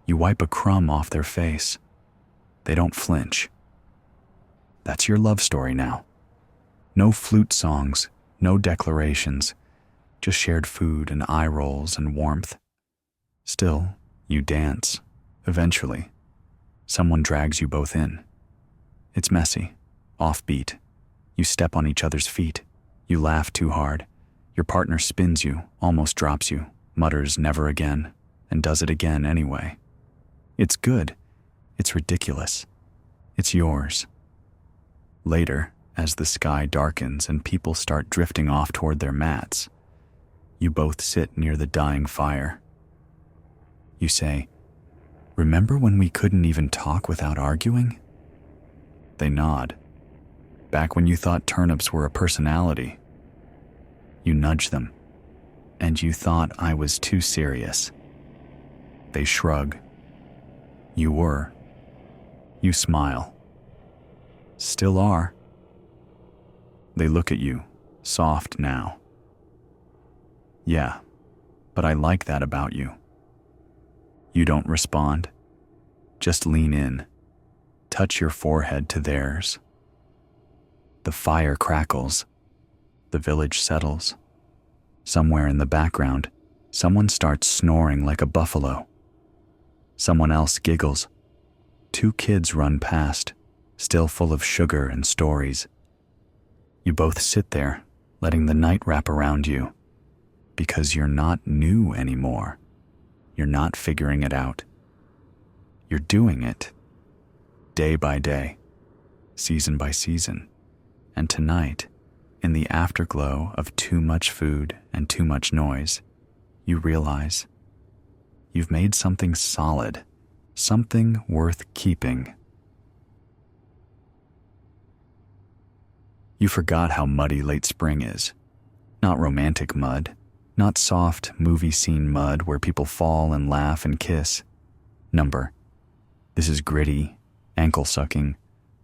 You wipe a crumb off their face. They don't flinch. That's your love story now. No flute songs, no declarations, just shared food and eye rolls and warmth. Still, you dance, eventually. Someone drags you both in. It's messy, offbeat. You step on each other's feet. You laugh too hard. Your partner spins you, almost drops you, mutters never again, and does it again anyway. It's good. It's ridiculous. It's yours. Later, as the sky darkens and people start drifting off toward their mats, you both sit near the dying fire. You say, "Remember when we couldn't even talk without arguing?" They nod. Back when you thought turnips were a personality. You nudge them, and you thought I was too serious. They shrug. You were. You smile. Still are. They look at you, soft now. Yeah, but I like that about you. You don't respond. Just lean in. Touch your forehead to theirs. The fire crackles. The village settles. Somewhere in the background, someone starts snoring like a buffalo. Someone else giggles. 2 kids run past, still full of sugar and stories. You both sit there, letting the night wrap around you, because you're not new anymore. You're not figuring it out. You're doing it, day by day, season by season. And tonight, in the afterglow of too much food and too much noise, you realize you've made something solid, something worth keeping. You forgot how muddy late spring is. Not romantic mud, not soft movie scene mud where people fall and laugh and kiss. This is gritty, ankle-sucking,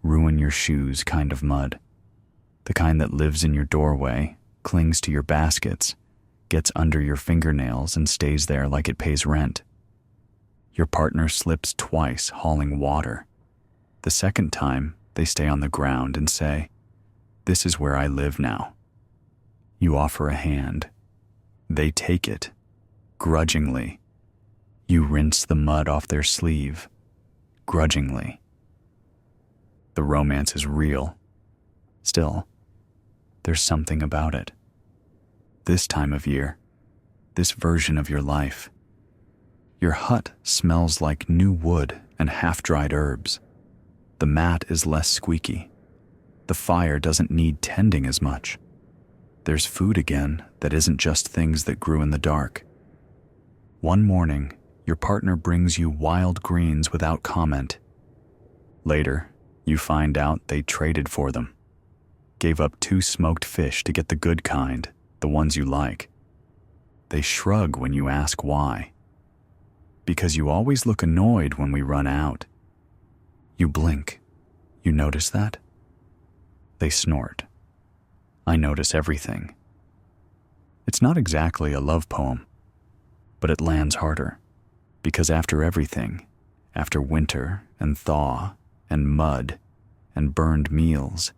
ruin your shoes kind of mud. The kind that lives in your doorway, clings to your baskets, gets under your fingernails and stays there like it pays rent. Your partner slips twice hauling water. The second time, they stay on the ground and say, "This is where I live now." You offer a hand. They take it, grudgingly. You rinse the mud off their sleeve, grudgingly. The romance is real. Still, there's something about it. This time of year, this version of your life. Your hut smells like new wood and half-dried herbs. The mat is less squeaky. The fire doesn't need tending as much. There's food again that isn't just things that grew in the dark. One morning, your partner brings you wild greens without comment. Later, you find out they traded for them. Gave up 2 smoked fish to get the good kind, the ones you like. They shrug when you ask why. Because you always look annoyed when we run out. You blink. You notice that? They snort. I notice everything. It's not exactly a love poem, but it lands harder. Because after everything, after winter and thaw and mud and burned meals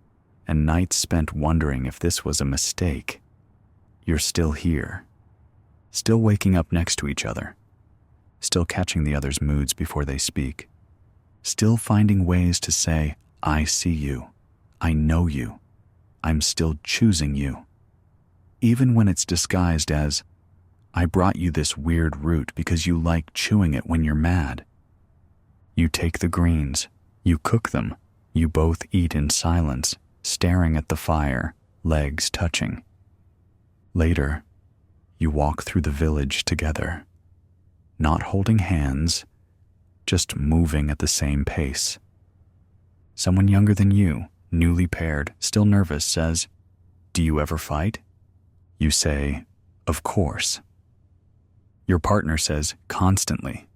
and nights spent wondering if this was a mistake, you're still here, still waking up next to each other, still catching the other's moods before they speak, still finding ways to say, "I see you, I know you, I'm still choosing you," even when it's disguised as, "I brought you this weird root because you like chewing it when you're mad." You take the greens, you cook them, you both eat in silence, staring at the fire, legs touching. Later, you walk through the village together, not holding hands, just moving at the same pace. Someone younger than you, newly paired, still nervous, says, "Do you ever fight?" You say, "Of course." Your partner says, "Constantly."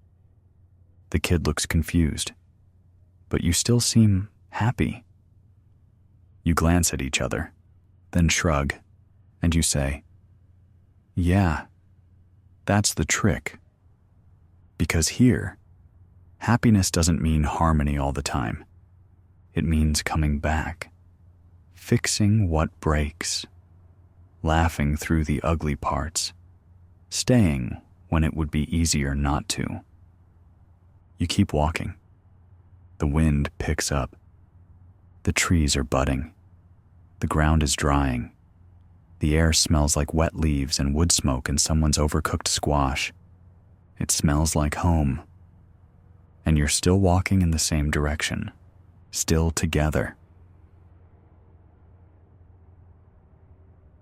The kid looks confused, but you still seem happy. You glance at each other, then shrug, and you say, "Yeah, that's the trick." Because here, happiness doesn't mean harmony all the time. It means coming back, fixing what breaks, laughing through the ugly parts, staying when it would be easier not to. You keep walking. The wind picks up. The trees are budding. The ground is drying. The air smells like wet leaves and wood smoke and someone's overcooked squash. It smells like home. And you're still walking in the same direction, still together.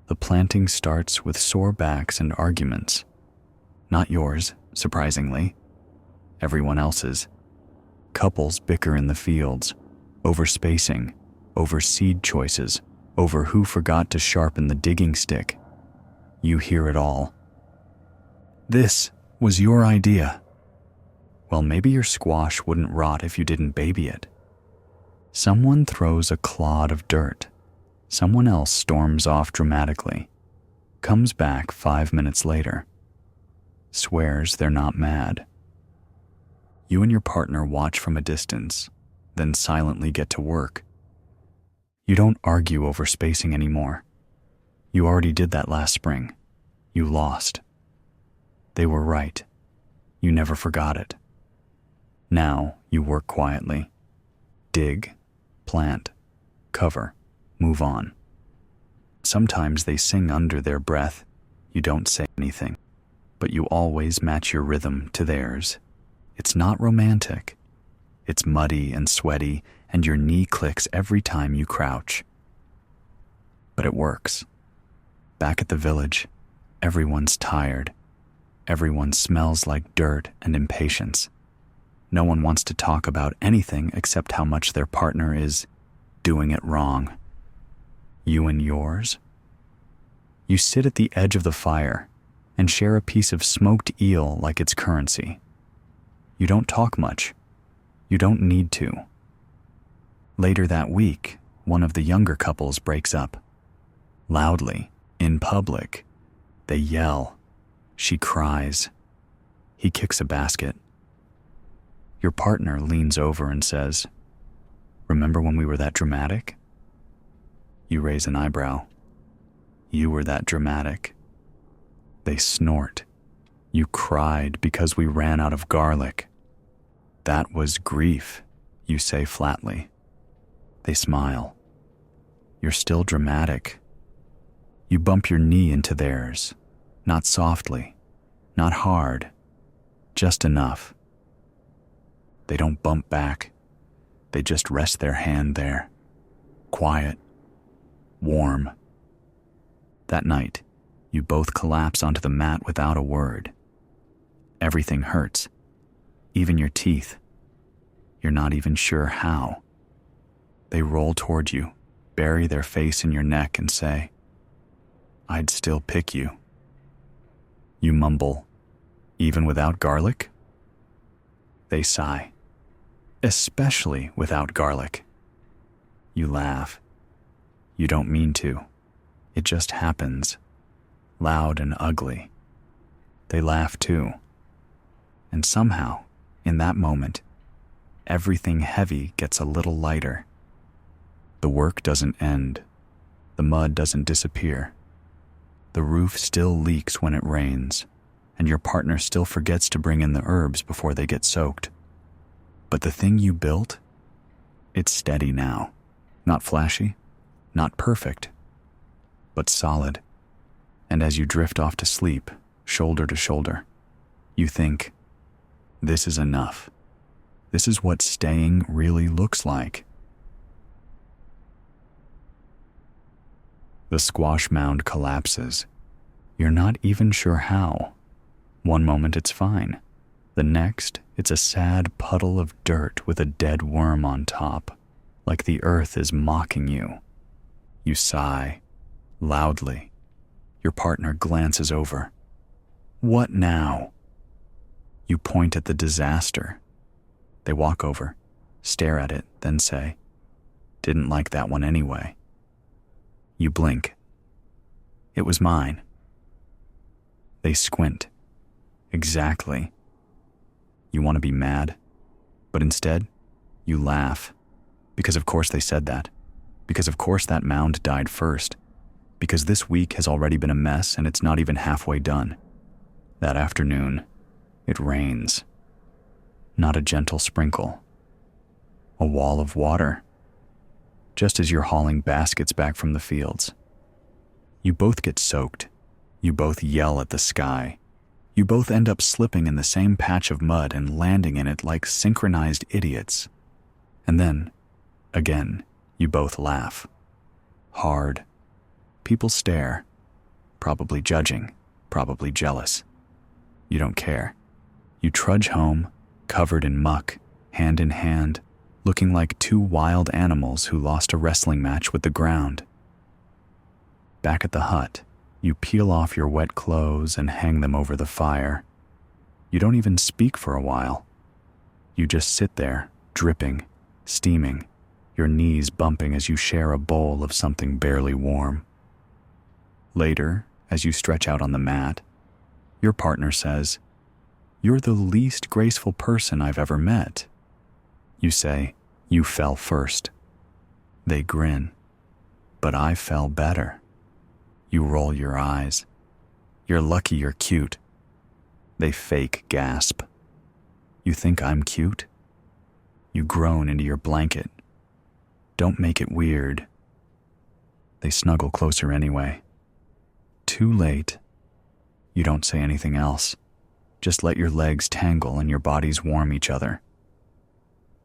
The planting starts with sore backs and arguments. Not yours, surprisingly. Everyone else's. Couples bicker in the fields, over spacing, over seed choices, over who forgot to sharpen the digging stick. You hear it all. "This was your idea." Well, maybe your squash wouldn't rot if you didn't baby it. Someone throws a clod of dirt. Someone else storms off dramatically, comes back 5 minutes later, swears they're not mad. You and your partner watch from a distance, then silently get to work. You don't argue over spacing anymore. You already did that last spring. You lost. They were right. You never forgot it. Now you work quietly. Dig, plant, cover, move on. Sometimes they sing under their breath. You don't say anything, but you always match your rhythm to theirs. It's not romantic. It's muddy and sweaty, and your knee clicks every time you crouch. But it works. Back at the village, everyone's tired. Everyone smells like dirt and impatience. No one wants to talk about anything except how much their partner is doing it wrong. You and yours? You sit at the edge of the fire and share a piece of smoked eel like it's currency. You don't talk much. You don't need to. Later that week, one of the younger couples breaks up. Loudly, In public, they yell. She cries. He kicks a basket. Your partner leans over and says, "Remember when we were that dramatic?" You raise an eyebrow. "You were that dramatic." They snort. "You cried because we ran out of garlic." "That was grief," you say flatly. They smile. "You're still dramatic." You bump your knee into theirs, not softly, not hard, just enough. They don't bump back. They just rest their hand there, quiet, warm. That night, you both collapse onto the mat without a word. Everything hurts, even your teeth. You're not even sure how. They roll toward you, bury their face in your neck and say, "I'd still pick you." You mumble, "Even without garlic?" They sigh, "Especially without garlic." You laugh. You don't mean to. It just happens, loud and ugly. They laugh too. And somehow, in that moment, everything heavy gets a little lighter. The work doesn't end. The mud doesn't disappear. The roof still leaks when it rains, and your partner still forgets to bring in the herbs before they get soaked. But the thing you built, it's steady now. Not flashy, not perfect, but solid. And as you drift off to sleep, shoulder to shoulder, you think, this is enough. This is what staying really looks like. The squash mound collapses. You're not even sure how. One moment it's fine. The next, it's a sad puddle of dirt with a dead worm on top, like the earth is mocking you. You sigh, loudly. Your partner glances over. "What now?" You point at the disaster. They walk over, stare at it, then say, "Didn't like that one anyway." You blink. "It was mine." They squint. Exactly. You want to be mad, but instead, you laugh. Because of course they said that. Because of course that mound died first. Because this week has already been a mess and it's not even halfway done. That afternoon, it rains. Not a gentle sprinkle. A wall of water. Just as you're hauling baskets back from the fields. You both get soaked. You both yell at the sky. You both end up slipping in the same patch of mud and landing in it like synchronized idiots. And then, again, you both laugh. Hard. People stare. Probably judging. Probably jealous. You don't care. You trudge home, covered in muck, hand in hand, looking like two wild animals who lost a wrestling match with the ground. Back at the hut, you peel off your wet clothes and hang them over the fire. You don't even speak for a while. You just sit there, dripping, steaming, your knees bumping as you share a bowl of something barely warm. Later, as you stretch out on the mat, your partner says, "You're the least graceful person I've ever met." You say, "You fell first." They grin. "But I fell better." You roll your eyes. "You're lucky you're cute." They fake gasp. "You think I'm cute?" You groan into your blanket. "Don't make it weird." They snuggle closer anyway. Too late. You don't say anything else. Just let your legs tangle and your bodies warm each other.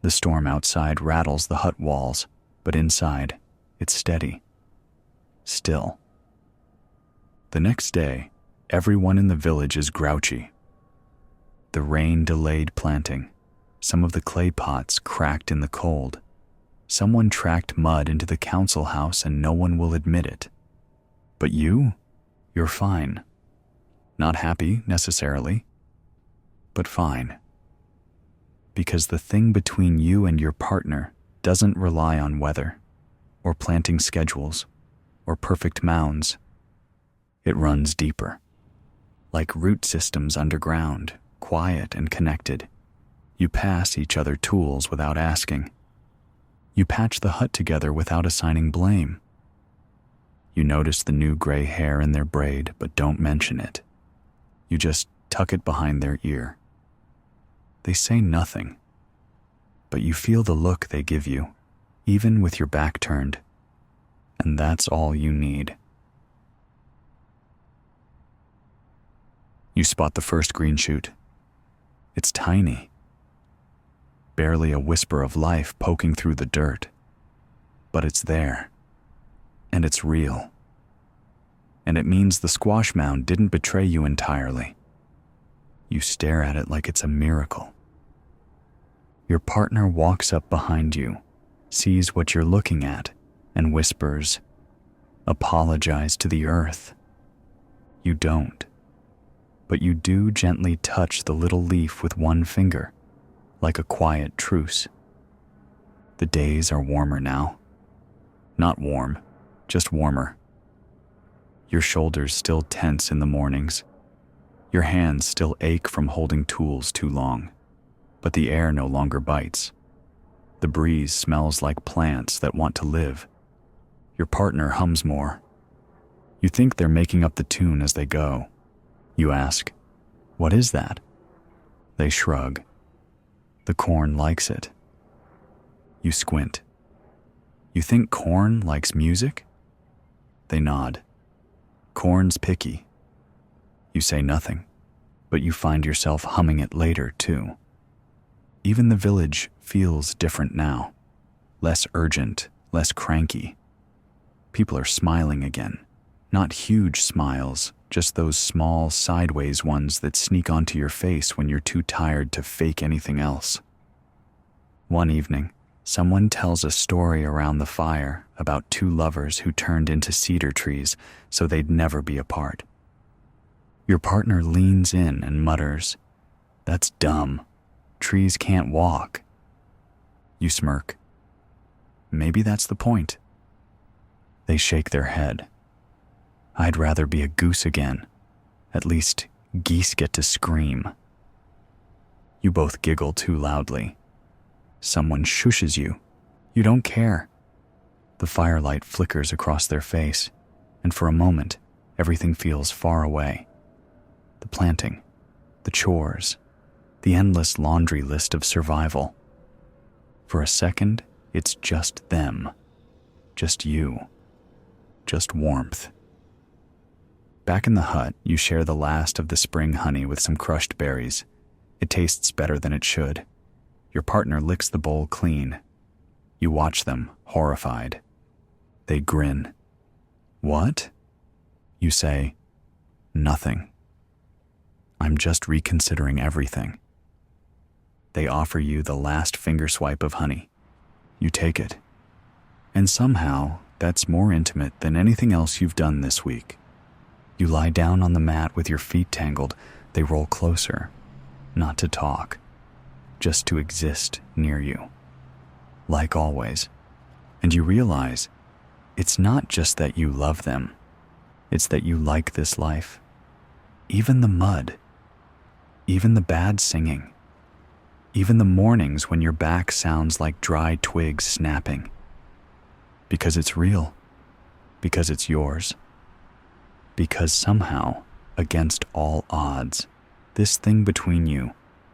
The storm outside rattles the hut walls, but inside, it's steady. Still. The next day, everyone in the village is grouchy. The rain delayed planting. Some of the clay pots cracked in the cold. Someone tracked mud into the council house and no one will admit it. But you're fine. Not happy, necessarily, but fine. Because the thing between you and your partner doesn't rely on weather, or planting schedules, or perfect mounds. It runs deeper, like root systems underground, quiet and connected. You pass each other tools without asking. You patch the hut together without assigning blame. You notice the new gray hair in their braid, but don't mention it. You just tuck it behind their ear. They say nothing, but you feel the look they give you, even with your back turned, and that's all you need. You spot the first green shoot. It's tiny, barely a whisper of life poking through the dirt, but it's there, and it's real. And it means the squash mound didn't betray you entirely. You stare at it like it's a miracle. Your partner walks up behind you, sees what you're looking at, and whispers, "Apologize to the earth." You don't, but you do gently touch the little leaf with one finger, like a quiet truce. The days are warmer now. Not warm, just warmer. Your shoulders still tense in the mornings. Your hands still ache from holding tools too long, but the air no longer bites. The breeze smells like plants that want to live. Your partner hums more. You think they're making up the tune as they go. You ask, "What is that?" They shrug. "The corn likes it." You squint. "You think corn likes music?" They nod. "Corn's picky." You say nothing, but you find yourself humming it later, too. Even the village feels different now. Less urgent, less cranky. People are smiling again. Not huge smiles, just those small, sideways ones that sneak onto your face when you're too tired to fake anything else. One evening, someone tells a story around the fire about two lovers who turned into cedar trees so they'd never be apart. Your partner leans in and mutters, "That's dumb. Trees can't walk." You smirk. "Maybe that's the point." They shake their head. "I'd rather be a goose again. At least geese get to scream." You both giggle too loudly. Someone shushes you. You don't care. The firelight flickers across their face, and for a moment, everything feels far away. The planting, the chores, the endless laundry list of survival. For a second, it's just them. Just you. Just warmth. Back in the hut, you share the last of the spring honey with some crushed berries. It tastes better than it should. Your partner licks the bowl clean. You watch them, horrified. They grin. "What?" You say, "Nothing. I'm just reconsidering everything." They offer you the last finger swipe of honey. You take it. And somehow, that's more intimate than anything else you've done this week. You lie down on the mat with your feet tangled. They roll closer, not to talk, just to exist near you, like always. And you realize it's not just that you love them, it's that you like this life. Even the mud, even the bad singing, even the mornings when your back sounds like dry twigs snapping. Because it's real, because it's yours. Because somehow, against all odds, this thing between you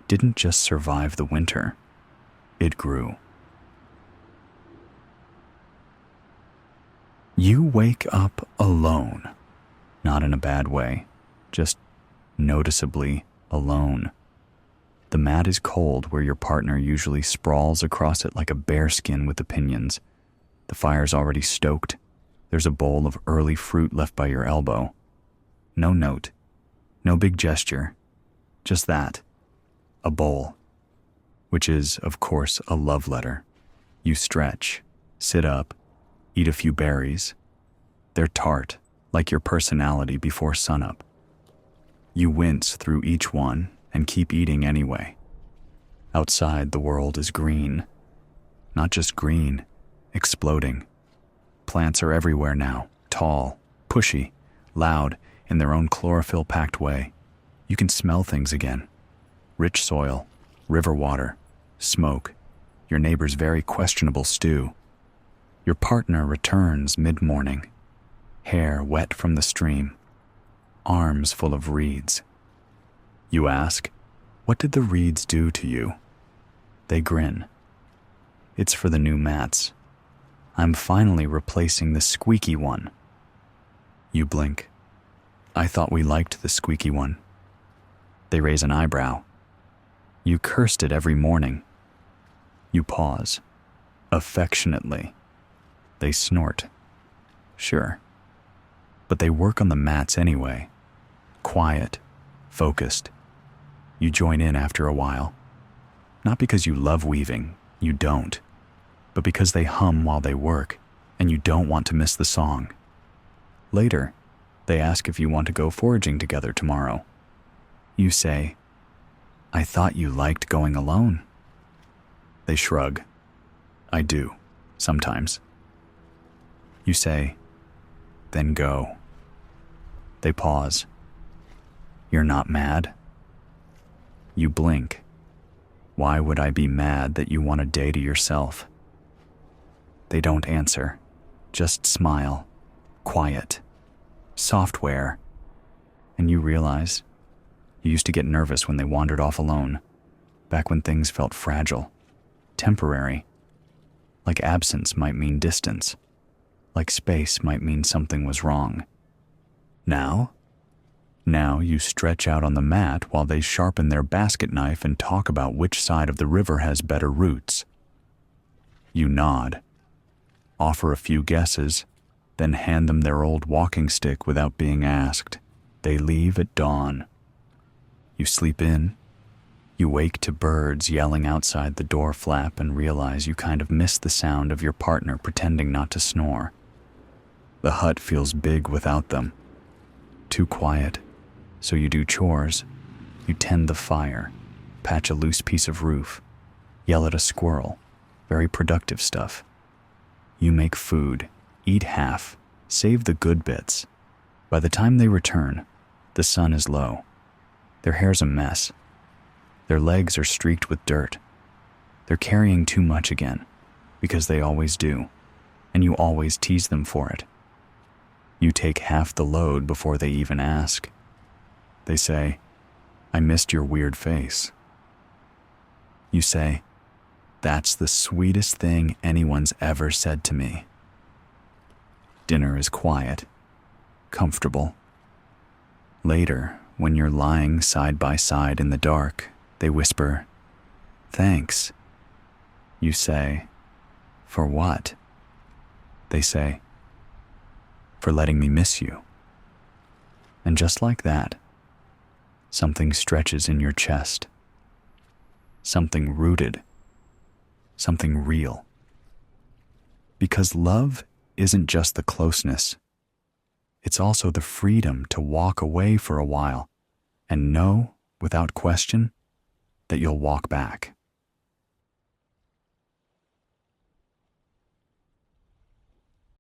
didn't just survive the winter, it grew. You wake up alone, not in a bad way, just noticeably alone. The mat is cold where your partner usually sprawls across it like a bearskin with opinions. The fire's already stoked. There's a bowl of early fruit left by your elbow. No note, no big gesture, just that, a bowl, which is, of course, a love letter. You stretch, sit up, eat a few berries. They're tart, like your personality before sunup. You wince through each one and keep eating anyway. Outside, the world is green. Not just green, exploding. Plants are everywhere now, tall, pushy, loud, in their own chlorophyll-packed way. You can smell things again. Rich soil, river water, smoke, your neighbor's very questionable stew. Your partner returns mid-morning, hair wet from the stream, arms full of reeds. You ask, "What did the reeds do to you?" They grin. "It's for the new mats. I'm finally replacing the squeaky one." You blink. "I thought we liked the squeaky one." They raise an eyebrow. "You cursed it every morning." You pause. Affectionately. They snort. "Sure." But they work on the mats anyway. Quiet, focused. You join in after a while. Not because you love weaving, you don't, but because they hum while they work, and you don't want to miss the song. Later, they ask if you want to go foraging together tomorrow. You say, "I thought you liked going alone." They shrug. "I do, sometimes." You say, "Then go." They pause. "You're not mad?" You blink. "Why would I be mad that you want a day to yourself?" They don't answer, just smile, quiet, software. And you realize you used to get nervous when they wandered off alone, back when things felt fragile, temporary, like absence might mean distance, like space might mean something was wrong. Now you stretch out on the mat while they sharpen their basket knife and talk about which side of the river has better roots. You nod, offer a few guesses, then hand them their old walking stick without being asked. They leave at dawn. You sleep in. You wake to birds yelling outside the door flap and realize you kind of miss the sound of your partner pretending not to snore. The hut feels big without them. Too quiet, so you do chores. You tend the fire, patch a loose piece of roof, yell at a squirrel. Very productive stuff. You make food, eat half, save the good bits. By the time they return, the sun is low. Their hair's a mess. Their legs are streaked with dirt. They're carrying too much again, because they always do, and you always tease them for it. You take half the load before they even ask. They say, "I missed your weird face." You say, "That's the sweetest thing anyone's ever said to me." Dinner is quiet, comfortable. Later, when you're lying side by side in the dark, they whisper, "Thanks." You say, "For what?" They say, "For letting me miss you." And just like that, something stretches in your chest. Something rooted. Something real. Because love isn't just the closeness. It's also the freedom to walk away for a while and know, without question, that you'll walk back.